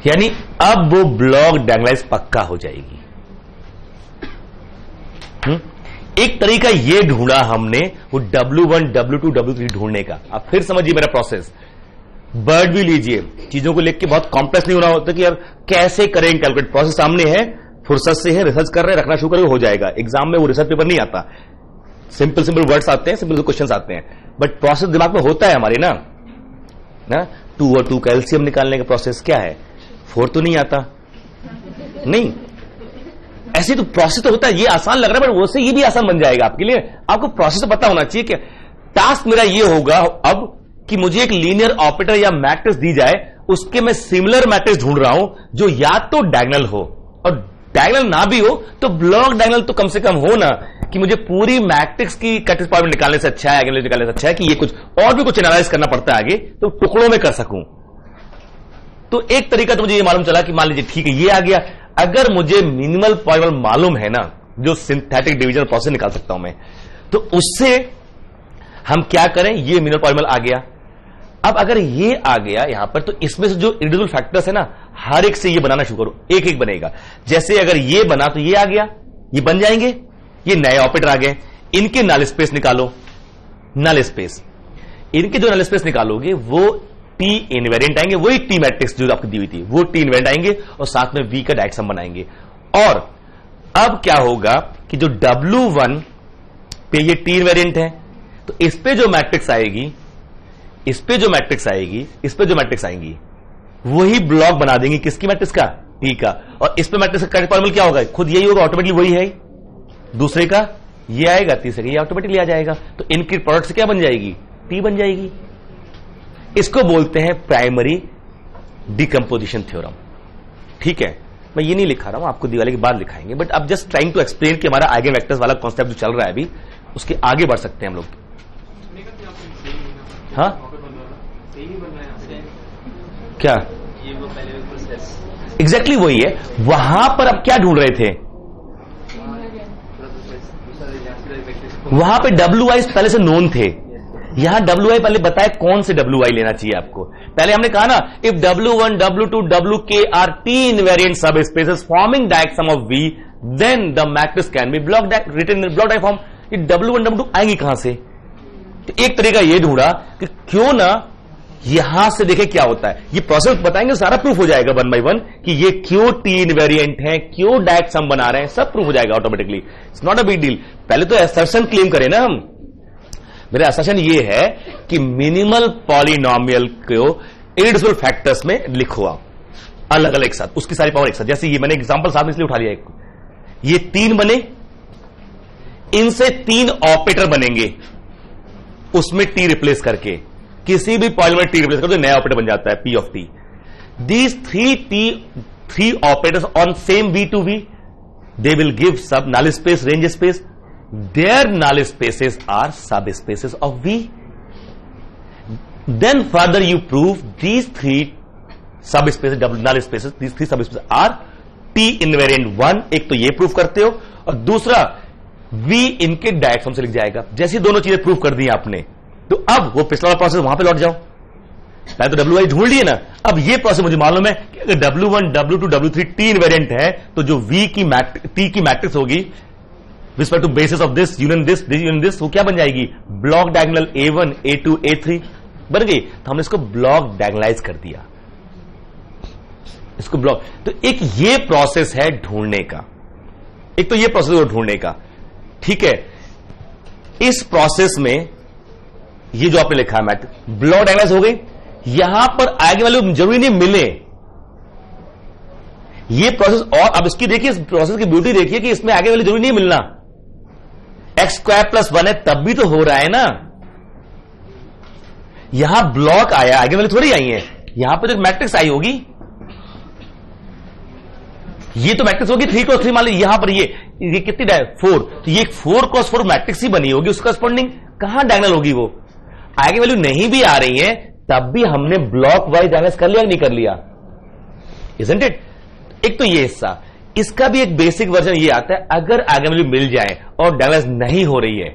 यानी अब वो block डायगोनलाइज पक्का हो जाएगी। एक तरीका ये ढूंढा हमने, वो W1, W2, W3 ढूंढने का। अब फिर समझिए मेरा प्रोसेस, वर्ड भी लीजिए, चीजों को लेकर बहुत कॉम्प्लेक्स नहीं होना होता कि यार कैसे करें कैलकुलेट, प्रोसेस सामने है, फुर्सत से है, रिसर्च कर रहे हैं, रखना शुरू करेंगे, हो जाएगा। एग्जाम में वो रिसर्च पेपर नहीं आता, सिंपल सिंपल वर्ड्स आते हैं, सिंपल क्वेश्चंस आते हैं, बट प्रोसेस दिमाग में होता है हमारे ना 2 और 2 का एलसीएम निकालने का प्रोसेस क्या है, 4 तो नहीं आता, नहीं ऐसे तो प्रोसेस तो होता है। ये आसान लग रहा है, बट वो से ये भी आसान बन जाएगा आपके लिए। आपको प्रोसेस तो पता होना चाहिए कि टास्क मेरा ये होगा अब कि मुझे एक लीनियर ऑपरेटर या मैट्रिक्स दी जाए, उसके मैं सिमिलर मैट्रिक्स ढूंढ रहा हूं जो या तो डायगोनल हो, और डायगोनल ना भी हो तो ब्लॉक डायगोनल तो कम से कम हो ना, कि मुझे पूरी मैट्रिक्स की कट स्क्वायर निकालने से अच्छा है, आगे निकालने से अच्छा है कि ये कुछ और भी कुछ एनालाइज करना पड़ता है आगे, तो टुकड़ों में कर सकूं। तो एक तरीका तो मुझे ये मालूम चला कि मान लीजिए ठीक है ये आ गया, अगर मुझे मिनिमल पॉलीनॉमियल मालूम है ना, जो सिंथेटिक डिवीजन प्रोसेस निकाल सकता हूं मैं। तो उससे हम क्या करें, ये मिनरल पॉलीमर आ गया। अब अगर ये आ गया यहां पर, तो इसमें से जो इरिड्यूसिबल फैक्टर्स है ना, हर एक से ये बनाना शुरू करो, एक एक बनेगा। जैसे अगर ये बना तो ये आ गया, ये बन जाएंगे, ये नए ऑपरेटर आ गए, इनके नल स्पेस निकालो, नल स्पेस, इनके जो नल स्पेस निकालोगे वो टी इनवेरिएंट आएंगे, वही टी मैट्रिक्स जो आपकी दी हुई थी वो टी इनवेरिएंट आएंगे और साथ में वी का डायरेक्ट सम बनाएंगे। और अब क्या होगा कि जो W1 पे ये टी इनवेरिएंट है, तो इस पे जो मैट्रिक्स आएगी, इस पे जो मैट्रिक्स आएगी, इस पे जो मैट्रिक्स आएंगी, वही ब्लॉक बना देंगे किसकी मैट्रिक्स का, टी का। और इस पे मैट्रिक्स का करेक्ट फॉर्मूला क्या होगा, खुद यही होगा, ऑटोमेटिकली वही है। दूसरे का ये आएगा, तीसरे का ये ऑटोमेटिकली आ जाएगा, तो इनकी प्रोडक्ट से क्या बन जाएगी, टी बन जाएगी। इसको बोलते हैं प्राइमरी डिकम्पोजिशन थ्योरम। ठीक है, मैं ये नहीं लिखा रहा हूं, आपको दिवाली के बाद लिखाएंगे, बट अब जस्ट ट्राइंग टू एक्सप्लेन कि हमारा आइगन वेक्टर्स वाला कॉन्सेप्ट जो चल रहा है अभी, उसके आगे बढ़ सकते हैं हम लोग। हाँ क्या, एग्जैक्टली वही है। वहां पर अब क्या ढूंढ रहे थे, वहां पे WI पहले से नोन थे, यहां WI पहले बताए कौन से WI लेना चाहिए आपको। पहले हमने कहा ना, if W1, W2, WK are T invariant subspaces forming direct sum of V, then the matrix can be block written in block direct form. ये W1, W2 आएंगी कहां से, तो एक तरीका ये ढूंढा कि क्यों ना यहां से देखे क्या होता है। ये प्रोसेस बताएंगे, सारा प्रूफ हो जाएगा 1 by 1 कि ये क्यों टी इनवेरिएंट है, क्यों डायरेक्ट सम बना रहे हैं, सब प्रूफ हो जाएगा automatically. It's not a big deal. पहले तो असर्शन क्लेम करें ना हम। मेरा असर्शन ये है कि मिनिमल पॉलिनोमियल को इरिड्यूसिबल फैक्टर्स में लिखो आप अलग अलग एक साथ, उसकी सारी पावर एक साथ। जैसे ये मैंने एग्जांपल साथ में इसलिए उठा लिया, एक ये 3 बने, इनसे 3 ऑपरेटर बनेंगे, उसमें टी रिप्लेस करके, किसी भी पॉलीमर टी रिप्लेस करके तो नया ऑपरेटर बन जाता है P of T। These 3 operators on same V to V, they will give sub null space, range space. Their null spaces are subspaces of V. Then further you prove these 3 subspaces, null spaces, these 3 subspaces are T invariant 1। एक तो ये proof करते हो, और दूसरा V इनके direct sum से लिख जाएगा। जैसी दोनों चीजें प्रूफ कर दी आपने, तो अब वो पिछला वाला प्रोसेस वहां पे लौट जाओ। पहले तो WI ढूंढ लिए ना, अब ये प्रोसेस मुझे मालूम है कि अगर W1, W2, W3 T invariant है, तो जो V की T की मैट्रिक्स होगी respect to basis of this union this union this, वो क्या बन जाएगी, block diagonal A1, A2, A3 बन गई। तो हमने इसको ब्लॉक डायगोनलाइज कर दिया, इसको ब्लॉक। तो एक ये प्रोसेस है ढूंढने का, एक तो ये प्रोसेस है ढूंढने का। ठीक है, इस प्रोसेस में ये जो आपने लिखा है मैट्रिक्स ब्लॉक डायगोनलाइज हो गई, यहां पर आगे वाले जरूरी नहीं मिले ये प्रोसेस। और अब इसकी देखिए, इस प्रोसेस की ब्यूटी देखिए कि इसमें आगे वाले जरूरी नहीं मिलना, x² + 1 है तब भी तो हो रहा है ना। यहां ब्लॉक आया, आगे वाले थोड़ी आई है, यहां पर जो मैट्रिक्स आई होगी, ये तो मैट्रिक्स होगी 3 × 3 मान ली, यहां पर ये कितनी 4, तो ये 4 × 4 मैट्रिक्स ही बनी होगी, उसका करस्पॉन्डिंग कहां डायगोनल होगी। वो आगे वैल्यू नहीं भी आ रही है तब भी हमने ब्लॉक वाइज डायगोनलाइज कर लिया, नहीं कर लिया, इजंट इट। एक तो ये हिस्सा, इसका भी एक बेसिक वर्जन ये आता है, अगर आगे वैल्यू मिल जाए और डायगोनलाइज नहीं हो रही है,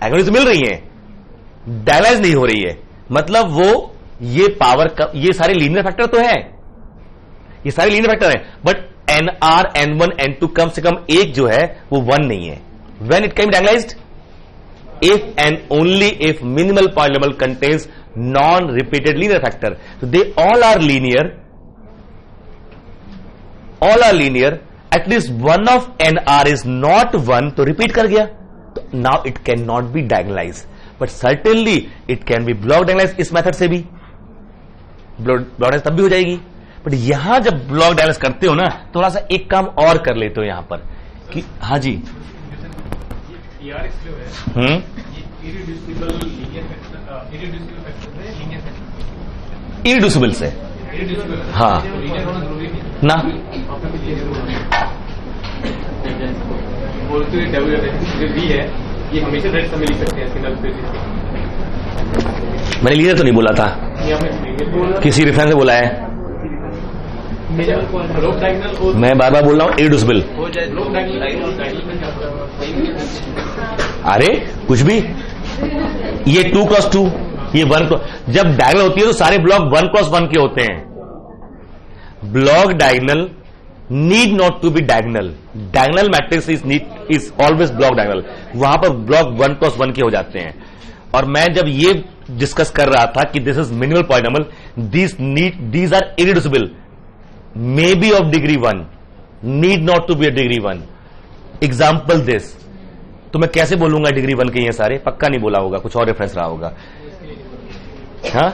आगे वैल्यू तो मिल रही है, डायगोनलाइज नहीं हो रही है, मतलब वो ये पावर का, ये सारे लीनियर फैक्टर तो है, ये सारे लीनियर फैक्टर है, बट NR, N1, N2 कम से कम एक जो है वो 1 नहीं है। When it can be diagonalized? If and only if minimal polynomial contains non-repeated linear factor. So they all are linear. All are linear. At least one of NR is not 1, तो repeat कर गया, तो now it cannot be diagonalized. But certainly it can be block diagonalized इस method से भी, block diagonalized तब भी हो जाएगी। बट यहां जब ब्लॉक डायगोनलाइज करते हो ना, थोड़ा सा एक काम और कर लेते हो यहां पर कि हाँ जी, इरिड्यूसिबल से, हाँ ना, ये हमेशा डायरेक्ट सम लिख सकते हैं, मैंने लीनियर तो नहीं बोला था, किसी रेफरेंस से बोला है, ब्लॉक डायगोनल मैं बार बार बोल रहा हूं इरिड्यूसिबल। हो जाए ब्लॉक डायगोनल में क्या अरे कुछ भी, ये 2x2, ये 1 जब डायगोनल होती है तो सारे ब्लॉक 1x1 के होते हैं। Block diagonal need not to be diagonal, diagonal matrix is always block diagonal, वहां पर ब्लॉक 1x1 के हो जाते हैं। और मैं जब ये डिस्कस कर रहा था कि this is minimal polynomial, these are irreducible, may be of degree 1, need not to be a degree 1। Example this, तो मैं कैसे बोलूंगा डिग्री 1 के ये सारे? पक्का नहीं बोला होगा, कुछ और रेफरेंस रहा होगा। हाँ,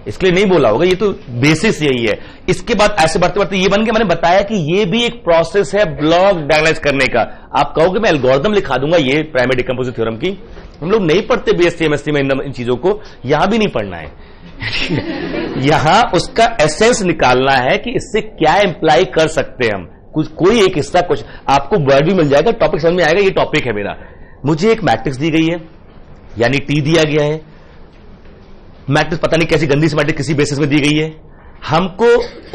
इसके लिए नहीं बोला होगा, ये तो बेसिस यही है। इसके बाद ऐसे बढ़ते बढ़ते ये बन के मैंने बताया कि ये भी एक प्रोसेस है ब्लॉक डायगोनलाइज करने का। आप कहोगे मैं एल्गोरिथम लिखा दूंगा ये प्राइमरी डिकम्पोजिशन थ्योरम की, हम लोग नहीं पढ़ते बीएससी एमएससी में इन चीजों को, यहां भी नहीं पढ़ना है। यहां उसका एसेंस निकालना है कि इससे क्या इंप्लाई कर सकते हैं हम, कुछ कोई एक हिस्सा, कुछ आपको वर्ड भी मिल जाएगा, टॉपिक समझ में आएगा, ये टॉपिक है मेरा। मुझे एक मैट्रिक्स दी गई है, यानी टी दिया गया है, मैट्रिक्स पता नहीं कैसी गंदी सी मैट्रिक्स किसी बेसिस में दी गई है, हमको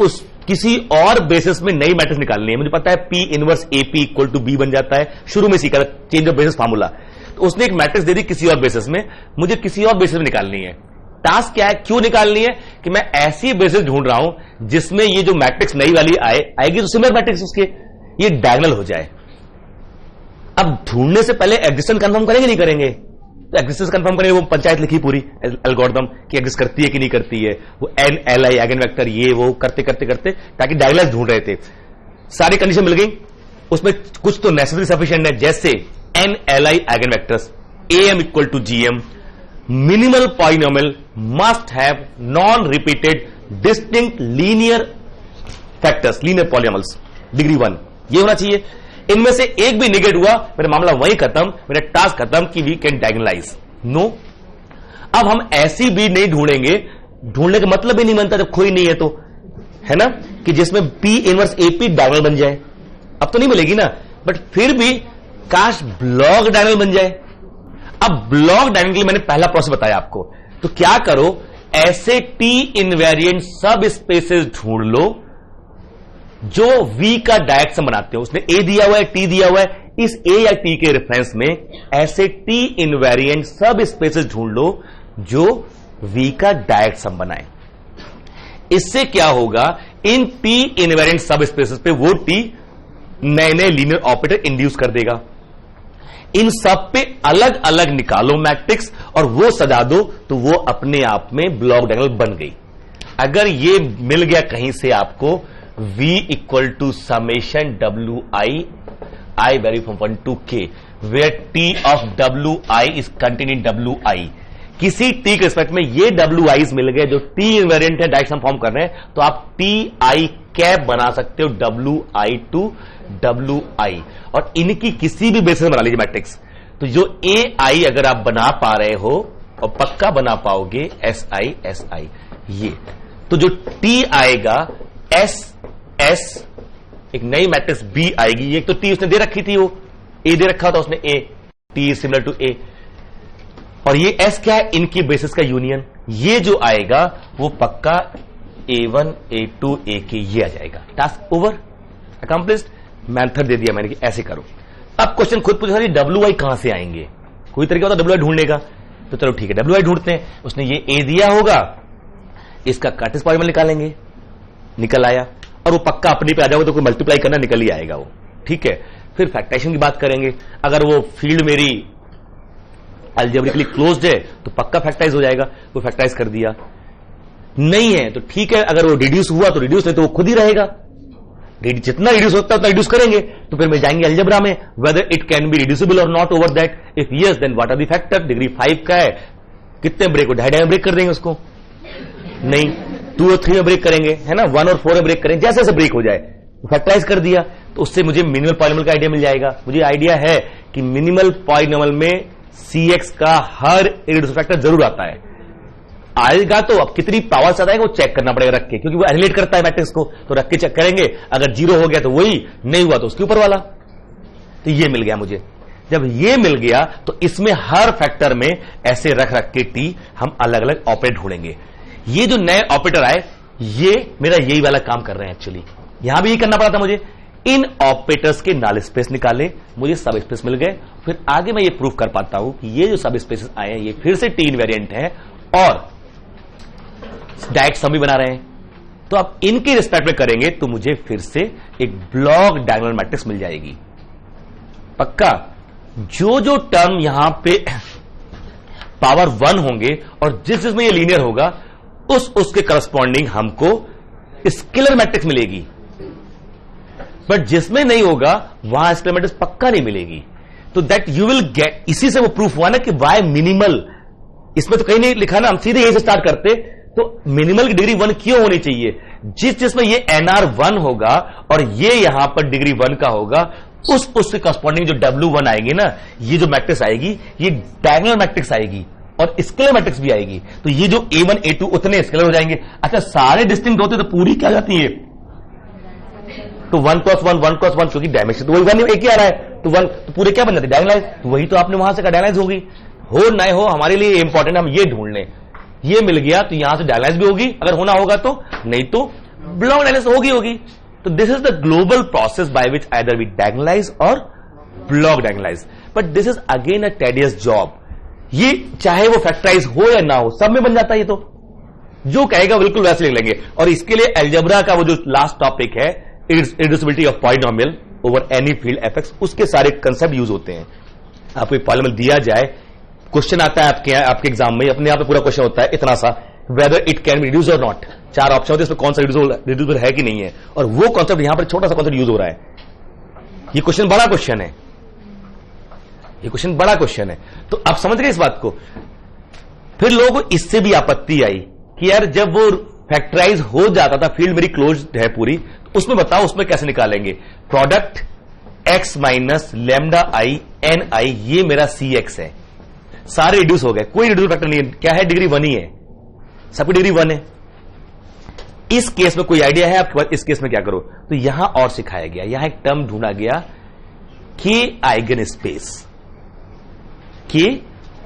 उस किसी और बेसिस में नई मैट्रिक्स निकालनी है। मुझे पता है P inverse AP equal to B बन जाता है, शुरू में सीखा था चेंज ऑफ बेसिस फार्मूला। तो उसने एक मैट्रिक्स दे दी किसी और बेसिस में, मुझे किसी और बेसिस में निकालनी है। टास्क क्या है, क्यों निकालनी है? कि मैं ऐसी बेसिस ढूंढ रहा हूं जिसमें ये जो मैट्रिक्स नई वाली आएगी तो सिमिलर मैट्रिक्स उसके ये डायगोनल हो जाए। अब ढूंढने से पहले एग्जिस्टेंस कंफर्म करेंगे नहीं करेंगे? तो एग्जिस्टेंस कंफर्म करेंगे, वो पंचायत लिखी पूरी एल्गोरिथम कि एग्जिस्ट करती है कि नहीं करती है, वो n L I eigen vector ये वो करते करते करते ताकि डायगोनल ढूंढ रहे थे। सारी कंडीशन मिल गई, उसमें कुछ तो नेसेसरी सफिशिएंट है, जैसे n L I eigen vectors A M equal to G M, minimal polynomial must have non repeated distinct linear factors, linear polynomials degree 1, ये होना चाहिए। इनमें से एक भी निगेट हुआ, मेरा मामला वही खत्म, मेरा टास्क खत्म कि वी कैन डायगोनलाइज। नो, अब हम ऐसी भी नहीं ढूंढेंगे, ढूंढने का मतलब ही नहीं बनता जब कोई नहीं है तो, है ना, कि जिसमें पी इनवर्स एपी डायगोनल बन जाए। अब तो नहीं मिलेगी ना, बट फिर भी काश ब्लॉक डायगोनल बन जाए। अब ब्लॉक डायगोनल के लिए मैंने पहला प्रोसेस बताया आपको, तो क्या करो, ऐसे टी इनवेरिएंट सब स्पेसेस ढूंढ लो जो V का डायरेक्ट सम बनाते हो। उसने A दिया हुआ है, T दिया हुआ है, इस A या T के रेफरेंस में ऐसे T इनवेरिएंट सब स्पेसेस ढूंढ लो जो V का डायरेक्ट सम बनाए। इससे क्या होगा, इन T इनवेरिएंट सब स्पेसेस पे वो T नए नए लीनियर ऑपरेटर इंड्यूस कर देगा। इन सब पे अलग अलग निकालो मैट्रिक्स और वो सजा दो, तो वो अपने आप में ब्लॉक डायगोनल बन गई। अगर ये मिल गया कहीं से आपको V equal to summation WI vary from 1 to K, where T of WI is contained WI। किसी T के रिस्पेक्ट में ये WIs मिल गए जो T इनवेरिएंट है, डायरेक्ट सम फॉर्म कर रहे हैं, तो आप TI कैप बना सकते हो WI to WI, और इनकी किसी भी बेसिस में बना लीजिए मैट्रिक्स। तो जो AI अगर आप बना पा रहे हो और पक्का बना पाओगे SI SI, ये तो जो T आएगा S एक नई मैट्रिक्स B आएगी। ये तो T उसने दे रखी थी, वो A दे रखा था उसने, A T similar to A, और ये S क्या है, इनकी बेसिस का यूनियन। ये जो आएगा वो पक्का A1 A2 AK, ये आ जाएगा। Task over, accomplished. मेथड दे दिया मैंने कि ऐसे करो। अब क्वेश्चन खुद पूछा, WI कहां से आएंगे? कोई तरीका होता WI ढूंढने का, तो चलो ठीक है WI ढूंढते हैं। उसने ये A दिया होगा, इसका कार्टेशियन पॉलिनोमियल निकालेंगे, निकल आया, और वो पक्का अपनी पे आ जाएगा, तो कोई मल्टीप्लाई करना निकल ही आएगा वो, ठीक है। फिर फैक्टराइजेशन की बात करेंगे, अगर वो फील्ड मेरी अलजेब्रिकली क्लोज्ड है तो पक्का फैक्टराइज हो जाएगा, वो फैक्टराइज कर दिया। नहीं है तो ठीक है, अगर वो रिड्यूस हुआ तो रिड्यूस, नहीं तो वो खुद ही रहेगा। जितना रिड्यूस होता है उतना रिड्यूस करेंगे, तो फिर मैं जाएंगे अलजेब्रा में, whether it can be reducible और not over that. If yes then what are the factor. Degree 5 का है, कितने ब्रेक हो, 2.5 में ब्रेक कर देंगे उसको, नहीं 2 और 3 में ब्रेक करेंगे, है ना, 1 और 4 में ब्रेक करेंगे, जैसे जैसे ब्रेक हो जाए। फैक्टराइज कर दिया तो उससे मुझे मिनिमल पॉलिनोमियल का आइडिया मिल जाएगा। मुझे आइडिया है कि मिनिमल पॉलिनोमियल में CX का हर इरिड्यूसिबल फैक्टर जरूर आता है। आएगा तो अब कितनी पावर से आता है वो चेक करना पड़ेगा रख के, क्योंकि वो एनिलेट करता है मैट्रिक्स को, तो रख के चेक करेंगे। अगर 0 हो गया तो वही, नहीं हुआ तो उसके ऊपर वाला। तो ये मिल गया मुझे। जब ये मिल गया तो इसमें हर फैक्टर में ऐसे रख रख के T हम अलग अलग ऑपरेट ढूंढेंगे। ये जो नए ऑपरेटर आए, ये मेरा यही वाला काम कर रहे हैं एक्चुअली। यहां भी यही करना पड़ा था मुझे, इन ऑपरेटर्स के नल स्पेस निकाले, मुझे सब स्पेस मिल गए। फिर आगे मैं ये प्रूफ कर पाता हूं कि ये जो सब स्पेसेस आए हैं ये फिर से टी इनवेरिएंट है और डायरेक्ट सम भी बना रहे हैं। तो अब इनके रिस्पेक्ट में करेंगे तो मुझे फिर से एक ब्लॉक डायगोनल मैट्रिक्स मिल जाएगी पक्का। जो जो टर्म यहां पे पावर 1 होंगे और जिस जिसमें ये लीनियर होगा उसके करस्पॉन्डिंग हमको स्केलर मैट्रिक्स मिलेगी, बट जिसमें नहीं होगा वहां स्केलर मैट्रिक्स पक्का नहीं मिलेगी। तो दैट यू विल गेट, इसी से वो प्रूफ हुआ ना कि वाई मिनिमल, इसमें तो कहीं नहीं लिखा ना, हम सीधे यही से स्टार्ट करते। तो मिनिमल की डिग्री 1 क्यों होनी चाहिए? जिसमें ये NR 1 होगा और ये यहां पर डिग्री 1 का होगा, उसके करस्पॉन्डिंग जो W1 आएगी ना, ये जो मैट्रिक्स आएगी ये डायगोनल मैट्रिक्स आएगी और स्केलर मैट्रिक्स भी आएगी। तो ये जो A1 A2 उतने स्केलर हो जाएंगे। अच्छा सारे डिस्टिंक्ट होते तो पूरी क्या जाती है? तो 1 क्रॉस 1 1 क्रॉस 1, क्योंकि डायमेंशन तो वही 1 एक ही आ रहा है, तो 1 तो पूरे क्या बन जाते? डायगोनलाइज। तो वही तो आपने वहां से कहा डायगोनलाइज होगी। हो ना हो हमारे लिए इंपॉर्टेंट, हम ये ढूंढ लें, ये मिल गया तो यहां से डायगोनलाइज भी होगी अगर होना होगा तो, नहीं तो ब्लॉक डायगोनलाइज होगी। तो this is the global process by which either we diagonalize और block diagonalize, but this is again a tedious job. ये चाहे वो फैक्टराइज हो या ना हो, सब में बन जाता है। ये तो जो कहेगा बिल्कुल वैसे लिख लेंगे। और इसके लिए अलजेब्रा का वो जो लास्ट टॉपिक है, irreducibility of polynomial over any field FX, उसके सारे कंसेप्ट यूज होते हैं। आपको एक पॉलिनोमियल दिया जाए, क्वेश्चन आता है आपके एग्जाम में, अपने आप में पूरा क्वेश्चन होता है इतना सा, weather it can be reduce और नॉट। 4 ऑप्शन होते हैं, इसमें कौन सा रिड्यूसिबल है कि नहीं है, और वो कॉन्सेप्ट यहां पर छोटा सा कॉन्सेप्ट यूज हो रहा है। ये क्वेश्चन बड़ा क्वेश्चन है, ये क्वेश्चन बड़ा क्वेश्चन है। तो आप समझ गए इस बात को। फिर लोगों को इससे भी आपत्ति आई कि यार जब वो फैक्टराइज हो जाता था, फील्ड मेरी क्लोज है पूरी, तो उसमें बताओ उसमें कैसे निकालेंगे? Product x minus lambda I N I, ये मेरा CX है, सारे रिड्यूस हो गए, कोई रिड्यूस फैक्टर नहीं है। क्या है? डिग्री 1 ही है, सबकी डिग्री 1 है। इस केस में कोई आइडिया है आपके पास? इस केस में क्या करो? तो यहां और सिखाया गया, यहां एक टर्म ढूंढा गया, K eigen space, K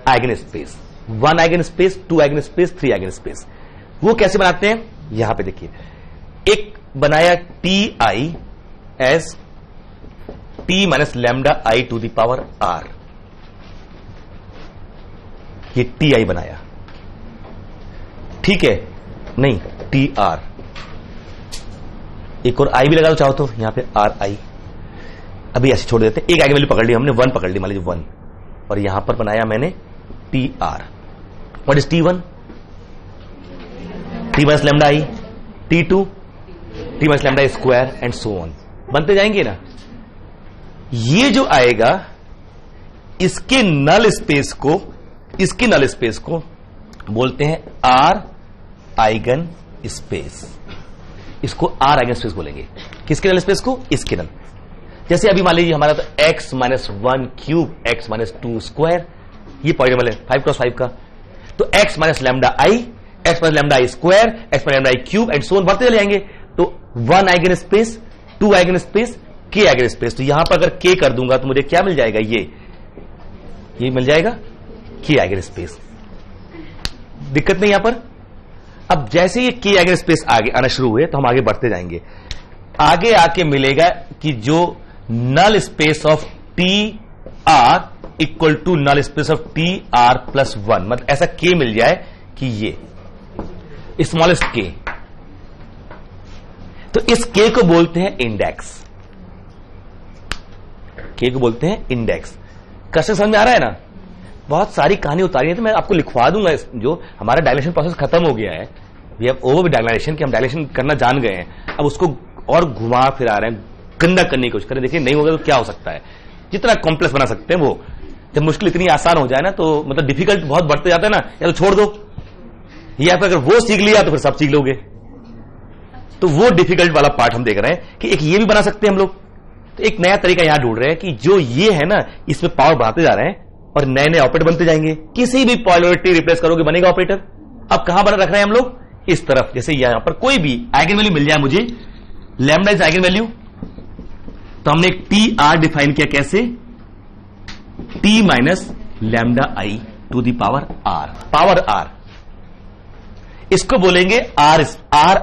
eigen space, 1 eigen space, 2 eigen space, 3 eigen space. वो कैसे बनाते हैं? यहां पे देखिए, एक बनाया TI as T minus lambda I to the power R, ये TI बनाया, ठीक है? नहीं, TR, एक और I भी लगा दो चाहो तो, यहां पे RI। अभी ऐसे छोड़ देते हैं, एक आगे वैल्यू पकड़ ली हमने, 1 पकड़ ली, मान लीजिए 1, और यहां पर बनाया मैंने TR। What is T1? T minus lambda I, T2 T minus lambda square and so on, बनते जाएंगे ना। ये जो आएगा इसके नल स्पेस को, इसके नल स्पेस को बोलते हैं R आइगन स्पेस। इसको R आइगन स्पेस बोलेंगे। किसके नल स्पेस को? इसके नल। जैसे अभी मान लीजिए हमारा तो x minus 1 cube, x minus 2 square, ये पॉलिनोमियल है 5 क्रॉस 5 का। तो x minus lambda I, x minus lambda I square, x minus lambda I cube and so on, बढ़ते चले जाएंगे। तो 1 eigen space, 2 eigen space, K eigen space. तो यहां पर अगर K कर दूंगा तो मुझे क्या मिल जाएगा? ये मिल जाएगा K आइगन स्पेस। दिक्कत नहीं यहां पर। अब जैसे ये K आइगन स्पेस आगे आना शुरू हुए तो हम आगे बढ़ते जाएंगे। आगे आके मिलेगा कि जो null space of TR equal to null space of TR plus 1, मतलब ऐसा K मिल जाए कि ये स्मॉलेस्ट K, तो इस K को बोलते हैं इंडेक्स। K को बोलते हैं इंडेक्स। क्वेश्चन समझ में आ रहा है ना? बहुत सारी कहानी उतारी है तो मैं आपको लिखवा दूंगा। जो हमारा डायलेशन प्रोसेस खत्म हो गया है, वी हैव ओवर डायलेशन, कि हम डायलेशन करना जान गए हैं, अब उसको और घुमा फिरा रहे हैं, गंदा करने की कोशिश करें। देखिए नहीं होगा तो क्या हो सकता है, जितना कॉम्प्लेक्स बना सकते हैं वो। जब मुश्किल इतनी आसान हो जाए ना तो मतलब डिफिकल्ट बहुत बढ़ते जाता है ना, या तो छोड़ दो, या फिर अगर वो सीख लिया तो फिर सब सीख लोगे। तो वो डिफिकल्ट वाला पार्ट हम देख रहे हैं कि एक ये भी बना सकते हैं हम लोग। तो एक नया तरीका यहां ढूंढ रहे हैं कि जो ये है ना, इसमें पावर बढ़ाते जा रहे हैं और नए नए ऑपरेटर बनते जाएंगे। किसी भी पॉलिनोमियल रिप्लेस करोगे बनेगा ऑपरेटर। अब कहां बना रख रहे हैं हम लोग? इस तरफ। जैसे यहां पर कोई भी आइगन वैल्यू मिल जाए मुझे, लैम्डा इज आइगन वैल्यू, तो हमने एक TR डिफाइन किया कैसे? T minus lambda I to the power R, power R। इसको बोलेंगे आर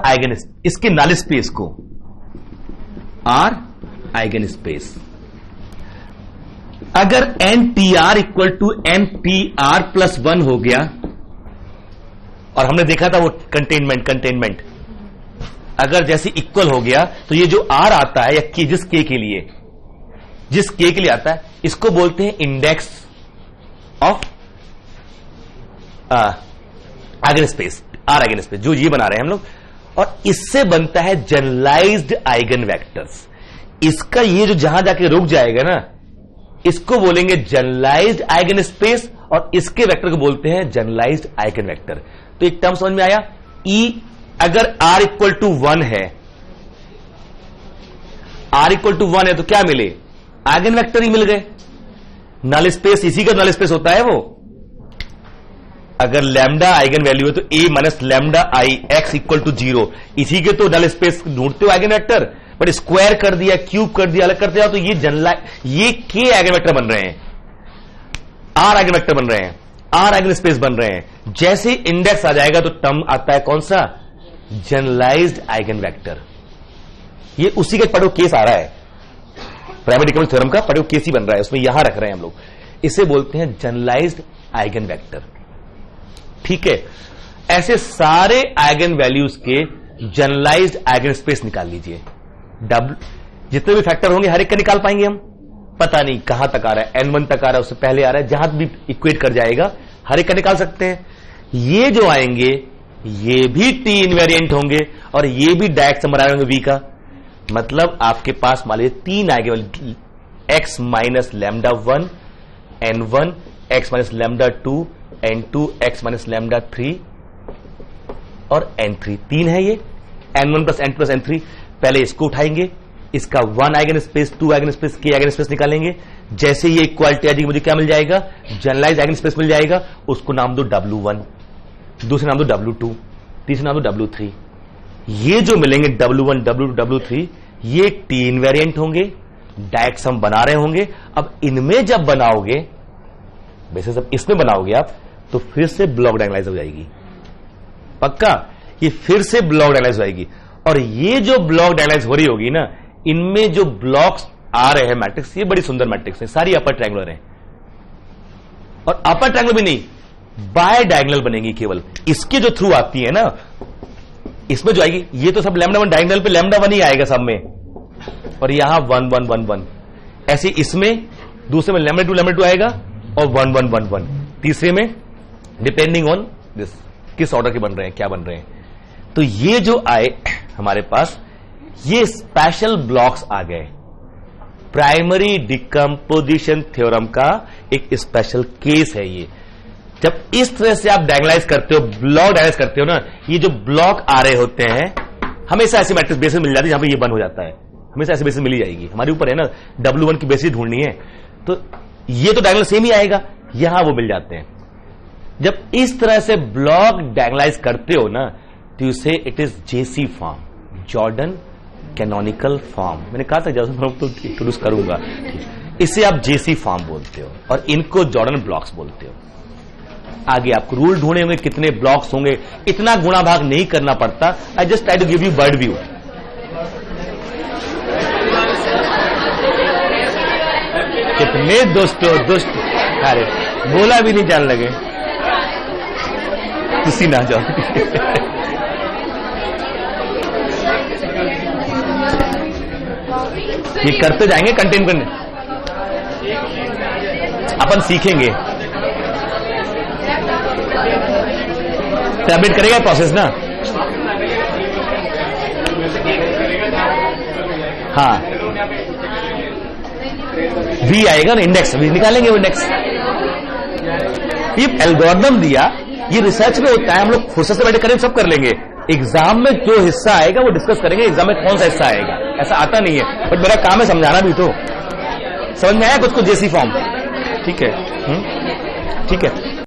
आइगन, इसके नल स्पेस को आर आइगन स्पेस। अगर N T R equal to N P R plus 1 हो गया, और हमने देखा था वो कंटेनमेंट अगर जैसे इक्वल हो गया तो ये जो आर आता है या जिस के के लिए आता है, इसको बोलते हैं index of eigen space, R eigen space, जो ये बना रहे हैं हम लोग। और इससे बनता है जनरलाइज्ड आइगन वेक्टर्स। इसका ये जो जहां जाके रुक जाएगा ना, इसको बोलेंगे जनरलाइज्ड आइगन स्पेस, और इसके वेक्टर को बोलते हैं जनरलाइज्ड आइगन वेक्टर। तो एक टर्म समझ में आया, ई अगर r इक्वल टू 1 है, r इक्वल टू 1 है तो क्या मिले, आइगन वेक्टर ही मिल गए। नल स्पेस इसी का नल स्पेस होता है वो। अगर लैम्डा आइगन वैल्यू है तो a minus lambda I x equal to 0, इसी के तो नल स्पेस ढूंढते हो आइगन वेक्टर, बट स्क्वायर कर दिया, क्यूब कर दिया, अलग कर दिया, तो ये के आइगन वेक्टर बन रहे हैं, आर आइगन वेक्टर बन रहे हैं, आर आइगन स्पेस बन रहे हैं। जैसे इंडेक्स आ जाएगा तो टर्म आता है कौन सा, जनरलाइज्ड आइगन वेक्टर। ये उसी का पढ़ो केस आ रहा है, प्राइमरी डिकम्पोजिशन थ्योरम का पढ़ो केस ही बन रहा है, उसमें यहां रख रहे हैं हम लोग। इसे बोलते हैं जनरलाइज्ड आइगन वेक्टर। ठीक है, ऐसे सारे आइगन वैल्यूज के जनरलाइज्ड आइगन स्पेस निकाल लीजिए। जितने भी फैक्टर होंगे हर एक का निकाल पाएंगे हम, पता नहीं कहां तक आ रहा है, n1 तक आ रहा है, उससे पहले आ रहा है, जहां भी इक्वेट कर जाएगा हर एक का निकाल सकते हैं। ये जो आएंगे ये भी टी इनवेरिएंट होंगे, और ये भी डायरेक्ट समर आएंगे वी का। मतलब आपके पास मान लीजिए 3 eigen, x minus lambda 1 n1, x minus lambda 2 n2, x minus lambda 3 और n3, 3 है ये, n1 plus n2 plus n3। पहले इसको उठाएंगे, इसका 1 आइगन स्पेस, 2 आइगन स्पेस, के आइगन स्पेस निकालेंगे। जैसे ये इक्वालिटी आ जाएगी, मुझे क्या मिल जाएगा, जनरलाइज्ड आइगन स्पेस मिल जाएगा। उसको नाम दो W1, दूसरे नाम दो W2, तीसरे नाम दो W3। ये जो मिलेंगे W1, W2, W3, ये टी इनवेरिएंट होंगे, डायरेक्ट सम बना रहे होंगे। अब इनमें जब बनाओगे, वैसे सब इसमें बनाओगे आप, तो फिर से ब्लॉक डायगोनलाइज हो जाएगी, पक्का, ये फिर से ब्लॉक डायगोनलाइज हो जाएगी। और ये जो ब्लॉक डायगोनलाइज हो रही होगी ना, इनमें जो ब्लॉक्स आ रहे हैं मैट्रिक्स, ये बड़ी सुंदर मैट्रिक्स है, सारी अपर ट्रायंगुलर है। और अपर ट्रायंगुलर भी नहीं, बाय डायगोनल बनेंगी केवल। इसके जो थ्रू आती है ना, इसमें जो आएगी, ये तो सब लैम्डा 1 डायगोनल पे लैम्डा 1 ही आएगा सब में, और यहां 1 1 1 1। ऐसे इसमें दूसरे में लैम्डा 2 आएगा, और 1 1 1 1। तीसरे में डिपेंडिंग ऑन दिस किस ऑर्डर के बन रहे हैं, क्या बन रहे हैं। तो ये जो आए हमारे पास, ये स्पेशल ब्लॉक्स आ गए। प्राइमरी डिकम्पोजिशन थ्योरम का एक स्पेशल केस है ये। जब इस तरह से आप डायगोनलाइज करते हो, ब्लॉक डायगोनलाइज करते हो ना, ये जो ब्लॉक आ रहे होते हैं, हमेशा ऐसी मैट्रिक्स बेसिस मिल जाती है जहां पे ये बन हो जाता है, हमेशा ऐसी बेसिस मिल ही जाएगी। हमारे ऊपर है ना, W1 की बेसिस ढूंढनी है, तो ये तो डायगोनल सेम ही आएगा, यहां वो मिल जाते हैं। जब इस तरह से ब्लॉक डायगोनलाइज करते हो ना, तो यू से it is JC form, Jordan canonical form. मैंने कहा था जब मैं तो इंट्रोड्यूस करूंगा, इसे आप JC फॉर्म बोलते हो, और इनको जॉर्डन ब्लॉक्स बोलते हो। आगे आपको रूल ढूंढे होंगे कितने ब्लॉक्स होंगे, इतना गुणा भाग नहीं करना पड़ता। I just try to give you bird view. कितने दोस्तों दुष्ट, अरे बोला भी नहीं जान लगे, तुसी ना जाओ। ये करते जाएंगे, कंटेन करने अपन सीखेंगे। टैबलेट करेगा प्रोसेस ना, हाँ, वी आएगा ना, इंडेक्स वी निकालेंगे, वो इंडेक्स। ये एल्गोरिथम दिया, ये रिसर्च में होता है, हम लोग फुर्सत से बैठे करें सब कर लेंगे। एग्जाम में जो हिस्सा आएगा वो डिस्कस करेंगे, एग्जाम में कौन सा हिस्सा आएगा, ऐसा आता नहीं है, बट मेरा काम है समझाना भी। तो समझ में आया कुछ JC फॉर्म, ठीक है, ठीक है।